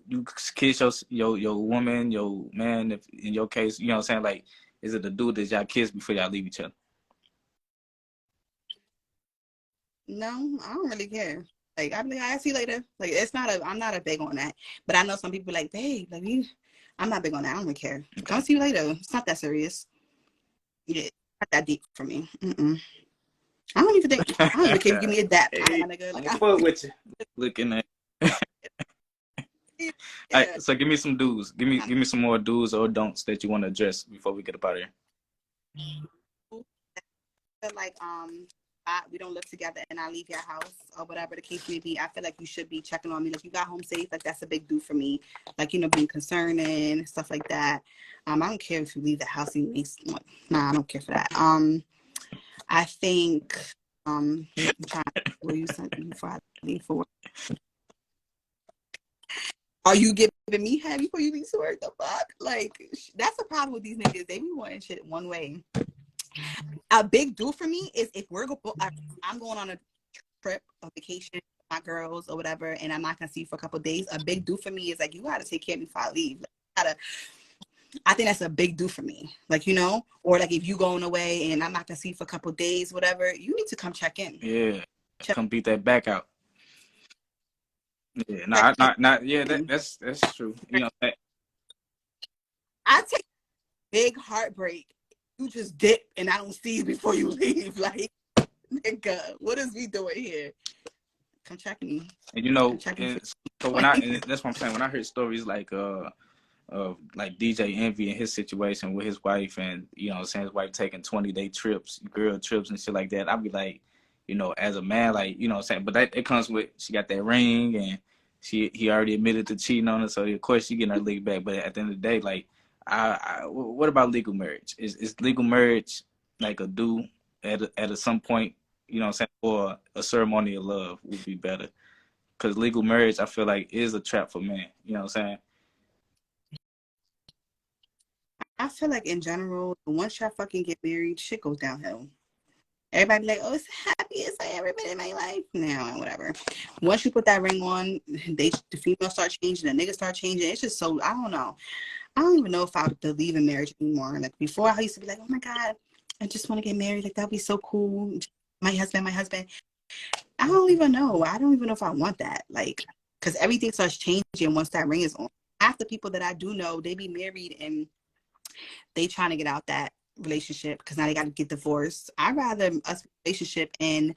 kiss your woman, your man? If in your case, you know what I'm saying? Like, is it a do that y'all kiss before y'all leave each other? No, I don't really care. Like I'm like, I'll see you later. Like I'm not a big on that. But I know some people like, babe, like you, I'm not big on that. I don't really care. Okay. Come see you later. It's not that serious. Yeah, it's not that deep for me. I don't even care if you give me a dap. Hey, Like, I'm fuck with you. Looking at. Yeah. All right, so give me some do's. Give me some more do's or don'ts that you want to address before we get up out of here. Like we don't live together and I leave your house or whatever the case may be, I feel like you should be checking on me. Like you got home safe. Like that's a big do for me. Like, you know, being concerned and stuff like that. I don't care if you leave the house and nah, I don't care for that. I think I'm trying to what you sent me before I leave for work. Are you giving me head before you leave to work? The fuck? Like that's the problem with these niggas. They be wanting shit one way. A big do for me is if I'm going on a trip, a vacation with my girls or whatever, and I'm not gonna see you for a couple of days. A big do for me is like you gotta take care of me before I leave. Like, I think that's a big do for me. Like, you know, or like if you going away and I'm not gonna see you for a couple of days, whatever, you need to come check in. Yeah, come beat that back out. Yeah, not yeah. That's true. You know, I take big heartbreak. You just dip and I don't see you before you leave. Like, nigga, what is we doing here? Come check me. And you know, and so and that's what I'm saying. When I heard stories like of like DJ Envy and his situation with his wife, and you know, saying his wife taking 20-day trips, girl trips and shit like that, I'd be like, you know, as a man, like, you know what I'm saying, but that it comes with she got that ring and he already admitted to cheating on her, so of course she getting her legal back. But at the end of the day, like, what about legal marriage? Is legal marriage like a do at some point? You know what I'm saying, or a ceremony of love would be better, because legal marriage I feel like is a trap for men. You know what I'm saying? I feel like in general, once y'all fucking get married, shit goes downhill. Everybody be like, oh, it's the happiest I ever been in my life. Now, whatever. Once you put that ring on, the females start changing, the niggas start changing. It's just so, I don't know. I don't even know if I believe in marriage anymore. Like before, I used to be like, oh my God, I just want to get married. Like that'd be so cool. My husband. I don't even know. I don't even know if I want that. Like, because everything starts changing once that ring is on. Half the people that I do know, they be married and they trying to get out that relationship because now they got to get divorced. I'd rather us relationship and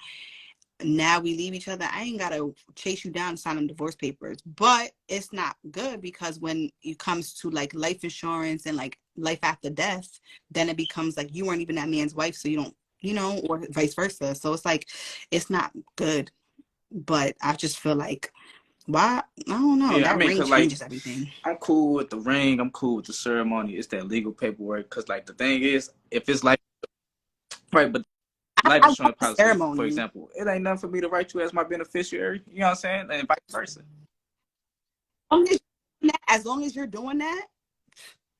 now we leave each other. I ain't gotta chase you down and sign them divorce papers. But it's not good because when it comes to like life insurance and like life after death, then it becomes like you weren't even that man's wife, so you don't, you know, or vice versa. So it's like it's not good. But I just feel like why I don't know. Yeah, I That mean, ring cause like changes everything. I'm cool with the ring, I'm cool with the ceremony. It's that legal paperwork. Cause like the thing is, if it's like right, but life I want insurance the policy, for ceremony. example, it ain't nothing for me to write you as my beneficiary. You know what I'm saying? And vice versa. As long as you're doing that,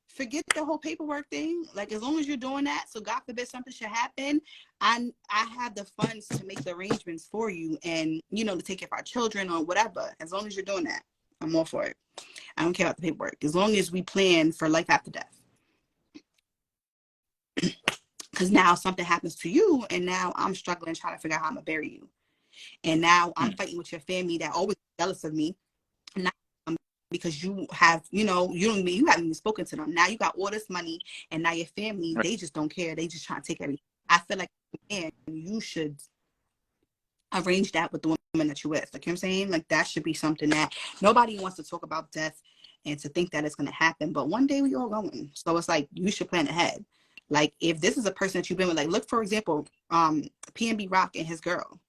forget the whole paperwork thing. Like as long as you're doing that, so God forbid something should happen, I have the funds to make the arrangements for you, and you know to take care of our children or whatever. As long as you're doing that, I'm all for it. I don't care about the paperwork. As long as we plan for life after death. Because now something happens to you, and now I'm struggling trying to figure out how I'm gonna bury you. And now I'm fighting with your family that always jealous of me. Not because you have, you know, you haven't even spoken to them. Now you got all this money, and now your family, Right. they just don't care. They just trying to take everything. I feel like, man, you should arrange that with the woman that you're with. Like, you know what I'm saying? Like, that should be something that nobody wants to talk about death and to think that it's going to happen. But one day we all going. So it's like, you should plan ahead. Like, if this is a person that you've been with, like, look, for example, PNB Rock and his girl.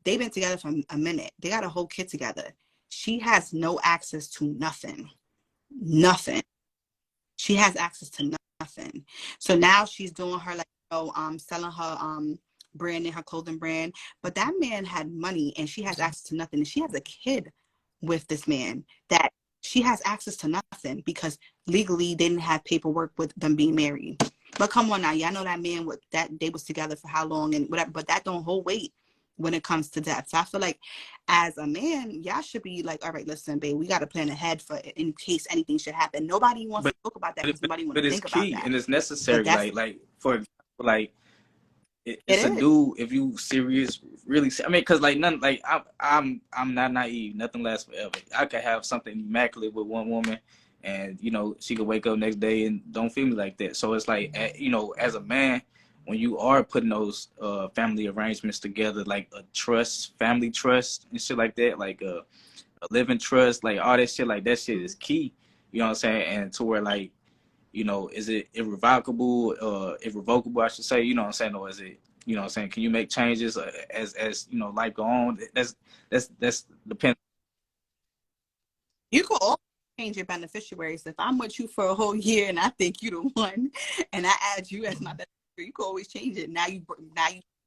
They've been together for a minute. They got a whole kid together. She has no access to nothing. Nothing. She has access to nothing. So now she's doing her like, selling her brand and her clothing brand. But that man had money and she has access to nothing. And she has a kid with this man that she has access to nothing because legally they didn't have paperwork with them being married. But come on now, y'all know that man with that they was together for how long and whatever, but that don't hold weight when it comes to death. So I feel like as a man, y'all should be like, all right, listen, babe, we got to plan ahead for in case anything should happen. Nobody wants to talk about that because nobody wants to It's think about key that. and it's But necessary. that's Like for example, like it it's a is. dude if you serious, really. I mean, cause like none, like I'm not naive. Nothing lasts forever. I could have something immaculate with one woman, and you know she could wake up next day and don't feel me like that. So it's like you know, as a man, when you are putting those family arrangements together, like a trust, family trust and shit like that, like a living trust, like all that shit, like that shit is key. You know what I'm saying? And to where like, you know, is it irrevocable, I should say, you know what I'm saying? Or is it, you know what I'm saying? Can you make changes as you know, life go on? That's depends. You can always change your beneficiaries. If I'm with you for a whole year and I think you the one, and I add you as my beneficiary, you can always change it. Now you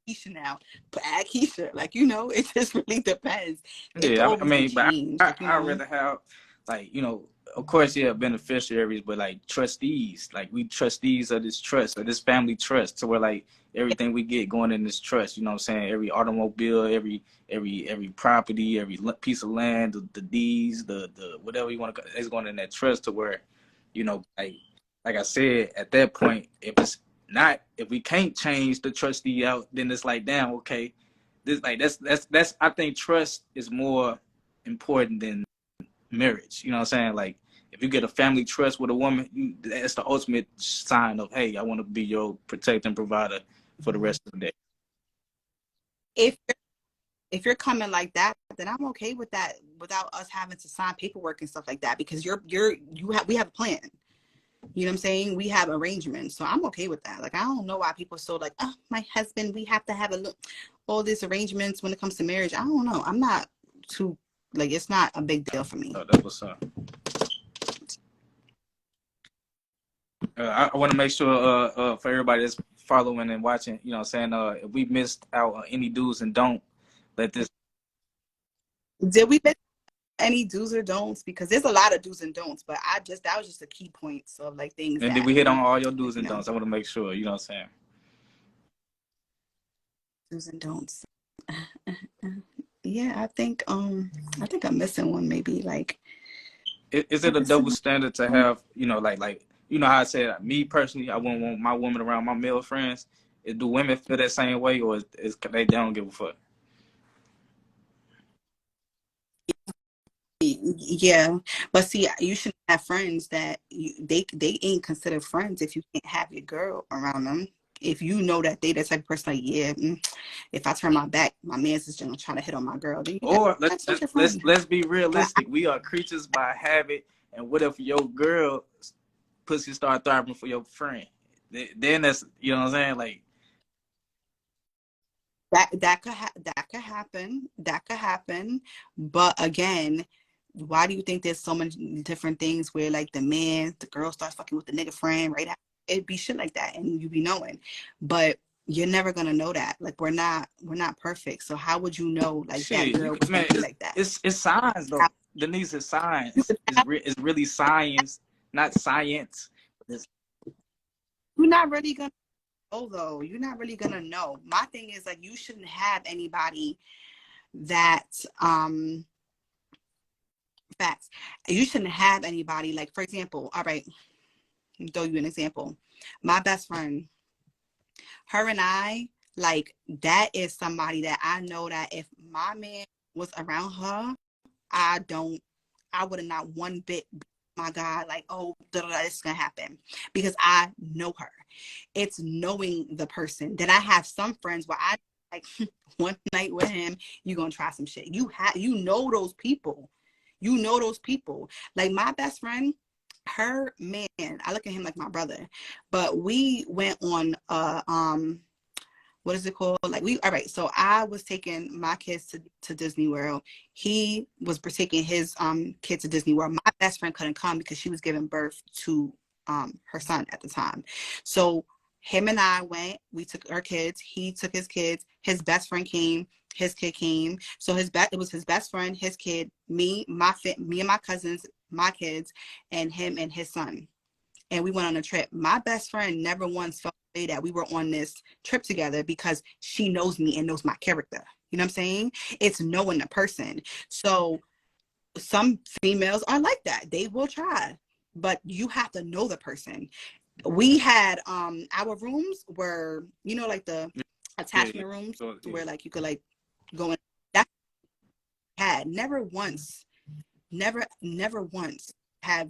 Keisha now, but add Keisha. Like you know, it just really depends. It can Yeah, I always be mean, but changed. Like you I'd know. rather have, like, you know, of course, yeah, beneficiaries, but like trustees, like we trustees of this trust, of this family trust, so we're like everything we get going in this trust, you know what I'm saying? Every automobile, every property, every piece of land, the deeds, the whatever you want to, is going in that trust to where, you know, like I said, at that point, if it's not, if we can't change the trustee out, then it's like, damn, okay, this like that's I think trust is more important than marriage. You know what I'm saying? Like if you get a family trust with a woman, that's the ultimate sign of, hey, I want to be your protector and provider for the rest of the day. If you're coming like that, then I'm okay with that without us having to sign paperwork and stuff like that because we have a plan. You know what I'm saying? We have arrangements. So I'm okay with that. Like I don't know why people are so like, oh, my husband, we have to have all these arrangements when it comes to marriage. I don't know. I'm not too like it's not a big deal for me. Oh, that's what's up. I want to make sure for everybody that's following and watching, you know what I'm saying, if we missed out on any do's and don't, let this. Did we miss any do's or don'ts? Because there's a lot of do's and don'ts, but that was just the key points of like things And did that we hit on all your like, do's and don'ts? I want to make sure, you know what I'm saying. Do's and don'ts. Yeah, I think I'm missing one maybe like Is it a double standard to have, you know, like you know how I said, me personally, I wouldn't want my woman around my male friends. Do women feel that same way, or is they don't give a fuck? Yeah, but see, you shouldn't have friends that they ain't considered friends if you can't have your girl around them. If you know that they the type of person like, yeah, if I turn my back, my man's just gonna try to hit on my girl. Then Or that's not your friend. let's be But realistic. We are creatures by habit, and what if your girl pussy start thriving for your friend? Then that's, you know what I'm saying, like. that could happen. That could happen. But again, why do you think there's so many different things where like the girl starts fucking with the nigga friend right after? It'd be shit like that, and you be knowing. But you're never gonna know that. Like we're not perfect. So how would you know like that Shit, girl was man, gonna be like that? it's science How, though. Denise, is you science. could It's really science, not science. you're not really gonna know though. You're not really gonna know. My thing is like you shouldn't have anybody that facts. You shouldn't have anybody like, for example, all right, I'll throw you an example. My best friend, her and I, like, that is somebody that I know that if my man was around her, I don't, I would have not one bit, my God, like, oh, this is gonna happen because I know her. It's knowing the person. Then I have some friends where I like one night with him, you're gonna try some shit. You know those people. You know those people. Like my best friend, her man, I look at him like my brother, but we went on what is it called? Like all right, so I was taking my kids to Disney World. He was taking his kid to Disney World. My best friend couldn't come because she was giving birth to her son at the time. So him and I went, we took our kids, he took his kids, his best friend came, his kid came. So it was his best friend, his kid, me and my cousins, my kids, and him and his son. And we went on a trip. My best friend never once felt that we were on this trip together because she knows me and knows my character. You know what I'm saying? It's knowing the person. So some females are like that. They will try, but you have to know the person. We had our rooms were, like the attachment rooms where like you could like go in. That had never once have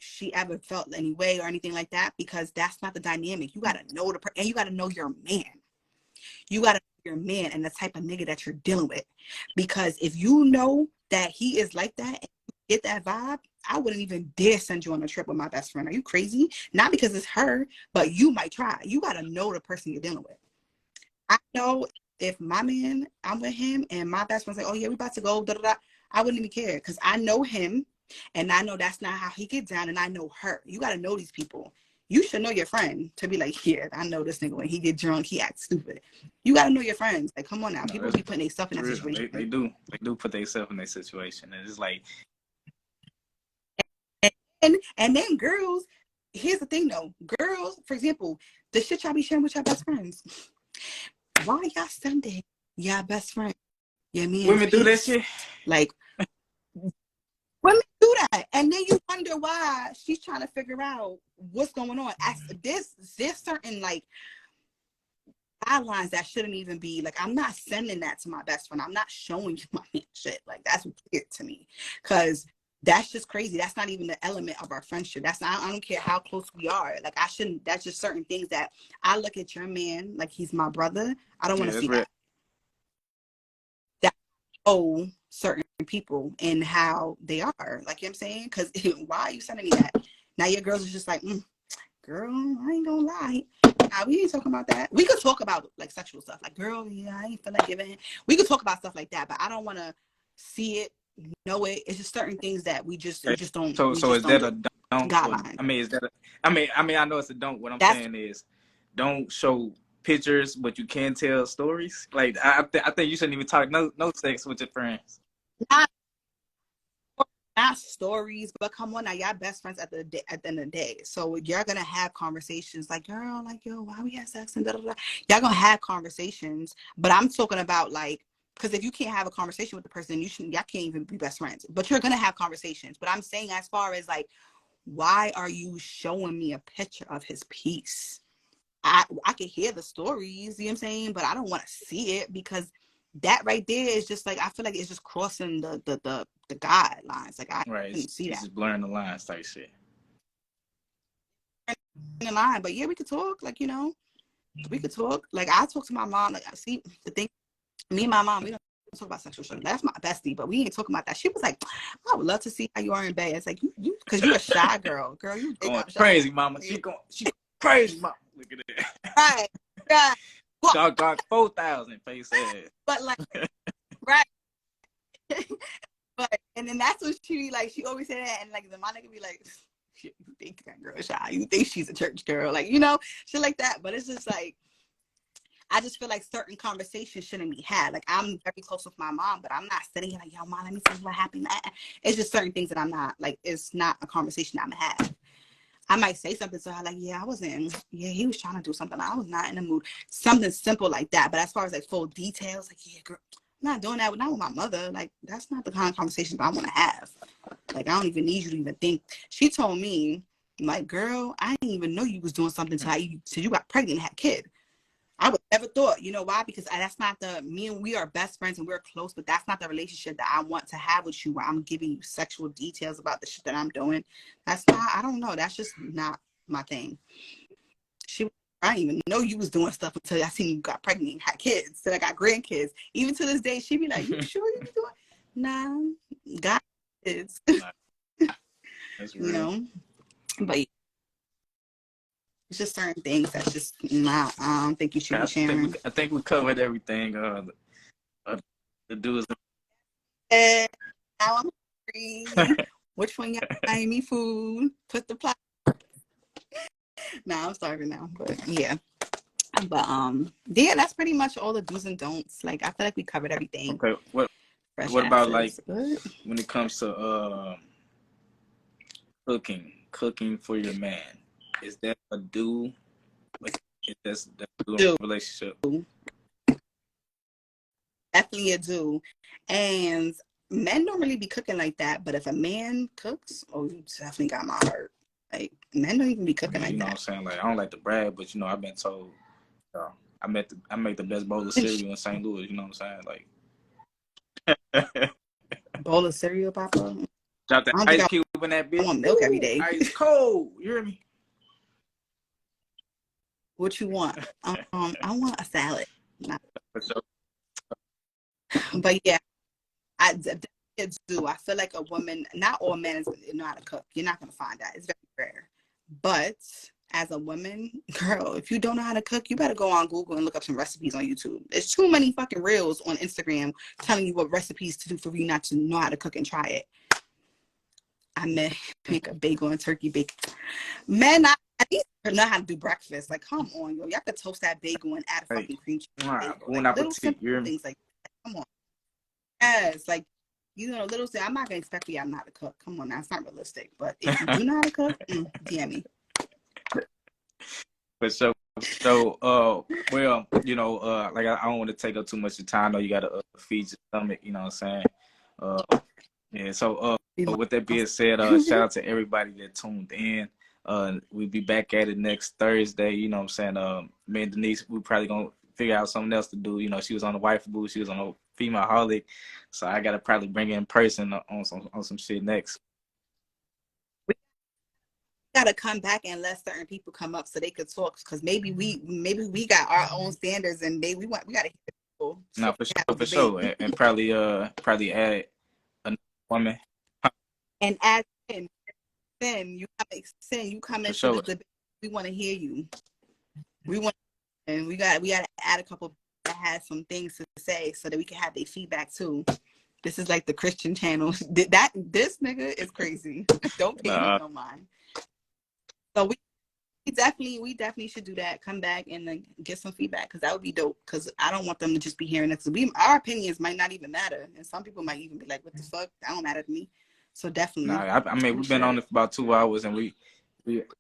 she ever felt any way or anything like that, because that's not the dynamic. You got to know and you got to know your man. You got to know your man and the type of nigga that you're dealing with, because if you know that he is like that and you get that vibe, I wouldn't even dare send you on a trip with my best friend. Are you crazy? Not because it's her, but you might try. You got to know the person you're dealing with. I know if my man, I'm with him and my best friend's like, oh yeah, we about to go, da, da, da, I wouldn't even care because I know him and I know that's not how he gets down, and I know her. You got to know these people. You should know your friend to be like, yeah, I know this nigga when he get drunk, he acts stupid. You got to know your friends. Like, come on now. People be putting themselves in that situation. They do put themselves in that situation. And it's like. And then girls, here's the thing though. Girls, for example, the shit y'all be sharing with your best friends. Why y'all sending your best friend? Your man's Women do that piece? shit. Like, women do that, and then you wonder why she's trying to figure out what's going on. There's certain like guidelines that shouldn't even be like. I'm not sending that to my best friend. I'm not showing you my shit. Like that's weird to me, because that's just crazy. That's not even the element of our friendship. That's not. I don't care how close we are. Like I shouldn't. That's just certain things that I look at your man like he's my brother. I don't want to see that. That certain people and how they are. Like, you know what I'm saying? Because why are you sending me that? Now your girls are just like, girl, I ain't gonna lie. Nah, we ain't talking about that. We could talk about like sexual stuff. Like, girl, yeah, I ain't feel like giving. We could talk about stuff like that, but I don't want to see it, know it. It's just certain things that we just don't. So is that a don't? Guideline. I mean, is that? I mean, I know it's a don't. What I'm saying is, don't show pictures, but you can tell stories. Like I think you shouldn't even talk no sex with your friends. Not stories, but come on now, y'all best friends at the end of the day. So you're gonna have conversations like, girl, like, yo, why we have sex and da da da. Y'all gonna have conversations, but I'm talking about like, because if you can't have a conversation with the person, y'all can't even be best friends. But you're gonna have conversations. But I'm saying, as far as like, why are you showing me a picture of his piece? I can hear the stories, you know what I'm saying, but I don't want to see it, because that right there is just like, I feel like it's just crossing the the guidelines. Like I Right. couldn't see It's that. just blurring the lines type shit. In the line, but yeah, we could talk. Like, you know, we could talk. Like I talk to my mom. Like I see the thing. Me and my mom, we don't talk about sexual shit. That's my bestie, but we ain't talking about that. She was like, I would love to see how you are in bed. It's like you because you're a shy girl. Girl, you think Going I'm shy. crazy, mama. She crazy, mama. Look at that. Right. Right. Got 4,000 face ass. But like, right. But and then that's what she be like. She always say that, and like the my nigga be like, shit, you think that girl is shy? You think she's a church girl? Like, you know, shit like that. But it's just like, I just feel like certain conversations shouldn't be had. Like I'm very close with my mom, but I'm not sitting here like, yo, mom, let me tell you what happened. It's just certain things that I'm not like. It's not a conversation I'm gonna have. I might say something to her like, yeah, I wasn't. Yeah, he was trying to do something. I was not in the mood. Something simple like that. But as far as like full details, like, yeah, girl, I'm not doing that. Not with my mother. Like that's not the kind of conversation I want to have. Like I don't even need you to even think. She told me, like, girl, I didn't even know you was doing something till you got pregnant and had a kid. I would never thought, you know why? Because that's not me and we are best friends and we're close, but that's not the relationship that I want to have with you where I'm giving you sexual details about the shit that I'm doing. That's not, I don't know. That's just not my thing. I didn't even know you was doing stuff until I seen you got pregnant and had kids. Then I got grandkids. Even to this day, she be like, you sure you be doing? Nah, got kids. That's real. You know? But it's just certain things that's just not. I don't think you should be sharing. I think we covered everything. The dudes. Now I'm free. Which one y'all buying me food? Put the plot. Nah, I'm starving now. But yeah. But yeah, that's pretty much all the do's and don'ts. Like I feel like we covered everything. Okay. What about like when it comes to cooking for your man? Is that a do? Like, that's a relationship? Definitely a do. And men don't really be cooking like that. But if a man cooks, oh, you definitely got my heart. Like men don't even be cooking like that. You know what I'm saying? Like I don't like to brag, but you know I've been told I make the best bowl of cereal in St. Louis. You know what I'm saying? Like bowl of cereal, Papa. Drop that ice cube in that bitch. I want milk every day. Ice cold. You hear me? What you want? I want a salad. For sure. But yeah, I do. I feel like a woman, not all men know how to cook. You're not going to find that. It's very rare. But as a woman, girl, if you don't know how to cook, you better go on Google and look up some recipes on YouTube. There's too many fucking reels on Instagram telling you what recipes to do for you not to know how to cook and try it. I make a bagel and turkey bacon. Men, I need to know how to do breakfast. Like, come on, yo. Y'all could toast that bagel and add a fucking cream cheese. Like, little simple things like that. Come on. Yes, like, you know, little thing. I'm not going to expect you to know how to cook. Come on now. It's not realistic. But if you do know how to cook, DM me. But so, well, you know, like I don't want to take up too much of time. I know you got to feed your stomach, you know what I'm saying? Yeah, so with that being said, shout out to everybody that tuned in. We'll be back at it next Thursday, you know what I'm saying? Me and Denise, we probably going to figure out something else to do. You know, she was on the wife booth, she was on a FEMALEHOLIC, so I got to probably bring her in person on some shit next. We got to come back and let certain people come up so they could talk, because maybe we got our own standards and we got to hear people. No, for sure. And probably add a woman. And add sin, you come into sure. the debate. We want to hear you. We got to add a couple that has some things to say so that we can have their feedback too. This is like the Christian channel. This nigga is crazy. Don't pay me no mind. So we definitely should do that. Come back and get some feedback, because that would be dope. Because I don't want them to just be hearing it. So our opinions might not even matter, and some people might even be like, "What the fuck? That don't matter to me." So definitely. I mean, we've been on it for about 2 hours, and we started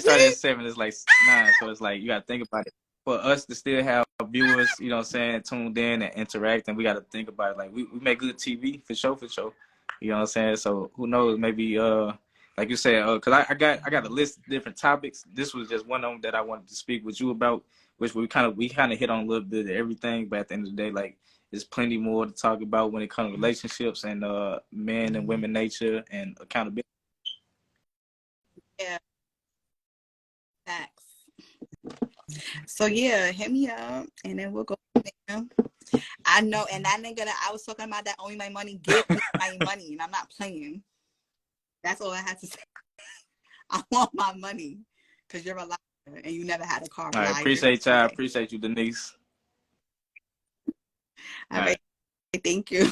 at 7. It's like 9, so it's like you got to think about it. For us to still have viewers, you know what I'm saying, tuned in and interacting, we got to think about it. Like we make good TV for sure. You know what I'm saying? So who knows? Maybe like you said, because I got a list of different topics. This was just one of them that I wanted to speak with you about, which we kind of hit on a little bit of everything. But at the end of the day, like there's plenty more to talk about when it comes to relationships and men and women nature and accountability. Yeah, facts. So yeah, hit me up and then we'll go from there. I know, and that nigga that I was talking about that owing my money, give me my money, and I'm not playing. That's all I had to say. I want my money because you're a liar and you never had a car. All right, appreciate y'all. Okay. Appreciate you, Denise. All right. Thank you.